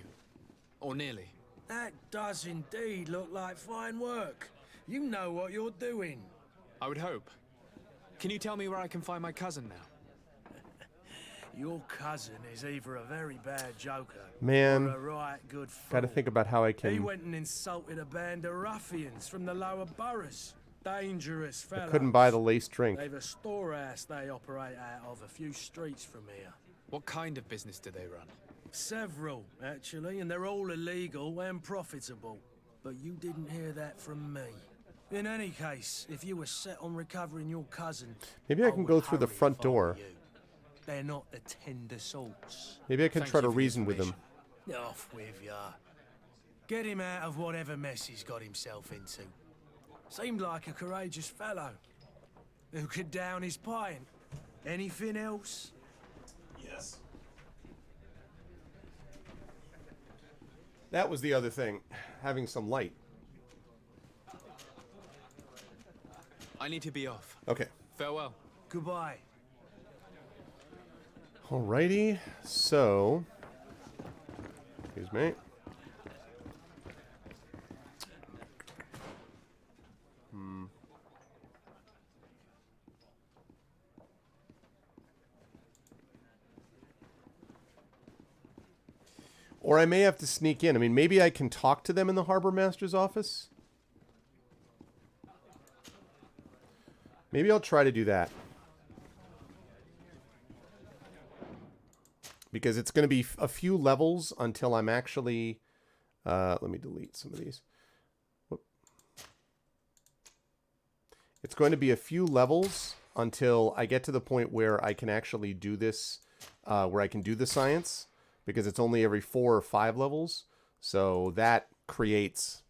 Or nearly. That does indeed look like fine work. You know what you're doing. I would hope. Can you tell me where I can find my cousin now? Your cousin is either a very bad joker Man, or a right good fool. gotta think about how I can... He went and insulted a band of ruffians from the lower boroughs. Dangerous fellows. I couldn't buy the laced drink. They've a storehouse they operate out of a few streets from here. What kind of business do they run? Several, actually, and they're all illegal and profitable. But you didn't hear that from me. In any case, if you were set on recovering your cousin... Maybe I can go through the front door. They're not the tender sorts. Maybe I can try to reason with him. Off with ya. Get him out of whatever mess he's got himself into. Seemed like a courageous fellow. Who could down his pint. Anything else? Yes. That was the other thing. Having some light. I need to be off. Okay. Farewell. Goodbye. Alrighty. So... Excuse me. Or I may have to sneak in. I mean, maybe I can talk to them in the Harbor Master's office. Maybe I'll try to do that. Because it's going to be a few levels until I'm actually... let me delete some of these. Whoop. It's going to be a few levels until I get to the point where I can actually do this, where I can do the science. Because it's only every 4 or 5 levels. So that creates...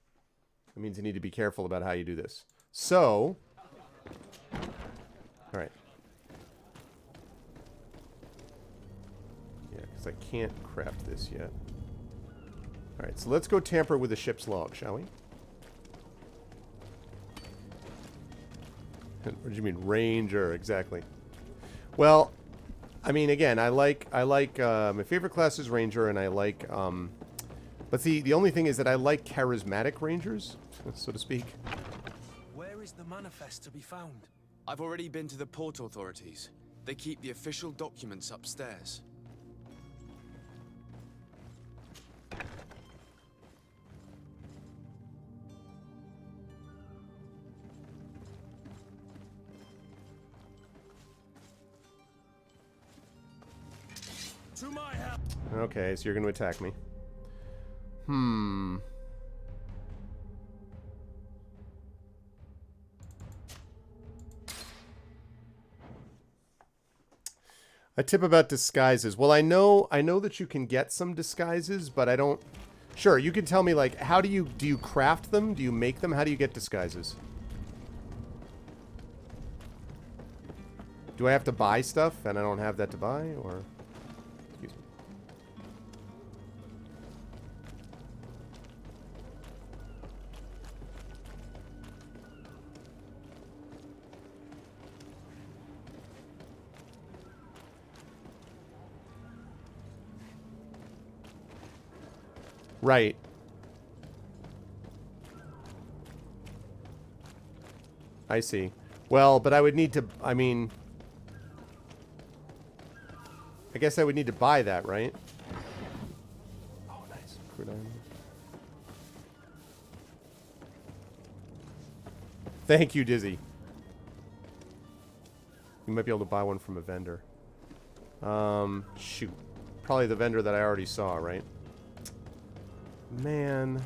That means you need to be careful about how you do this. So... Alright. Yeah, because I can't craft this yet. Alright, so let's go tamper with the ship's log, shall we? What do you mean, ranger? Exactly. Well... I mean, again, I like my favorite class is ranger, and I like, but see, the only thing is that I like charismatic rangers, so to speak. Where is the manifest to be found? I've already been to the port authorities. They keep the official documents upstairs. To my help. Okay, so you're going to attack me. A tip about disguises. Well, I know that you can get some disguises, but I don't... Sure, you can tell me, like, how do you craft them? Do you make them? How do you get disguises? Do I have to buy stuff and I don't have that to buy, or... Excuse me. Right. I see. Well, but I would need to, I mean... I guess I would need to buy that, right? Oh, nice. Crude iron. Thank you, Dizzy. You might be able to buy one from a vendor. Shoot. Probably the vendor that I already saw, right? Man.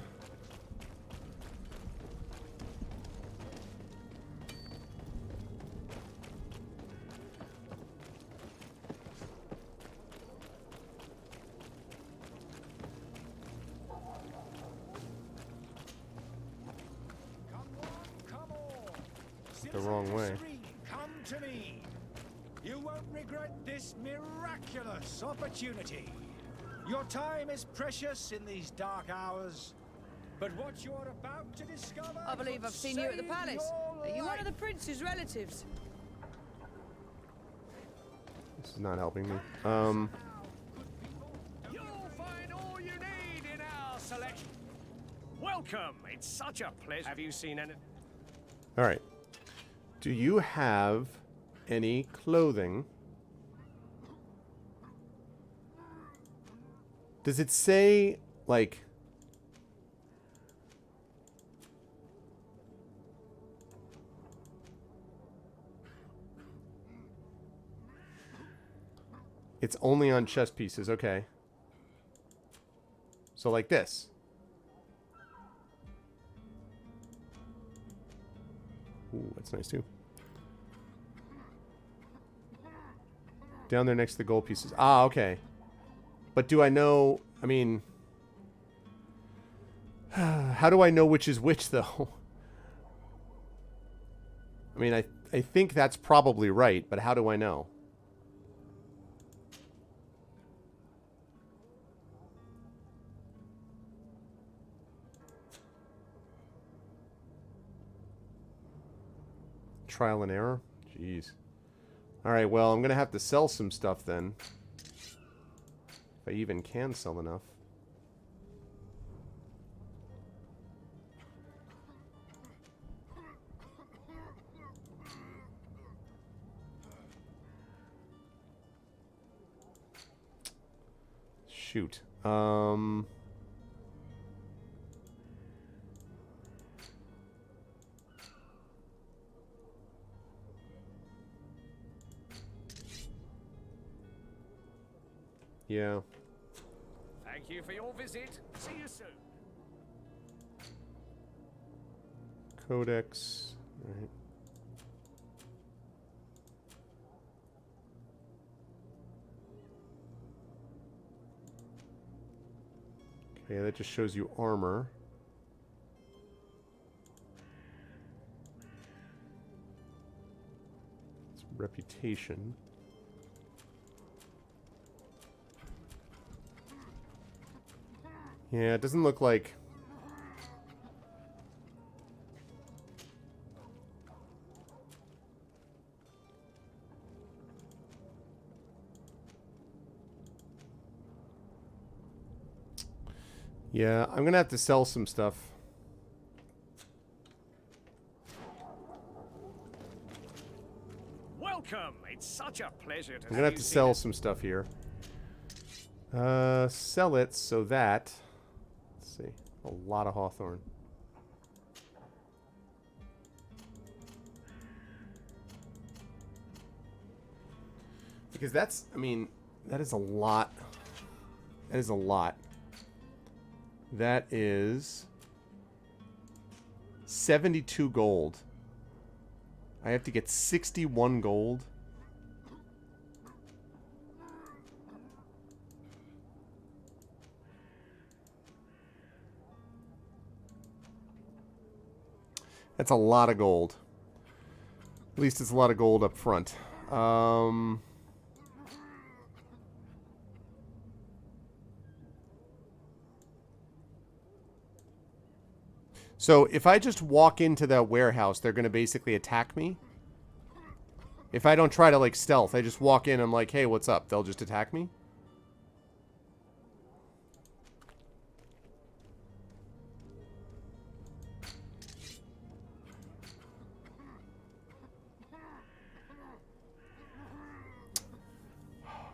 The wrong way. Come to me. You won't regret this miraculous opportunity. Your time is precious in these dark hours, but what you're about to discover... I believe I've seen you at the palace. Are you one of the prince's relatives? This is not helping me. You'll find all you need in our selection. Welcome. It's such a pleasure. Have you seen any... All right. Do you have any clothing? Does it say, like... It's only on chest pieces, okay. So like this. Ooh, that's nice too. Down there next to the gold pieces. Ah, okay. But do I know... I mean... How do I know which is which, though? I mean, I think that's probably right, but how do I know? Trial and error? Jeez. Alright, well, I'm going to have to sell some stuff then. If I even can sell enough. Shoot. Yeah. Thank you for your visit. See you soon. Codex. All right. Okay, that just shows you armor. It's reputation. Yeah, it doesn't look like... Yeah, I'm gonna have to sell some stuff. Welcome. It's such a pleasure to I'm gonna have to sell some stuff here. Sell it so that... Let's see. A lot of hawthorn. Because that's... I mean, that is a lot. That is a lot. That is 72 gold. I have to get 61 gold. That's a lot of gold. At least it's a lot of gold up front. So if I just walk into that warehouse, they're going to basically attack me? If I don't try to, like, stealth, I just walk in, I'm like, hey, what's up? They'll just attack me?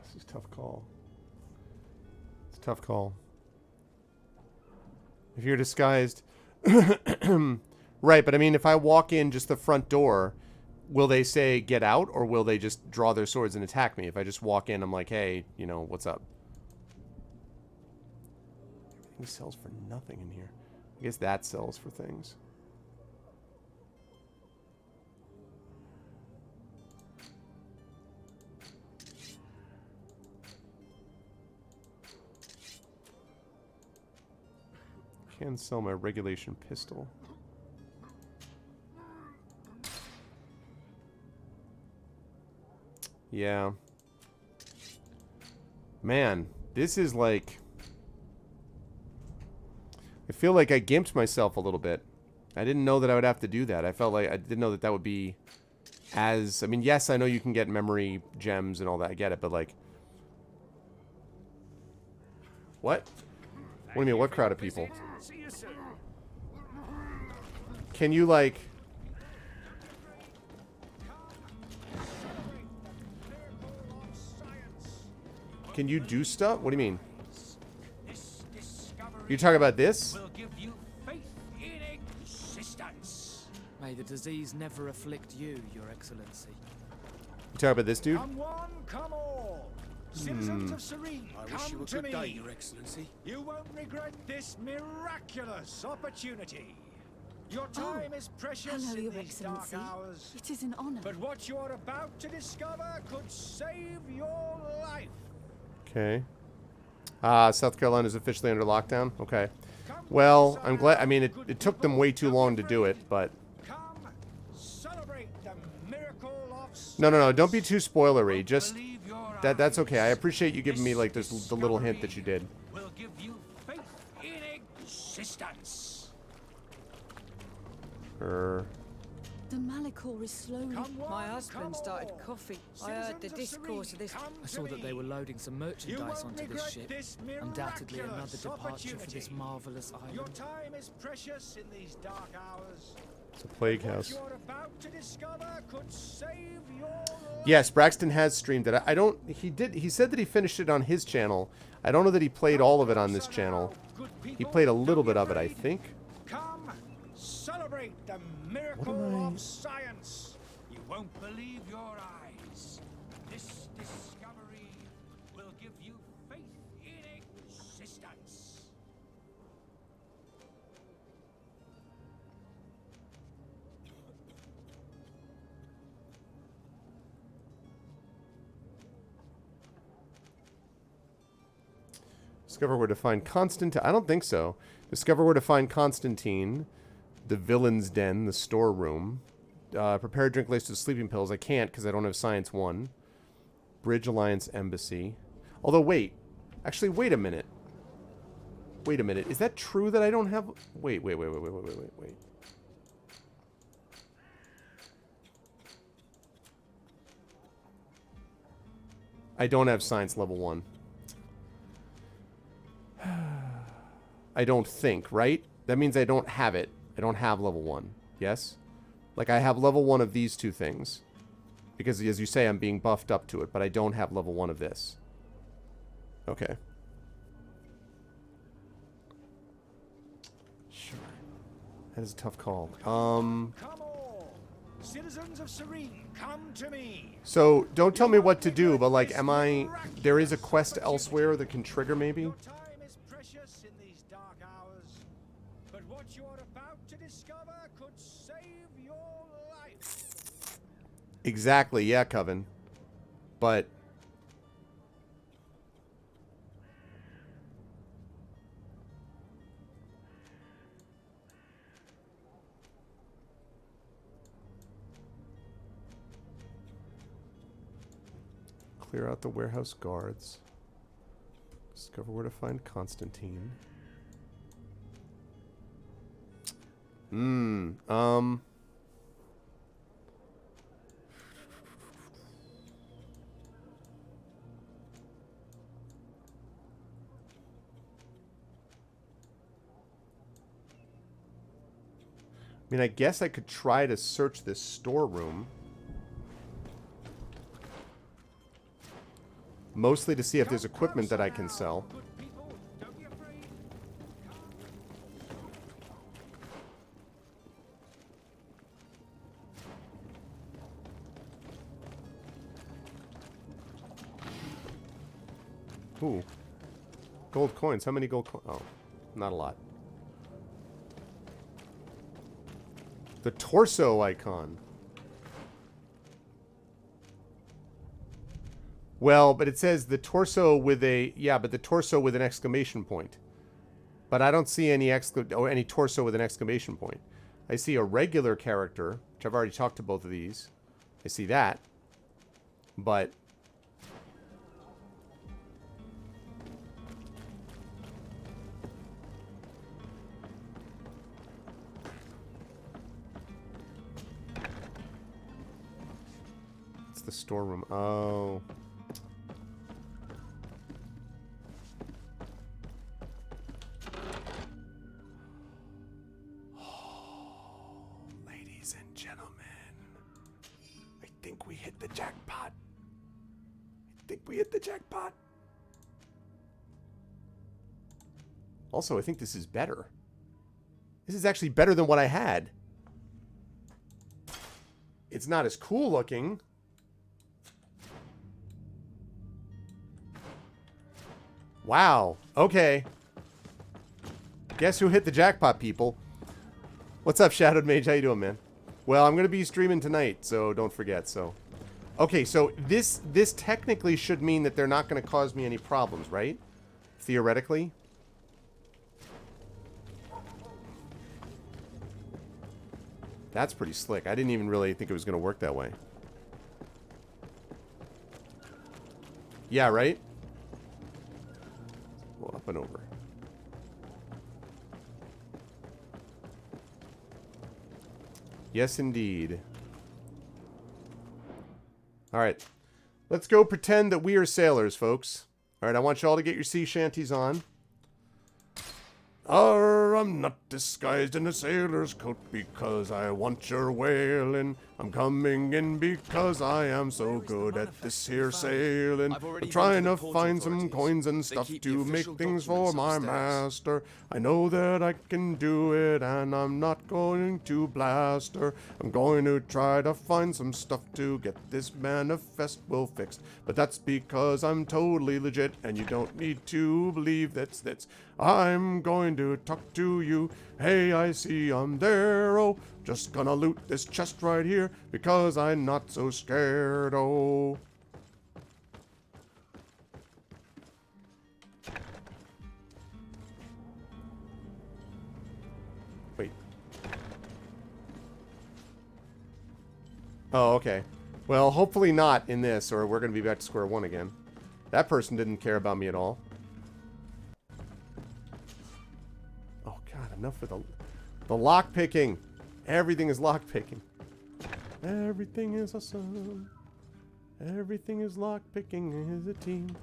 This is a tough call. It's a tough call. If you're disguised... Right, but I mean, if I walk in just the front door, will they say get out, or will they just draw their swords and attack me? If I just walk in, I'm like, hey, you know, what's up? Everything sells for nothing in here. I guess that sells for things. Can sell my regulation pistol. Yeah. Man, this is like... I feel like I gimped myself a little bit. I didn't know that I would have to do that. I felt like I didn't know that that would be as... I mean, yes, I know you can get memory gems and all that. I get it, but like... What? What do you mean, what crowd of people? Can you, like... Can you do stuff? What do you mean? You talking about this? May the disease never afflict you, Your Excellency. You talking about this dude? Come one, come all. Citizens of Serene, I wish you a come good to day, me. Your Excellency. You won't regret this miraculous opportunity. Your time is precious hello, in Your these dark Excellency. hours. It is an honor. But what you are about to discover could save your life. Okay. South Carolina is officially under lockdown. Okay. Well, I'm glad. I mean, it took them way too long to do it, but. Celebrate the miracle of No. Don't be too spoilery. Just that's okay. I appreciate you giving me like this the little hint that you did. will give you faith in existence. The Malachor is slowly. My husband started coughing. I heard the discourse of this. I saw that they were loading some merchandise onto this ship. Undoubtedly another departure for this marvelous island. Your time is precious in these dark hours. It's a plague house. What you're about to discover could save your life. Yes, Braxton has streamed it. I don't. He did. He said that he finished it on his channel. I don't know that he played all of it on this channel. He played a little bit of it, I think. Come, celebrate the miracle of science. You won't believe your eyes. This discovery will give you faith in existence. Discover where to find Constantine. I don't think so. Discover where to find Constantine. The villain's den. The storeroom. Prepare a drink laced with sleeping pills. I can't because I don't have Science 1. Bridge Alliance Embassy. Although, wait. Actually, wait a minute. Wait a minute. Is that true that I don't have... Wait. I don't have Science Level 1. I don't think, right? That means I don't have it. I don't have level 1. Yes? Like, I have level 1 of these two things. Because, as you say, I'm being buffed up to it, but I don't have level 1 of this. Okay. Sure. That is a tough call. Come all, citizens of Serene, come to me. So, don't tell me what to do, but, like, am I... There is a quest elsewhere that can trigger, maybe? What you're about to discover could save your life. Exactly, yeah, Coven. But... Clear out the warehouse guards. Discover where to find Constantine. I mean, I guess I could try to search this storeroom. Mostly to see if there's equipment that I can sell. Ooh. Gold coins. How many gold coins? Oh, not a lot. The torso icon. Well, but it says the torso with a... Yeah, but the torso with an exclamation point. But I don't see any any torso with an exclamation point. I see a regular character, which I've already talked to both of these. I see that. But... the storeroom. Oh. Ladies and gentlemen, I think we hit the jackpot. Also, I think this is better. This is actually better than what I had. It's not as cool looking. Wow. Okay. Guess who hit the jackpot, people? What's up, Shadowed Mage? How you doing, man? Well, I'm going to be streaming tonight, so don't forget, so. Okay, so this technically should mean that they're not going to cause me any problems, right? Theoretically. That's pretty slick. I didn't even really think it was going to work that way. Yeah, right? Well, up and over. Yes, indeed. Alright. Let's go pretend that we are sailors, folks. Alright, I want you all to get your sea shanties on. Arr, I'm not disguised in a sailor's coat because I want your whaling. I'm coming in because I am so good at this here sailing. I'm trying to find some coins and stuff to make things for my master. I know that I can do it and I'm not going to blast her. I'm going to try to find some stuff to get this manifest well fixed. But that's because I'm totally legit and you don't need to believe that's. I'm going to talk to you. Hey, I see I'm there, oh. Just gonna loot this chest right here because I'm not so scared, oh. Wait. Oh, okay. Well, hopefully not in this, or we're gonna be back to square one again. That person didn't care about me at all. Enough for the lock picking. Everything is lock picking. Everything is awesome. Everything is lock picking as a team.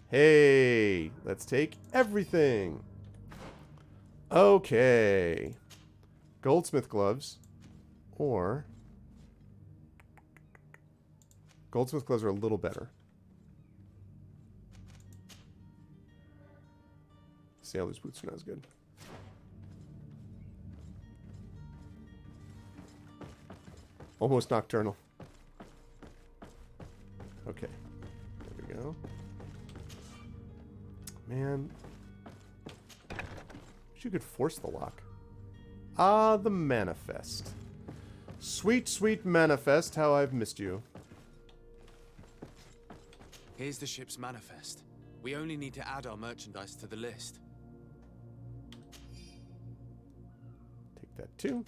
Hey, let's take everything. Okay. Goldsmith gloves. Or goldsmith gloves are a little better. Sailor's boots are not as good. Almost nocturnal. Okay. There we go. Man. Wish you could force the lock. Ah, the manifest. Sweet, sweet manifest, how I've missed you. Here's the ship's manifest. We only need to add our merchandise to the list. That too.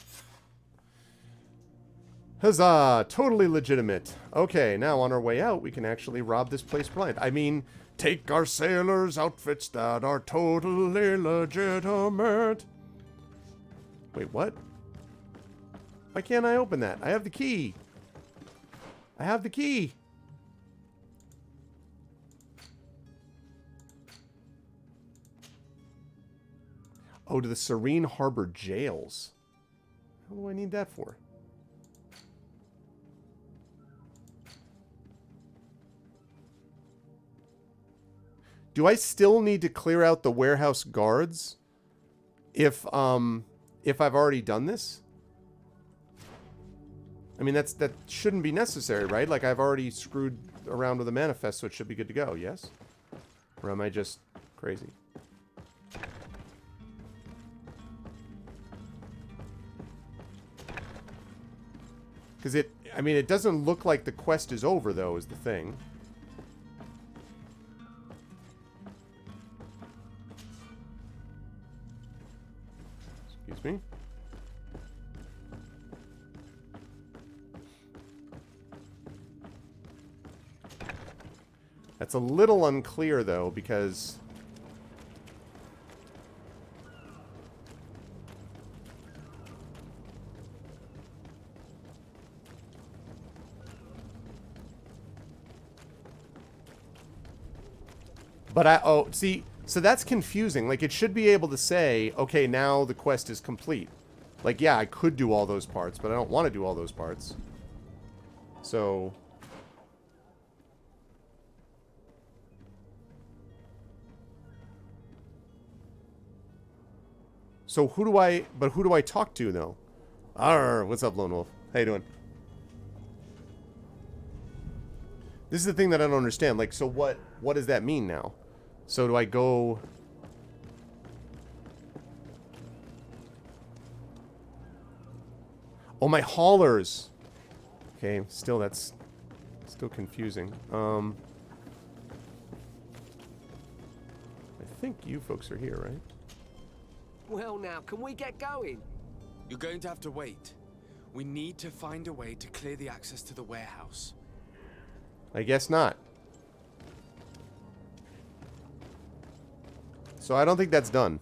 Huzzah! Totally legitimate. Okay, now on our way out, we can actually rob this place blind. I mean, take our sailors' outfits that are totally legitimate. Wait, what? Why can't I open that? I have the key. I have the key. Oh, to the Serene Harbor jails. What do I need that for? Do I still need to clear out the warehouse guards if I've already done this? I mean, that shouldn't be necessary, right? Like, I've already screwed around with the manifest, so it should be good to go, yes? Or am I just crazy? Because I mean, it doesn't look like the quest is over, though, is the thing. Excuse me. That's a little unclear, though, because... But oh, see, so that's confusing. Like, it should be able to say, okay, now the quest is complete. Like, yeah, I could do all those parts, but I don't want to do all those parts. So... So who do I talk to, though? Arr, what's up, Lone Wolf? How you doing? This is the thing that I don't understand. Like, so what does that mean now? So do I go... Oh, my haulers. Okay, still that's still confusing. I think you folks are here, right? Well now, can we get going? You're going to have to wait. We need to find a way to clear the access to the warehouse. I guess not. So I don't think that's done.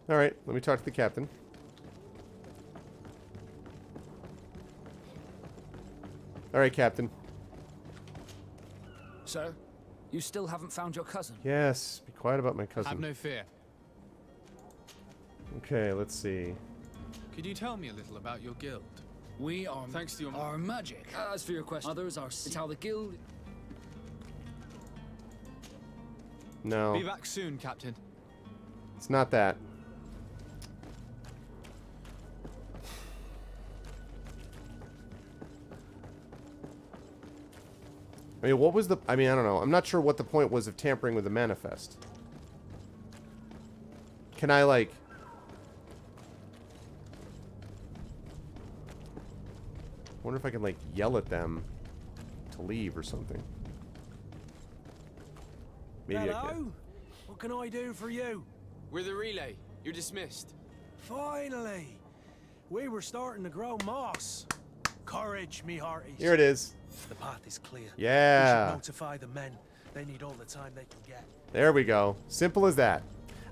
All right, let me talk to the captain. All right, Captain. So, you still haven't found your cousin? Yes, be quiet about my cousin. Have no fear. Okay, let's see. Could you tell me a little about your guild? We are... Thanks to your... Are magic. As for your question, others are... It's how the guild... No. Be back soon, Captain. It's not that. I mean, what was the... I mean, I don't know. I'm not sure what the point was of tampering with the manifest. Can I, like... wonder if I can, like, yell at them to leave or something. Maybe I can. What can I do for you? We're the relay. You're dismissed. Finally! We were starting to grow moss. Courage, me hearties. Here it is. The path is clear. Yeah. We should notify the men. They need all the time they can get. There we go. Simple as that.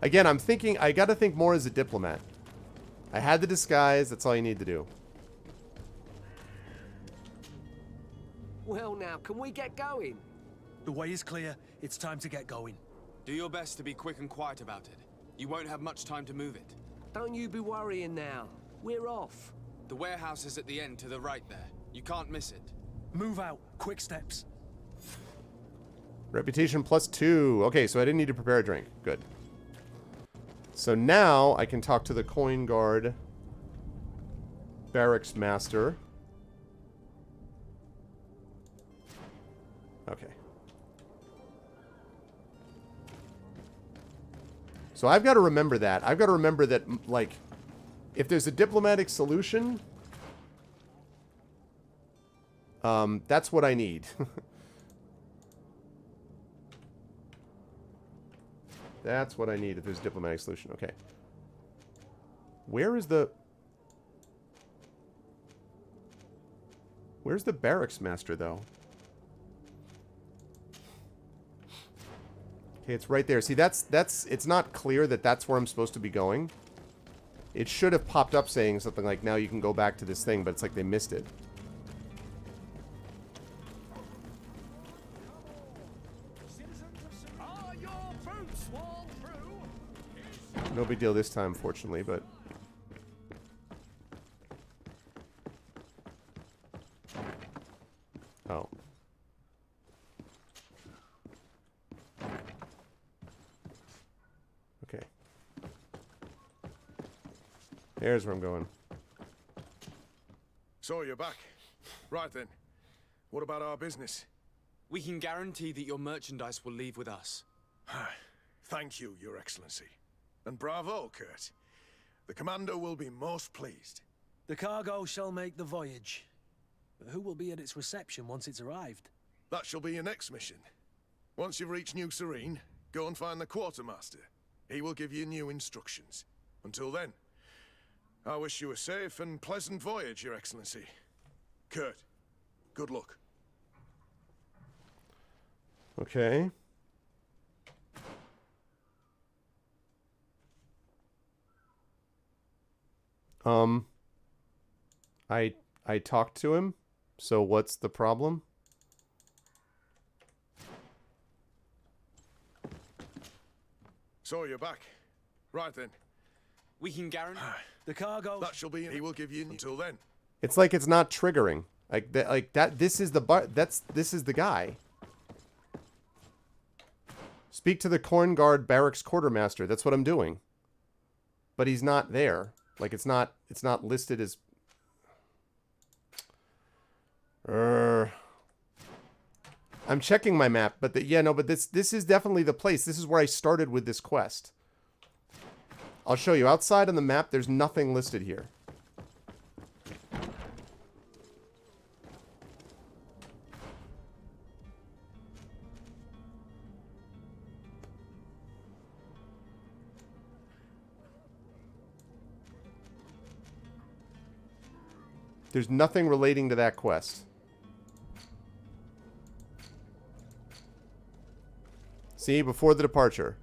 Again, I'm thinking... I gotta think more as a diplomat. I had the disguise. That's all you need to do. Well now, can we get going? The way is clear. It's time to get going. Do your best to be quick and quiet about it. You won't have much time to move it. Don't you be worrying now. We're off. The warehouse is at the end to the right there. You can't miss it. Move out. Quick steps. Reputation +2. Okay, so I didn't need to prepare a drink. Good. So now I can talk to the coin guard barracks master. Okay. So I've got to remember that. I've got to remember that, like, if there's a diplomatic solution, that's what I need. That's what I need if there's a diplomatic solution. Okay. Where's the barracks master, though? Okay, it's right there. See, it's not clear that that's where I'm supposed to be going. It should have popped up saying something like, now you can go back to this thing, but it's like they missed it. No big deal this time, fortunately, but... Oh. Okay. There's where I'm going. So you're back. Right then. What about our business? We can guarantee that your merchandise will leave with us. Thank you, Your Excellency. And bravo, Kurt. The commander will be most pleased. The cargo shall make the voyage. But who will be at its reception once it's arrived? That shall be your next mission. Once you've reached New Serene, go and find the quartermaster. He will give you new instructions. Until then, I wish you a safe and pleasant voyage, Your Excellency. Kurt, good luck. Okay. I talked to him, so what's the problem? So you're back. Right then. We can guarantee... The cargo... That shall be... He will give you until then. It's like it's not triggering. Like that this is the guy. Speak to the Corn Guard Barracks Quartermaster. That's what I'm doing. But he's not there. Like it's not listed as. I'm checking my map, but but this is definitely the place. This is where I started with this quest. I'll show you. Outside on the map, there's nothing listed here. There's nothing relating to that quest. See, before the departure.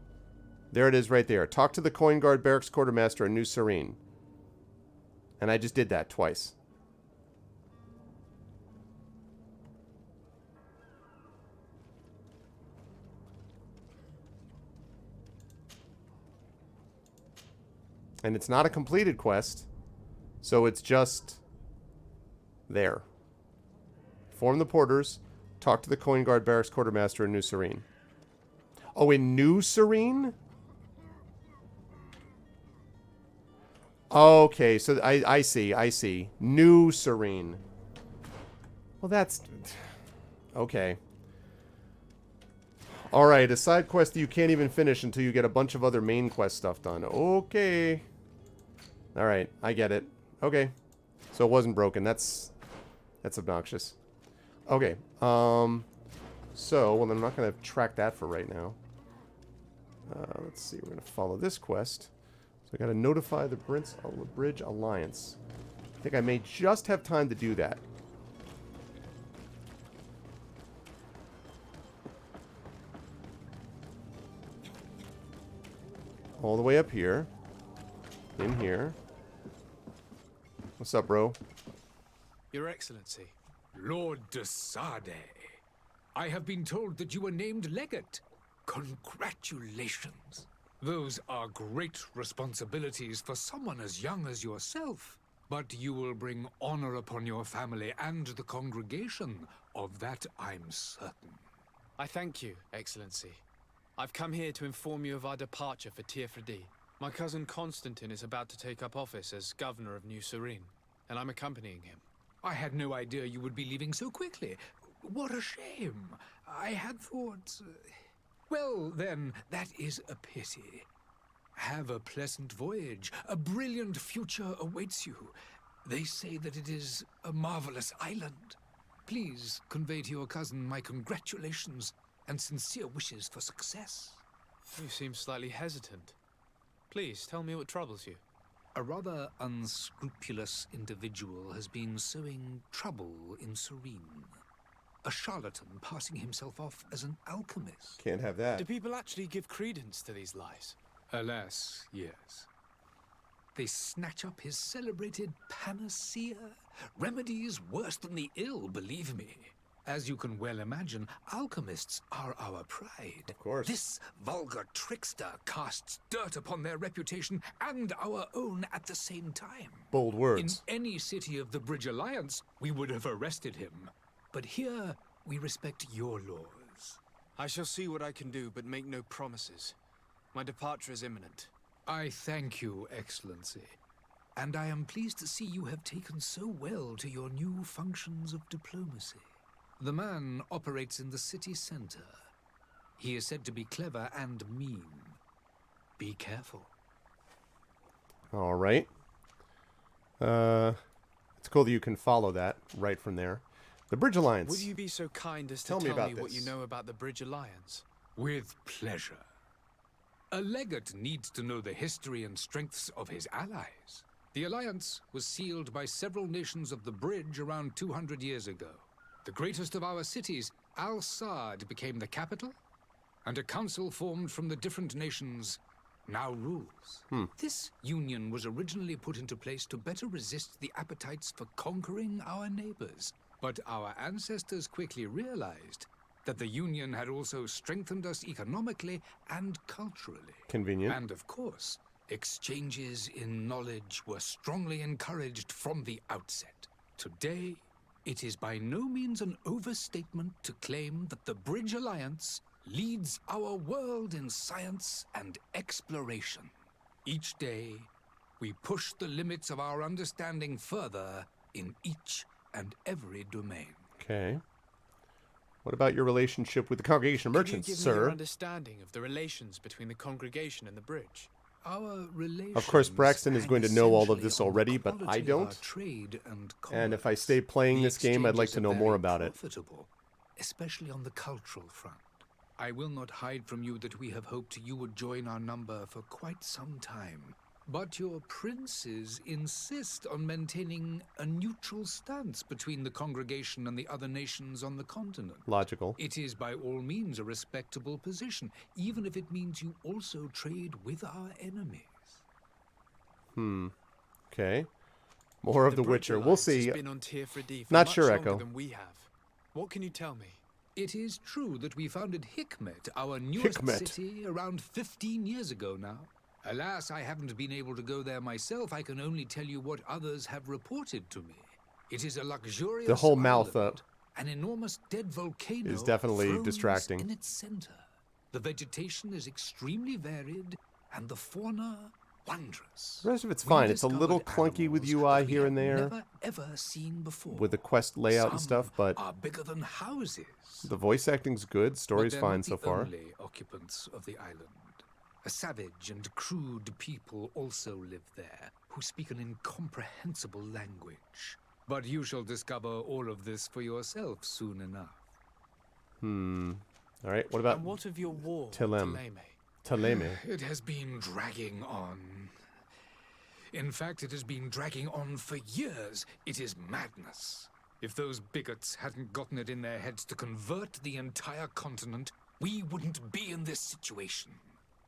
There it is right there. Talk to the Coin Guard Barracks Quartermaster in New Serene. And I just did that twice. And it's not a completed quest. So it's just there. Form the porters. Talk to the Coin Guard Barracks Quartermaster in New Serene. Oh, in New Serene? Okay, so I see. New Serene. Well, that's... Okay. Alright, a side quest that you can't even finish until you get a bunch of other main quest stuff done. Okay. Alright, I get it. Okay. So it wasn't broken. That's obnoxious. Okay. Well, I'm not going to track that for right now. Let's see. We're going to follow this quest. So I got to notify the Bridge Alliance. I think I may just have time to do that. All the way up here. In here. What's up, bro? Your Excellency. Lord de Sade. I have been told that you were named Legate. Congratulations. Those are great responsibilities for someone as young as yourself. But you will bring honor upon your family and the congregation. Of that I'm certain. I thank you, Excellency. I've come here to inform you of our departure for Tirfredi. My cousin Constantine is about to take up office as governor of New Serene, and I'm accompanying him. I had no idea you would be leaving so quickly. What a shame. I had thought... Well, then, that is a pity. Have a pleasant voyage. A brilliant future awaits you. They say that it is a marvelous island. Please convey to your cousin my congratulations and sincere wishes for success. You seem slightly hesitant. Please, tell me what troubles you. A rather unscrupulous individual has been sowing trouble in Serene. A charlatan passing himself off as an alchemist. Can't have that. Do people actually give credence to these lies? Alas, yes. They snatch up his celebrated panacea. Remedies worse than the ill, believe me. As you can well imagine, alchemists are our pride. Of course. This vulgar trickster casts dirt upon their reputation and our own at the same time. Bold words. In any city of the Bridge Alliance, we would have arrested him. But here, we respect your laws. I shall see what I can do, but make no promises. My departure is imminent. I thank you, Excellency. And I am pleased to see you have taken so well to your new functions of diplomacy. The man operates in the city center. He is said to be clever and mean. Be careful. All right. It's cool that you can follow that right from there. The Bridge Alliance. Would you be so kind as to tell me what you know about the Bridge Alliance? With pleasure. A legate needs to know the history and strengths of his allies. The alliance was sealed by several nations of the Bridge around 200 years ago. The greatest of our cities, Al-Sad, became the capital, and a council formed from the different nations now rules. This union was originally put into place to better resist the appetites for conquering our neighbors. But our ancestors quickly realized that the Union had also strengthened us economically and culturally. Convenient. And of course, exchanges in knowledge were strongly encouraged from the outset. Today, it is by no means an overstatement to claim that the Bridge Alliance leads our world in science and exploration. Each day, We push the limits of our understanding further in each and every domain. Okay. What about your relationship with the Congregation of Merchants, Could you give sir? me your understanding of the relations between the congregation and the bridge? Our relations Of course, Braxton is going to know all of this essentially on the already, but I quality of don't. our trade and And if I commerce. stay playing The this game, I'd like to exchanges know are more very about it. profitable, especially on the cultural front. I will not hide from you that we have hoped you would join our number for quite some time. But your princes insist on maintaining a neutral stance between the congregation and the other nations on the continent. Logical. It is by all means a respectable position, even if it means you also trade with our enemies. Okay. More of The Witcher. We'll see. Has been on Tier 3D for Not much sure, longer Echo. than we have. What can you tell me? It is true that we founded Hikmet, our newest Hikmet. city, around 15 years ago now. Alas, I haven't been able to go there myself. I can only tell you what others have reported to me. It is a luxurious The whole mouth island, an enormous dead volcano is definitely froze distracting. in its center. The vegetation is extremely varied, and the fauna wondrous. The rest of it's We fine. It's a discovered little clunky with animals UI that we here have and there, never ever seen before. with the quest layout and Some stuff, but are bigger than houses. the voice acting's good. Story's But they're fine not so the far. only occupants of the island. A savage and crude people also live there, who speak an incomprehensible language. But you shall discover all of this for yourself soon enough. All right. What about And what of your war with Telem? Teleme. It has been dragging on. In fact, it has been dragging on for years. It is madness. If those bigots hadn't gotten it in their heads to convert the entire continent, we wouldn't be in this situation.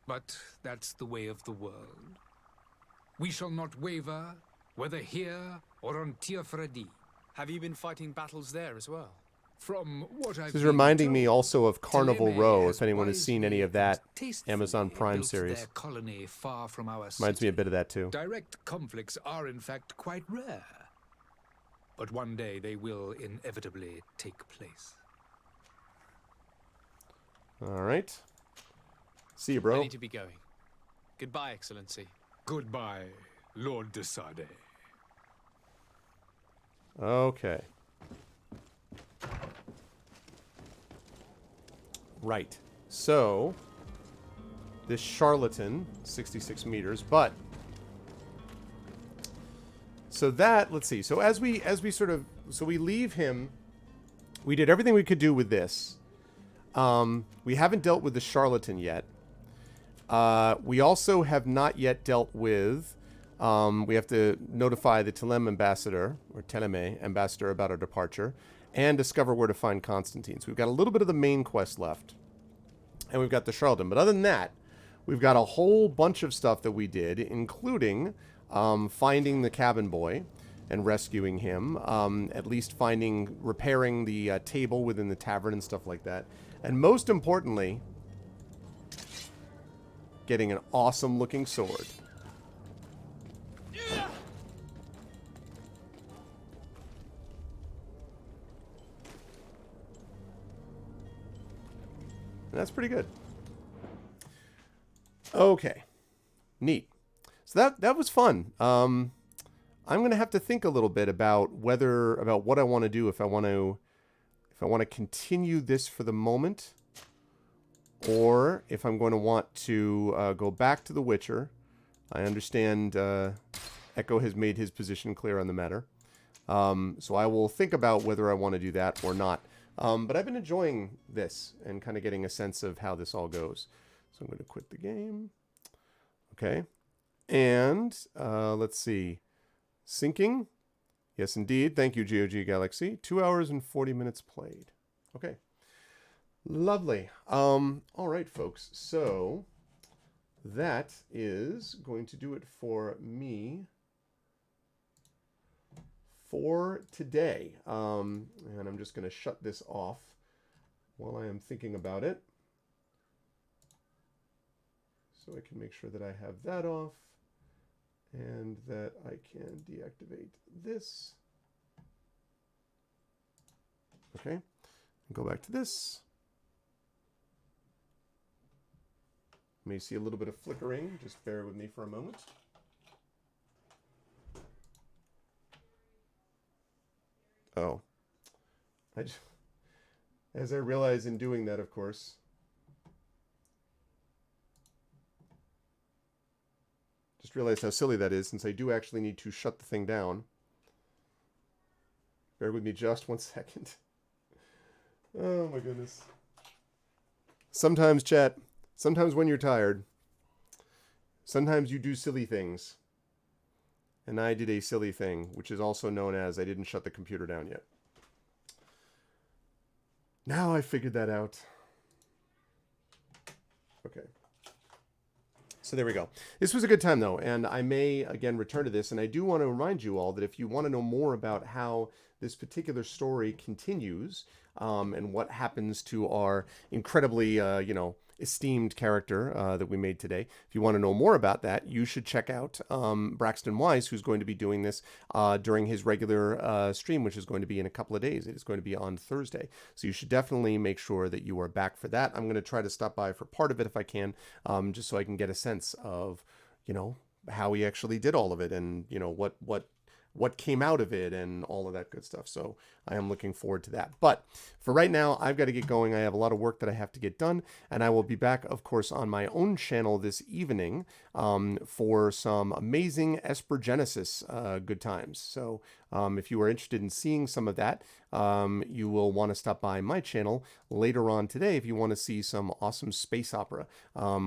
But that's the way of the world. We shall not waver, whether here or on Tiafredi. Have you been fighting battles there as well? From what I've This is been reminding me told, also of Carnival Teleme Row, has if anyone has seen any of that tastefully Amazon Prime built series. their colony far from our Reminds me a bit of that too. Direct conflicts are in fact quite rare. But one day they will inevitably take place. All right. See you, I bro. need to be going. Goodbye, Excellency. Goodbye, Lord de Sade. Okay. Right. So, this charlatan, 66 meters, but so that, let's see. So as we we leave him, we did everything we could do with this. We haven't dealt with the charlatan yet. We also have not yet dealt with, we have to notify the Teleme ambassador about our departure and discover where to find Constantine. So we've got a little bit of the main quest left. And we've got the charlatan. But other than that, we've got a whole bunch of stuff that we did, including finding the cabin boy and rescuing him. At least repairing the table within the tavern and stuff like that. And most importantly, getting an awesome looking sword. And that's pretty good. Okay. Neat. So that was fun. I'm going to have to think a little bit about what I want to do, if I want to continue this for the moment, or if I'm going to want to go back to The Witcher. I understand Echo has made his position clear on the matter. So I will think about whether I want to do that or not. But I've been enjoying this and kind of getting a sense of how this all goes. So I'm going to quit the game. Okay. And let's see. Syncing. Yes, indeed. Thank you, GOG Galaxy. 2 hours and 40 minutes played. Okay. Lovely. All right, folks. So that is going to do it for me for today. And I'm just going to shut this off while I am thinking about it. So I can make sure that I have that off and that I can deactivate this. Okay. Go back to this. You may see a little bit of flickering. Just bear with me for a moment. Oh. As I realize in doing that, of course. Just realized how silly that is, since I do actually need to shut the thing down. Bear with me just 1 second. Oh my goodness. Sometimes, chat, sometimes when you're tired, sometimes you do silly things. And I did a silly thing, which is also known as I didn't shut the computer down yet. Now I figured that out. Okay. So there we go. This was a good time, though, and I may, again, return to this. And I do want to remind you all that if you want to know more about how this particular story continues and what happens to our incredibly, esteemed character that we made today, if you want to know more about that, you should check out Braxton Wise, who's going to be doing this during his regular stream, which is going to be in a couple of days. It is going to be on Thursday. So you should definitely make sure that you are back for that. I'm going to try to stop by for part of it if I can, just so I can get a sense of, how he actually did all of it and, what came out of it and all of that good stuff. So I am looking forward to that. But for right now, I've got to get going. I have a lot of work that I have to get done. And I will be back, of course, on my own channel this evening for some amazing Esper Genesis good times. So if you are interested in seeing some of that, you will want to stop by my channel later on today if you want to see some awesome space opera,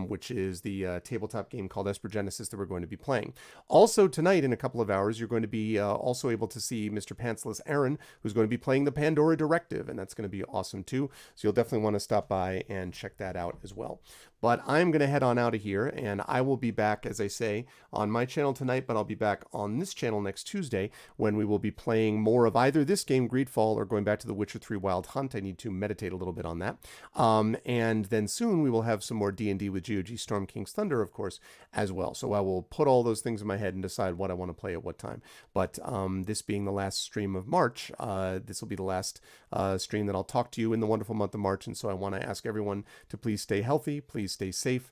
which is the tabletop game called Esper Genesis that we're going to be playing. Also tonight, in a couple of hours, you're going to be also able to see Mr. Pantsless Aaron, who's going to be playing the Pandora Directive, and that's going to be awesome too. So you'll definitely want to stop by and check that out as well. But I'm going to head on out of here, and I will be back, as I say, on my channel tonight, but I'll be back on this channel next Tuesday when we will be playing more of either this game, GreedFall, or going back to The Witcher 3 Wild Hunt. I need to meditate a little bit on that. And then soon we will have some more D&D with GOG Storm King's Thunder, of course, as well. So I will put all those things in my head and decide what I want to play at what time. But this being the last stream of March, this will be the last stream that I'll talk to you in the wonderful month of March. And so I want to ask everyone to please stay healthy, please stay safe,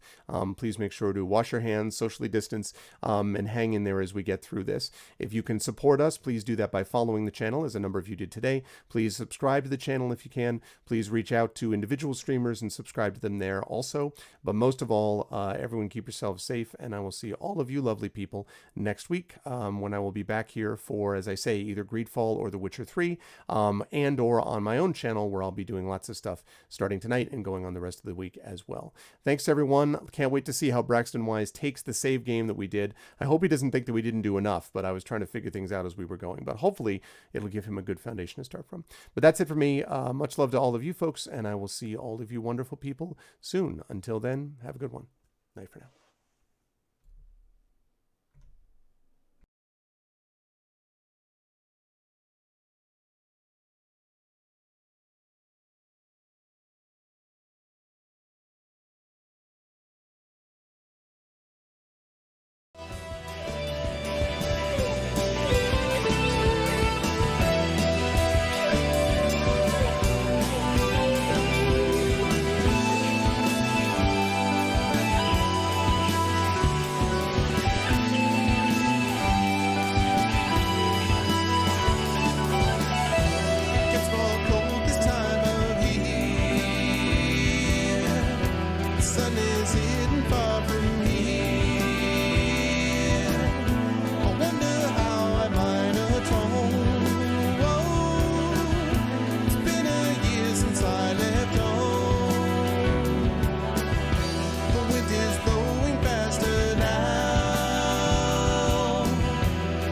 please make sure to wash your hands, socially distance, and hang in there as we get through this. If you can support us, please do that by following the channel, as a number of you did today. Please subscribe to the channel if you can. Please reach out to individual streamers and subscribe to them there also. But most of all, everyone keep yourselves safe, and I will see all of you lovely people next week when I will be back here for, as I say, either GreedFall or The Witcher 3, and or on my own channel where I'll be doing lots of stuff starting tonight and going on the rest of the week as well. Thanks to everyone. Can't wait to see how Braxton Wise takes the save game that we did. I hope he doesn't think that we didn't do enough, but I was trying to figure things out as we were going. But hopefully it'll give him a good foundation to start from. But that's it for me. Much love to all of you folks, and I will see all of you wonderful people soon. Until then, have a good one. Night for now.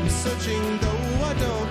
Searching though I don't